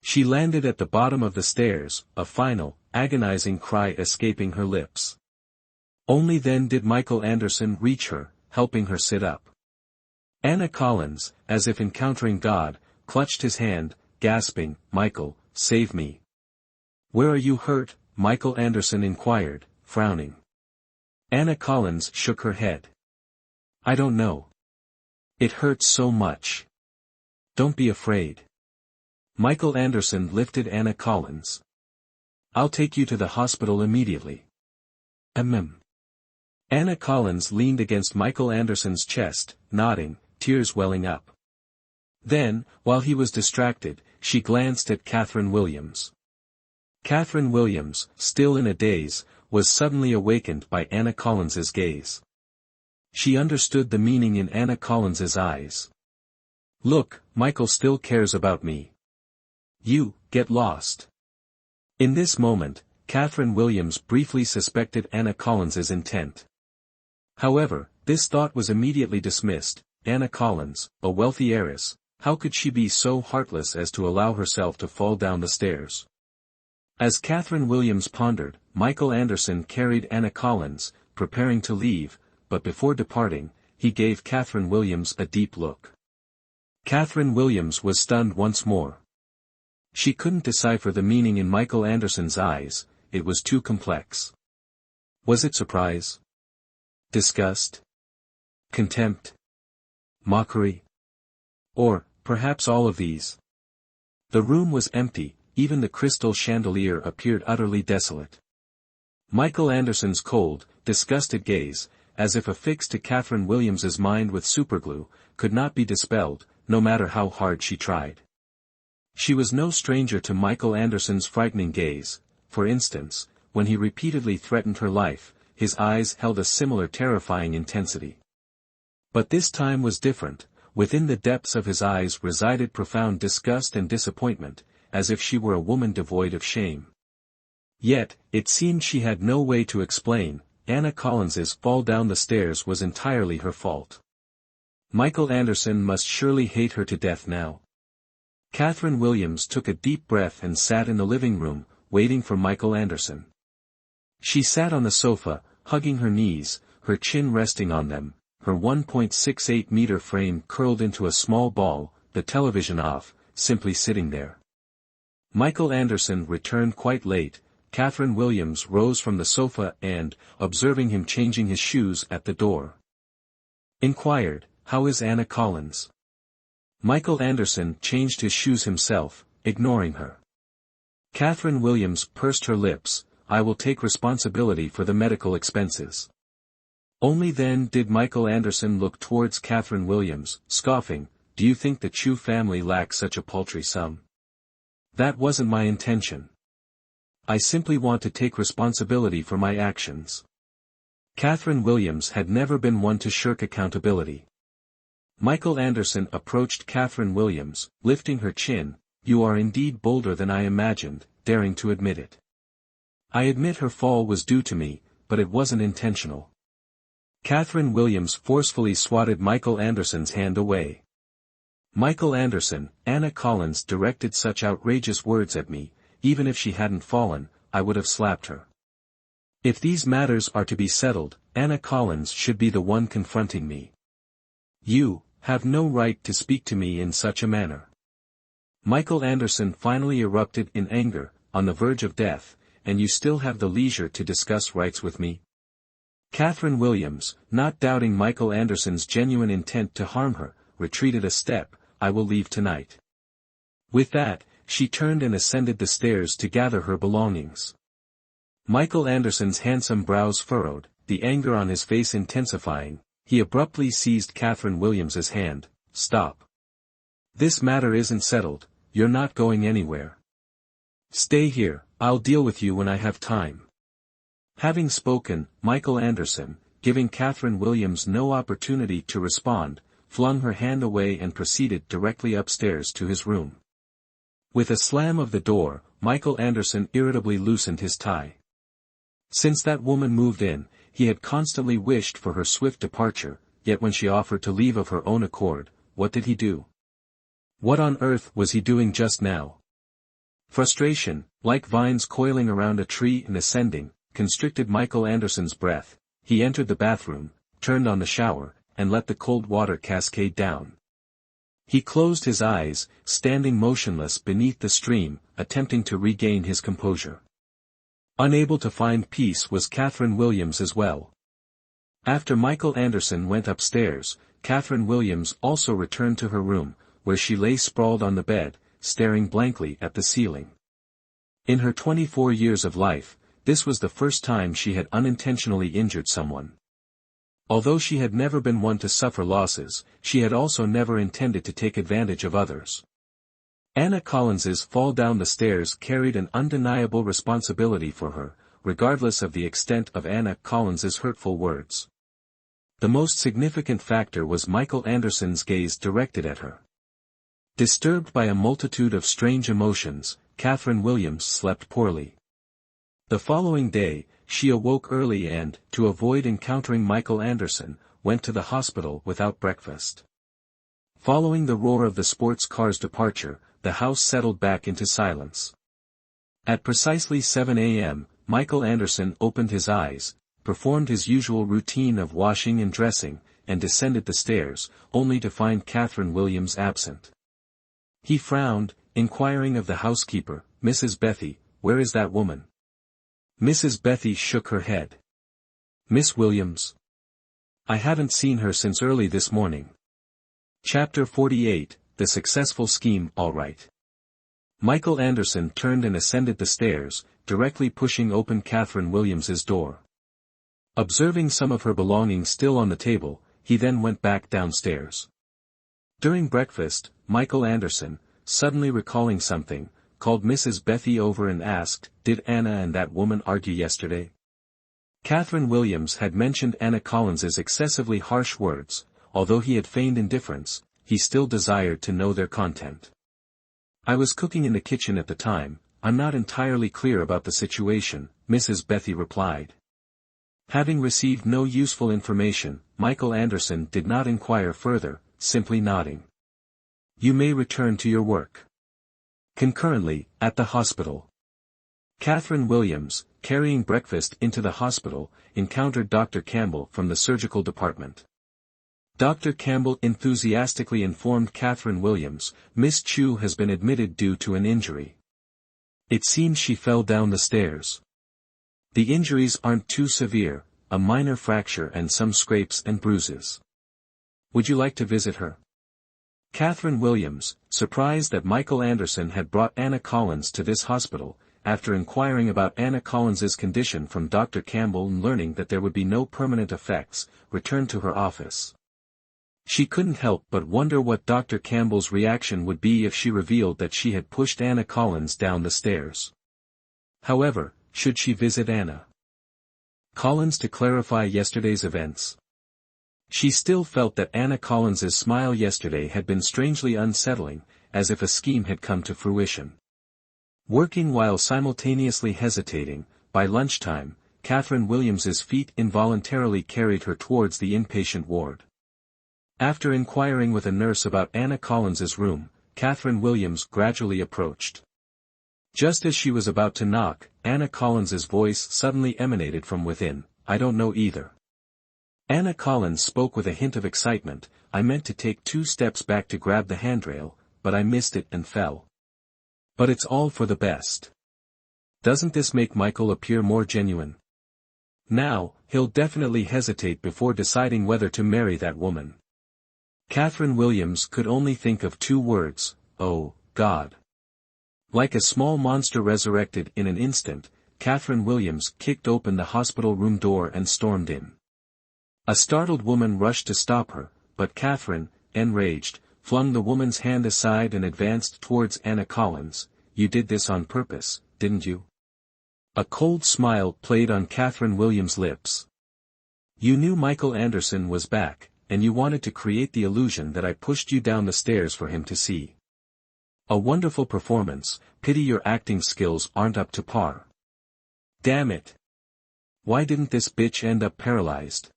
She landed at the bottom of the stairs, a final, agonizing cry escaping her lips. Only then did Michael Anderson reach her, helping her sit up. Anna Collins, as if encountering God, clutched his hand, gasping, Michael, save me. Where are you hurt? Michael Anderson inquired, frowning. Anna Collins shook her head. I don't know. It hurts so much. Don't be afraid. Michael Anderson lifted Anna Collins. I'll take you to the hospital immediately. Anna Collins leaned against Michael Anderson's chest, nodding, tears welling up. Then, while he was distracted, she glanced at Catherine Williams. Catherine Williams, still in a daze, was suddenly awakened by Anna Collins's gaze. She understood the meaning in Anna Collins's eyes. "Look, Michael still cares about me. You, get lost." In this moment, Catherine Williams briefly suspected Anna Collins's intent. However, this thought was immediately dismissed. Anna Collins, a wealthy heiress, how could she be so heartless as to allow herself to fall down the stairs? As Catherine Williams pondered, Michael Anderson carried Anna Collins, preparing to leave, but before departing, he gave Catherine Williams a deep look. Catherine Williams was stunned once more. She couldn't decipher the meaning in Michael Anderson's eyes, it was too complex. Was it surprise? Disgust? Contempt? Mockery? Or, perhaps all of these? The room was empty, even the crystal chandelier appeared utterly desolate. Michael Anderson's cold, disgusted gaze, as if affixed to Catherine Williams's mind with superglue, could not be dispelled, no matter how hard she tried. She was no stranger to Michael Anderson's frightening gaze. For instance, when he repeatedly threatened her life, his eyes held a similar terrifying intensity. But this time was different. Within the depths of his eyes resided profound disgust and disappointment, as if she were a woman devoid of shame. Yet, it seemed she had no way to explain, Anna Collins's fall down the stairs was entirely her fault. Michael Anderson must surely hate her to death now. Catherine Williams took a deep breath and sat in the living room, waiting for Michael Anderson. She sat on the sofa, hugging her knees, her chin resting on them, her 1.68-meter frame curled into a small ball, the television off, simply sitting there. Michael Anderson returned quite late. Catherine Williams rose from the sofa and, observing him changing his shoes at the door, inquired, "How is Anna Collins?" Michael Anderson changed his shoes himself, ignoring her. Catherine Williams pursed her lips, "I will take responsibility for the medical expenses." Only then did Michael Anderson look towards Catherine Williams, scoffing, "Do you think the Chu family lacks such a paltry sum? That wasn't my intention. I simply want to take responsibility for my actions." Catherine Williams had never been one to shirk accountability. Michael Anderson approached Catherine Williams, lifting her chin, "You are indeed bolder than I imagined, daring to admit it. I admit her fall was due to me, but it wasn't intentional." Catherine Williams forcefully swatted Michael Anderson's hand away. "Michael Anderson, Anna Collins directed such outrageous words at me, even if she hadn't fallen, I would have slapped her. If these matters are to be settled, Anna Collins should be the one confronting me. You have no right to speak to me in such a manner." Michael Anderson finally erupted in anger, "On the verge of death, and you still have the leisure to discuss rights with me?" Catherine Williams, not doubting Michael Anderson's genuine intent to harm her, retreated a step, "I will leave tonight." With that, she turned and ascended the stairs to gather her belongings. Michael Anderson's handsome brows furrowed, the anger on his face intensifying. He abruptly seized Catherine Williams's hand. "Stop. This matter isn't settled, you're not going anywhere. Stay here, I'll deal with you when I have time." Having spoken, Michael Anderson, giving Catherine Williams no opportunity to respond, flung her hand away and proceeded directly upstairs to his room. With a slam of the door, Michael Anderson irritably loosened his tie. Since that woman moved in, he had constantly wished for her swift departure, yet when she offered to leave of her own accord, what did he do? What on earth was he doing just now? Frustration, like vines coiling around a tree and ascending, constricted Michael Anderson's breath. He entered the bathroom, turned on the shower, and let the cold water cascade down. He closed his eyes, standing motionless beneath the stream, attempting to regain his composure. Unable to find peace was Catherine Williams as well. After Michael Anderson went upstairs, Catherine Williams also returned to her room, where she lay sprawled on the bed, staring blankly at the ceiling. In her 24 years of life, this was the first time she had unintentionally injured someone. Although she had never been one to suffer losses, she had also never intended to take advantage of others. Anna Collins's fall down the stairs carried an undeniable responsibility for her, regardless of the extent of Anna Collins's hurtful words. The most significant factor was Michael Anderson's gaze directed at her. Disturbed by a multitude of strange emotions, Catherine Williams slept poorly. The following day, she awoke early and, to avoid encountering Michael Anderson, went to the hospital without breakfast. Following the roar of the sports car's departure, the house settled back into silence. At precisely 7 a.m., Michael Anderson opened his eyes, performed his usual routine of washing and dressing, and descended the stairs, only to find Catherine Williams absent. He frowned, inquiring of the housekeeper, "Mrs. Bethy, where is that woman?" Mrs. Bethy shook her head. "Miss Williams? I haven't seen her since early this morning." Chapter 48, The Successful Scheme. All right. Michael Anderson turned and ascended the stairs, directly pushing open Catherine Williams's door. Observing some of her belongings still on the table, he then went back downstairs. During breakfast, Michael Anderson, suddenly recalling something, called Mrs. Bethy over and asked, "Did Anna and that woman argue yesterday?" Catherine Williams had mentioned Anna Collins's excessively harsh words. Although he had feigned indifference, he still desired to know their content. "I was cooking in the kitchen at the time, I'm not entirely clear about the situation," Mrs. Bethy replied. Having received no useful information, Michael Anderson did not inquire further, simply nodding. "You may return to your work." Concurrently, at the hospital, Catherine Williams, carrying breakfast into the hospital, encountered Dr. Campbell from the surgical department. Dr. Campbell enthusiastically informed Catherine Williams, "Miss Chu has been admitted due to an injury. It seems she fell down the stairs. The injuries aren't too severe, a minor fracture and some scrapes and bruises. Would you like to visit her?" Catherine Williams, surprised that Michael Anderson had brought Anna Collins to this hospital, after inquiring about Anna Collins's condition from Dr. Campbell and learning that there would be no permanent effects, returned to her office. She couldn't help but wonder what Dr. Campbell's reaction would be if she revealed that she had pushed Anna Collins down the stairs. However, should she visit Anna Collins to clarify yesterday's events? She still felt that Anna Collins's smile yesterday had been strangely unsettling, as if a scheme had come to fruition. Working while simultaneously hesitating, by lunchtime, Catherine Williams's feet involuntarily carried her towards the inpatient ward. After inquiring with a nurse about Anna Collins's room, Catherine Williams gradually approached. Just as she was about to knock, Anna Collins's voice suddenly emanated from within, "I don't know either." Anna Collins spoke with a hint of excitement, "I meant to take 2 steps back to grab the handrail, but I missed it and fell. But it's all for the best. Doesn't this make Michael appear more genuine? Now, he'll definitely hesitate before deciding whether to marry that woman." Catherine Williams could only think of 2 words, "Oh, God." Like a small monster resurrected in an instant, Catherine Williams kicked open the hospital room door and stormed in. A startled woman rushed to stop her, but Catherine, enraged, flung the woman's hand aside and advanced towards Anna Collins. "You did this on purpose, didn't you?" A cold smile played on Catherine Williams' lips. "You knew Michael Anderson was back, and you wanted to create the illusion that I pushed you down the stairs for him to see. A wonderful performance, pity your acting skills aren't up to par. Damn it. Why didn't this bitch end up paralyzed?"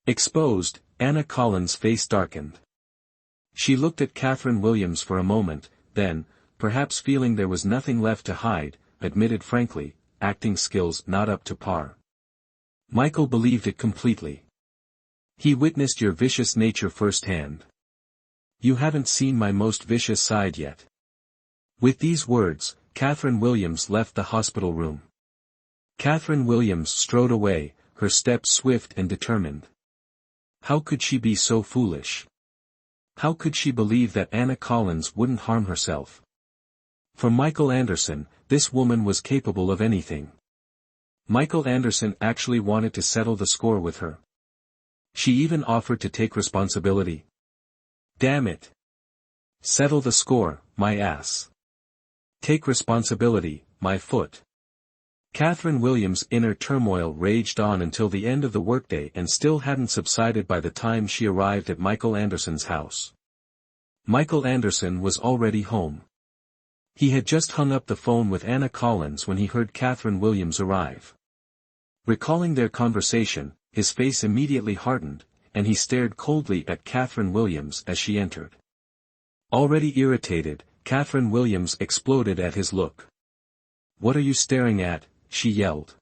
Exposed, Anna Collins' face darkened. She looked at Catherine Williams for a moment, then, perhaps feeling there was nothing left to hide, admitted frankly, "Acting skills not up to par." Michael believed it completely. "He witnessed your vicious nature firsthand. You haven't seen my most vicious side yet." With these words, Catherine Williams left the hospital room. Catherine Williams strode away, her steps swift and determined. How could she be so foolish? How could she believe that Anna Collins wouldn't harm herself? For Michael Anderson, this woman was capable of anything. Michael Anderson actually wanted to settle the score with her. She even offered to take responsibility. Damn it. Settle the score, my ass. Take responsibility, my foot. Catherine Williams' inner turmoil raged on until the end of the workday and still hadn't subsided by the time she arrived at Michael Anderson's house. Michael Anderson was already home. He had just hung up the phone with Anna Collins when he heard Catherine Williams arrive. Recalling their conversation, his face immediately hardened, and he stared coldly at Catherine Williams as she entered. Already irritated, Catherine Williams exploded at his look. "What are you staring at?" she yelled.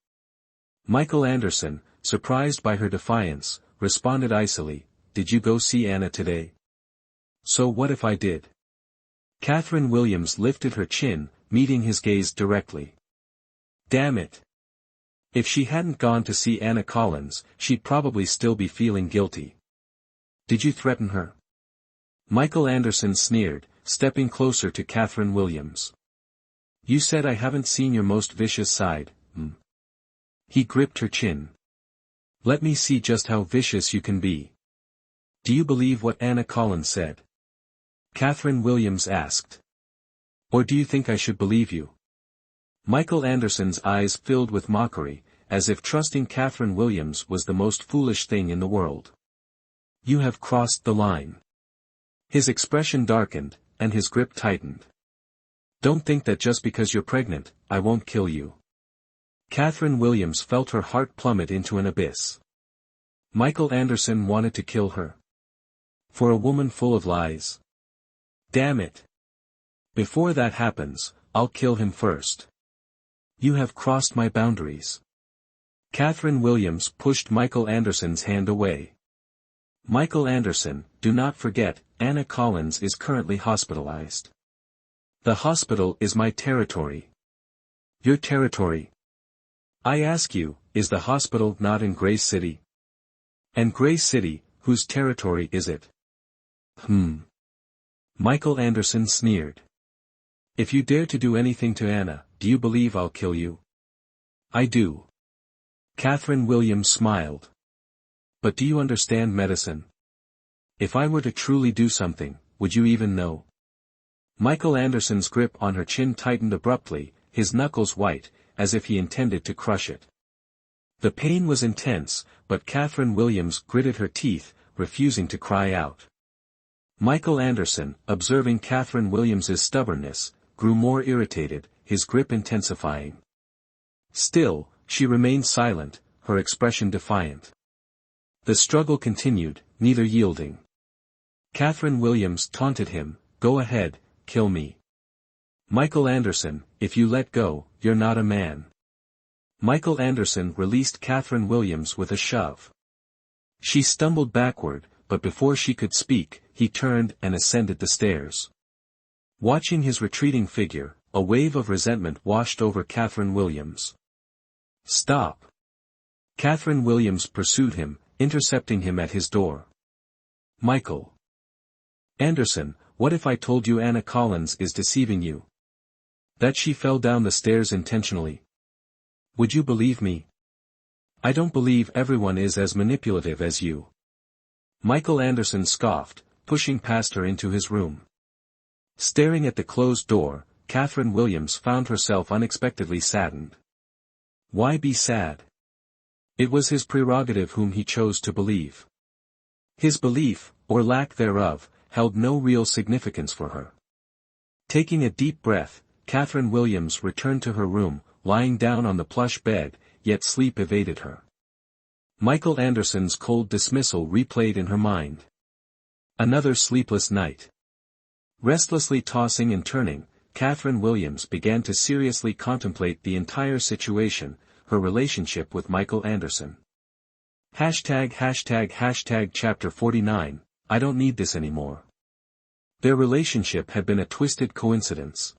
Michael Anderson, surprised by her defiance, responded icily, "Did you go see Anna today?" "So what if I did?" Catherine Williams lifted her chin, meeting his gaze directly. Damn it. If she hadn't gone to see Anna Collins, she'd probably still be feeling guilty. "Did you threaten her?" Michael Anderson sneered, stepping closer to Catherine Williams. "You said I haven't seen your most vicious side, He gripped her chin. "Let me see just how vicious you can be. Do you believe what Anna Collins said?" Catherine Williams asked. "Or do you think I should believe you?" Michael Anderson's eyes filled with mockery, as if trusting Catherine Williams was the most foolish thing in the world. "You have crossed the line." His expression darkened, and his grip tightened. "Don't think that just because you're pregnant, I won't kill you." Catherine Williams felt her heart plummet into an abyss. Michael Anderson wanted to kill her. For a woman full of lies. Damn it. Before that happens, I'll kill him first. You have crossed my boundaries. Catherine Williams pushed Michael Anderson's hand away. "Michael Anderson, do not forget, Anna Collins is currently hospitalized. The hospital is my territory." "Your territory? I ask you, is the hospital not in Gray City?" "And Gray City, whose territory is it?" Michael Anderson sneered. "If you dare to do anything to Anna, do you believe I'll kill you?" "I do." Catherine Williams smiled. "But do you understand medicine? If I were to truly do something, would you even know?" Michael Anderson's grip on her chin tightened abruptly, his knuckles white, as if he intended to crush it. The pain was intense, but Catherine Williams gritted her teeth, refusing to cry out. Michael Anderson, observing Catherine Williams's stubbornness, grew more irritated, his grip intensifying. Still, she remained silent, her expression defiant. The struggle continued, neither yielding. Catherine Williams taunted him, "Go ahead, kill me." "Michael Anderson, if you let go, you're not a man." Michael Anderson released Catherine Williams with a shove. She stumbled backward, but before she could speak, he turned and ascended the stairs. Watching his retreating figure, a wave of resentment washed over Catherine Williams. "Stop!" Catherine Williams pursued him, intercepting him at his door. "Michael Anderson, what if I told you Anna Collins is deceiving you? That she fell down the stairs intentionally? Would you believe me?" "I don't believe everyone is as manipulative as you." Michael Anderson scoffed, pushing past her into his room. Staring at the closed door, Catherine Williams found herself unexpectedly saddened. Why be sad? It was his prerogative whom he chose to believe. His belief, or lack thereof, held no real significance for her. Taking a deep breath, Catherine Williams returned to her room, lying down on the plush bed, yet sleep evaded her. Michael Anderson's cold dismissal replayed in her mind. Another sleepless night. Restlessly tossing and turning, Catherine Williams began to seriously contemplate the entire situation, her relationship with Michael Anderson. Chapter 49, I don't need this anymore. Their relationship had been a twisted coincidence.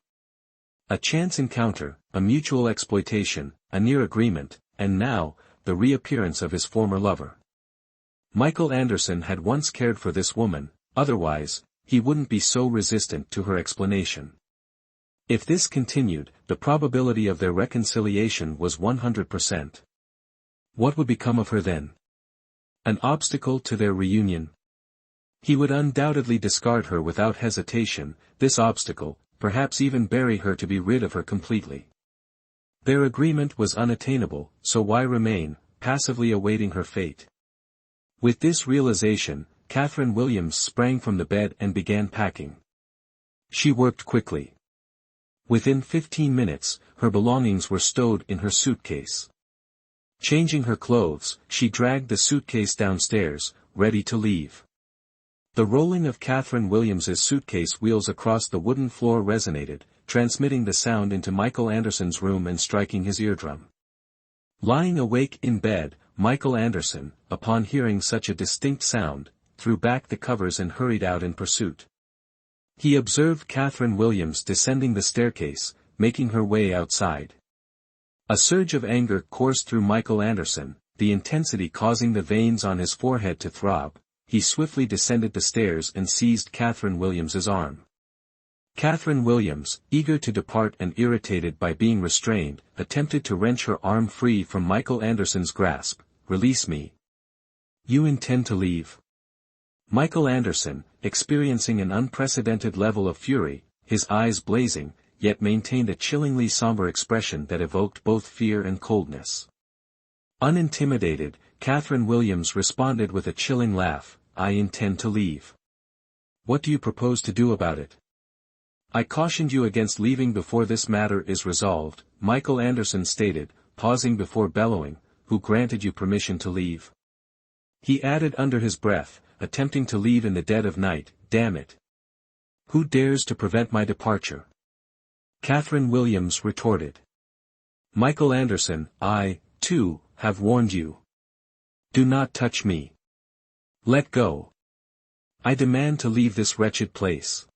A chance encounter, a mutual exploitation, a near agreement, and now, the reappearance of his former lover. Michael Anderson had once cared for this woman, otherwise, he wouldn't be so resistant to her explanation. If this continued, the probability of their reconciliation was 100%. What would become of her then? An obstacle to their reunion? He would undoubtedly discard her without hesitation, this obstacle, perhaps even bury her to be rid of her completely. Their agreement was unattainable, so why remain, passively awaiting her fate? With this realization, Catherine Williams sprang from the bed and began packing. She worked quickly. Within 15 minutes, her belongings were stowed in her suitcase. Changing her clothes, she dragged the suitcase downstairs, ready to leave. The rolling of Catherine Williams's suitcase wheels across the wooden floor resonated, transmitting the sound into Michael Anderson's room and striking his eardrum. Lying awake in bed, Michael Anderson, upon hearing such a distinct sound, threw back the covers and hurried out in pursuit. He observed Catherine Williams descending the staircase, making her way outside. A surge of anger coursed through Michael Anderson, the intensity causing the veins on his forehead to throb. He swiftly descended the stairs and seized Catherine Williams's arm. Catherine Williams, eager to depart and irritated by being restrained, attempted to wrench her arm free from Michael Anderson's grasp. "Release me. You intend to leave?" Michael Anderson, experiencing an unprecedented level of fury, his eyes blazing, yet maintained a chillingly somber expression that evoked both fear and coldness. Unintimidated, Catherine Williams responded with a chilling laugh, "I intend to leave. What do you propose to do about it?" "I cautioned you against leaving before this matter is resolved," Michael Anderson stated, pausing before bellowing, "Who granted you permission to leave?" He added under his breath, "Attempting to leave in the dead of night, damn it. Who dares to prevent my departure?" Catherine Williams retorted. "Michael Anderson, I, too, have warned you. Do not touch me. Let go. I demand to leave this wretched place."